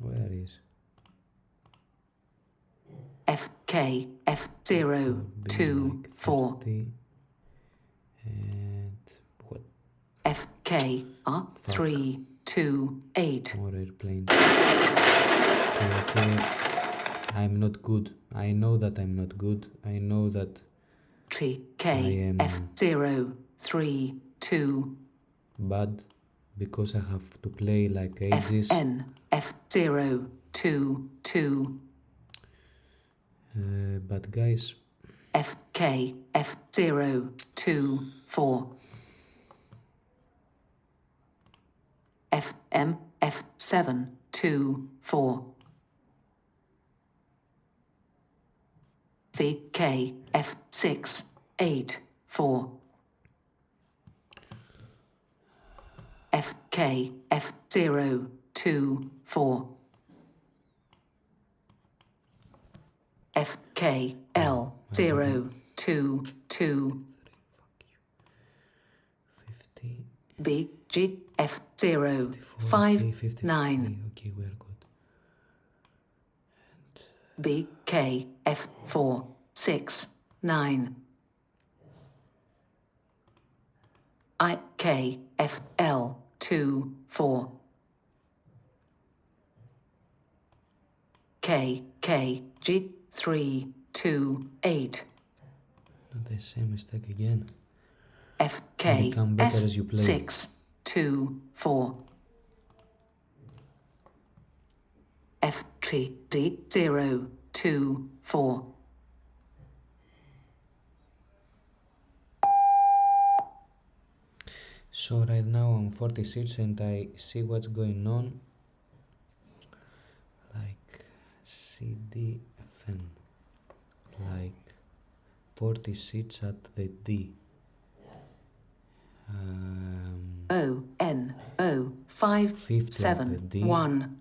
Where is? FK F0, 2, 4. And what? FK R3, 2, 8. More airplane. Okay. I'm not good. I know that I'm not good. I know that TK F0, 3, 2. Bad because I have to play like ages. FN F0, 2, 2. But guys, FK F0, 2, 4. FM F7, 2, 4. VK F6, 8, 4. FK F0, 2, 4. FK L0, 2, 2. 50. BG F0, 54, 5, okay, 53. 9. Okay, we're good. BK F4, 6, 9. IK FL, 2, 4. K K G 3 2 8 Not the same mistake again. F K Become better S as you play. 6 2 4 F T D 0 2 4 So right now I'm 46 and I see what's going on. Like C D F N. Like 46 at the D. O N O 5 50 at the 7 D. 1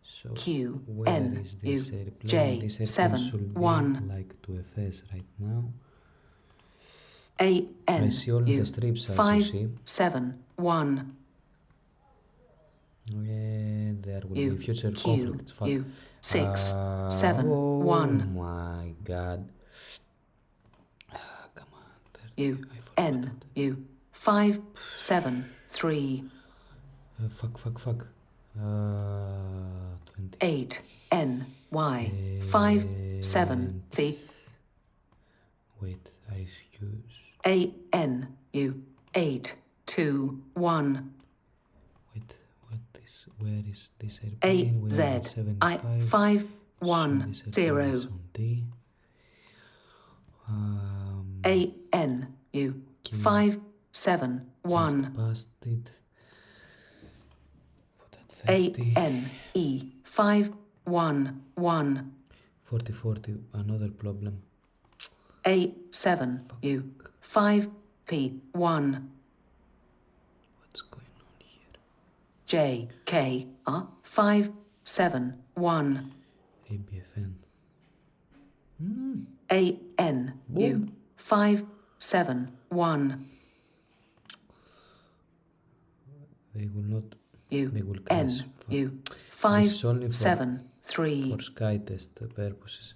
So Q where N is this U airplane? J This airplane 7 should be 1 like to FS right now. A I see all N the U strips as you 5 see. 7 1 Yeah, there will be U future Q conflicts. Fuck. U 6 7 Oh 1 my god. Come on. 30. U I forgot N that. U 5 7 3 Fuck. 20. 8 N Y 5 7 V Wait, I use. A N U 8 2 1 Wait, what is. Where is this A airplane? We Z are at I 75. 5 So 1 this airplane is 0 on D. A N U Okay, 5 7 just 1 passed it. Put at A 30. N E 5 1 1 40, another problem. A 7 U 5 P 1 What's going on here? J K R 5 7 1 ABFN. A N U Boom. 5 7 1 They will not. U They will crash. N U This 5 is only for 7 3 SkyTest purposes.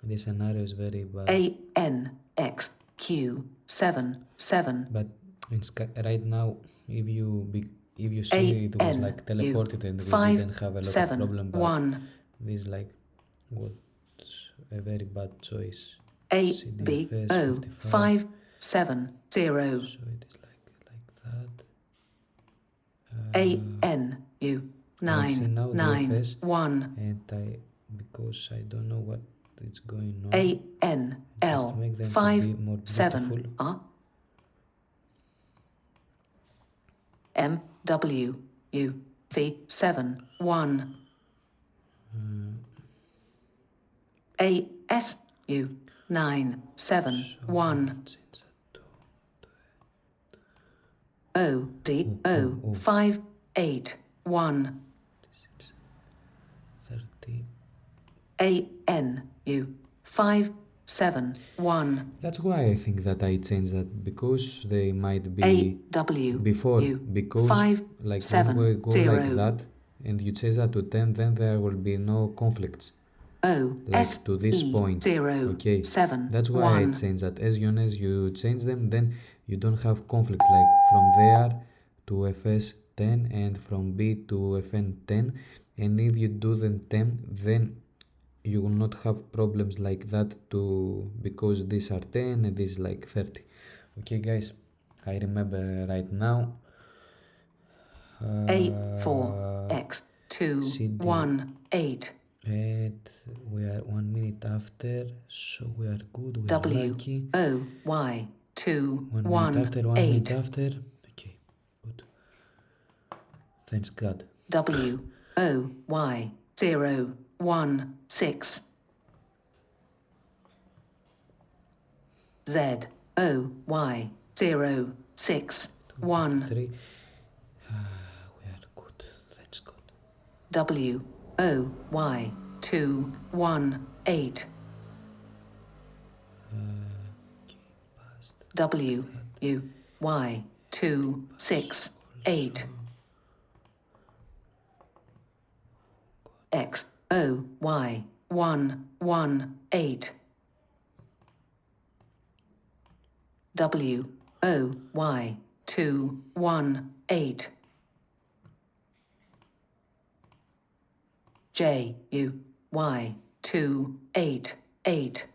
This scenario is very bad. A N X Q 7 7 But in right now, if you see A it was N like U teleported and we 5 didn't have a lot of 7 problem, but 1 this like was a very bad choice. A B CDFS O 55. 5 7 0 So it is like that. A N U I see 9 now the 9 FS 1 and because I don't know what is going on. A N Just L make them to 5 be more 7 beautiful. R M W U V 7 1 A S U 9 7 So 1 let's change that O D O oh. 5 8 1 to 30. A N U 5 7 1 That's why I think that I changed that because they might A be W before U because 5 like 7 when we go 0 like that and you change that to 10 then there will be no conflicts O like S to this E point. 0 Okay, 7 that's why I 1 changed that. As soon as you change them then you don't have conflicts like from there to FS 10 and from B to FN 10, and if you do them 10 then you will not have problems like that too because these are 10 and this is like 30. Okay guys, I remember right now. A4 X2 CD 1 8 and we are 1 minute after, so we are good, we are W lucky. O Y 2 1 minute 1 after, 1 minute 8 after. Okay, good. Thanks God. W O Y 0 1 6 Z O Y 0 6 1 3. We are good, thanks God. W O Y 2 1 8 Okay, past W that. U Y 2 6 8 X O Y 1 1 8 W O Y 2 1 8 J U Y 288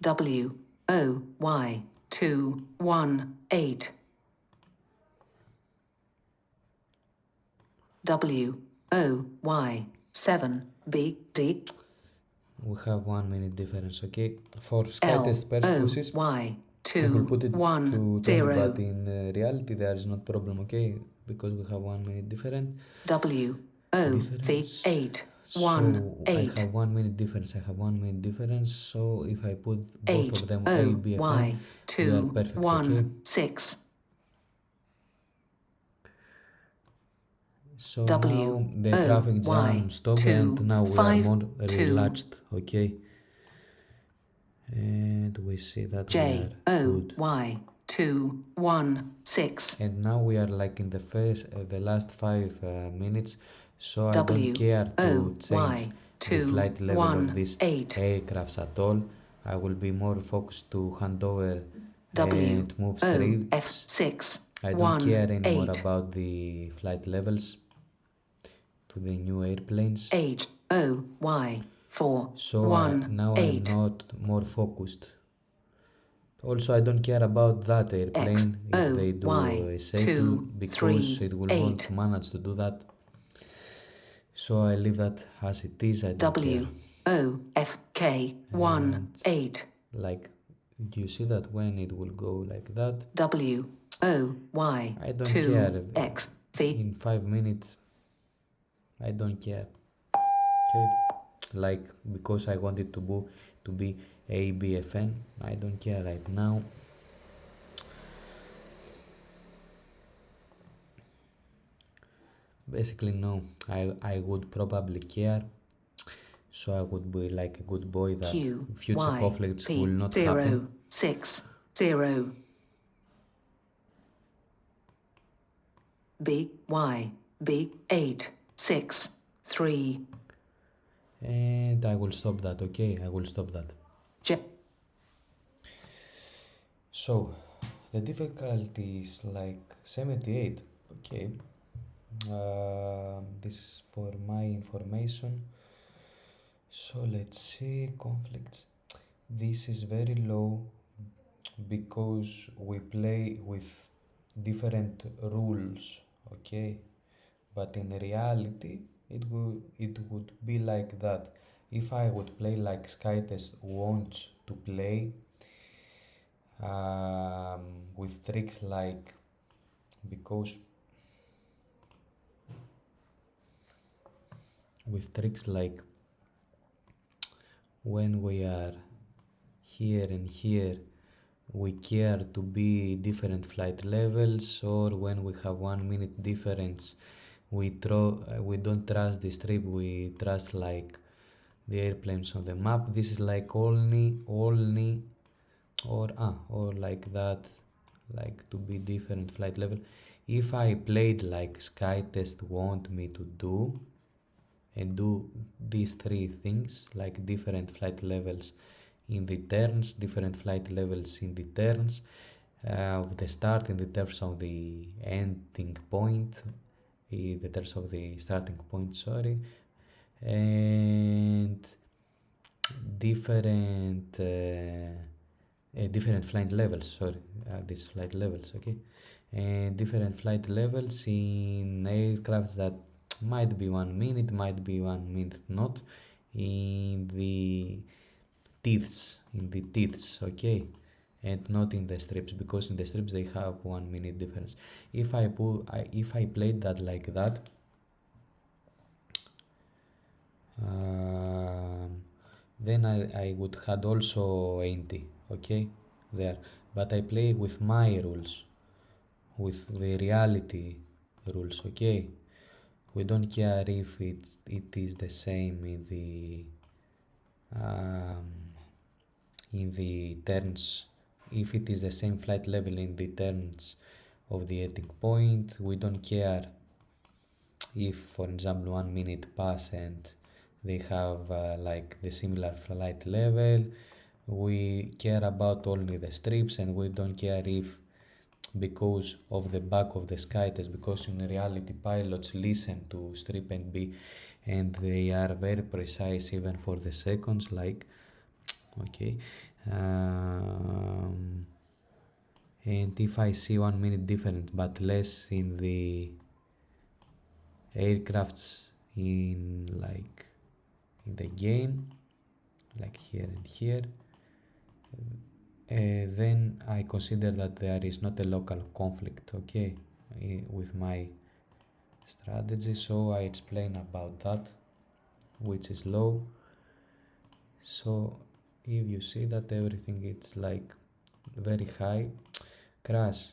W O Y 218 W O Y 7 B D We have 1 minute difference, okay? For L SkyTest O purposes, Y I will put it 210 to 20, but in reality there is not problem, okay? Because we have 1 minute W O V difference. 8 1 So I 8 have 1 minute difference. I have 1 minute difference. So if I put both H of them A, O B, F, N, Y we are 2 perfect, okay? 1 6 So W now the O traffic Y jam stopped and 2 now we are 5 more 2 relaxed, okay? And we see that we J are O good. Y 2 1 6 And now we are like in the last 5 minutes, so I don't W care to O change Y the 2 flight level of 1 these 8 aircrafts at all. I will be more focused to hand over W and move O F strips. 6 I don't 1 care anymore 8 about the flight levels to the new airplanes. H O Y 4 So 1 now I'm 8 not more focused. Also, I don't care about that X airplane if O they do Y a cycle 2 because 3 it will not 8 manage to do that. So I leave that as it is, I don't care. W O F K 1 And 8 like, do you see that when it will go like that? W O Y I don't 2 care. X V In 5 minutes, I don't care. Okay? Like, because I want it to be ABFN, I don't care right now. Basically, no. I would probably care. So I would be like a good boy that Q future Y conflicts will P not 0 happen. 6 0 B Y B 8 6 3 And I will stop that, okay? I will stop that. J So the difficulty is like 78, okay? This is for my information. So let's see conflicts. This is very low because we play with different rules, okay? But in reality, it would be like that. If I would play like SkyTest wants to play, with tricks like, because with tricks like when we are here and here we care to be different flight levels, or when we have 1 minute difference we don't trust the strip, we trust like the airplanes on the map. This is like only or like that, like to be different flight level. If I played like SkyTest want me to do and do these three things, like different flight levels in the turns, different flight levels in the turns, of the start in the terms of the ending point, in the terms of the starting point, sorry, and different different flight levels, sorry, these flight levels, okay, and different flight levels in aircrafts that might be 1 minute, might be 1 minute not, in the teeths, okay, and not in the strips, because in the strips they have 1 minute difference. If I played that like that, then I would had also 80, okay, there. But I play with my rules, with the reality rules, okay. We don't care if it is the same um, in the turns, if it is the same flight level in the turns of the ending point. We don't care if, for example, 1 minute pass and they have like the similar flight level. We care about only the strips, and we don't care if because of the bug of the SkyTest, because in reality pilots listen to strip and B and they are very precise even for the seconds, like, okay. And if I see 1 minute different but less in the aircrafts in like in the game, like here and here, then I consider that there is not a local conflict, okay, with my strategy. So I explain about that, which is low. So if you see that everything it's like very high crash,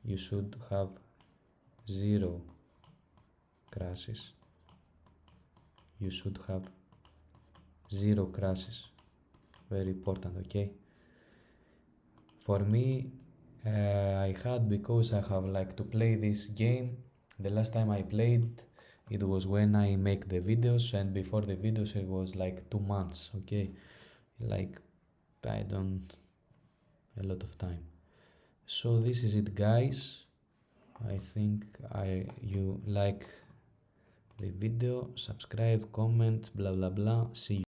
you should have 0 crashes. You should have 0 crashes. Very important, okay? For me, I had, because I have like to play this game. The last time I played, it was when I make the videos, and before the videos it was like 2 months, okay? Like, I don't, a lot of time. So this is it, guys. I think you like the video, subscribe, comment, blah blah blah. See you.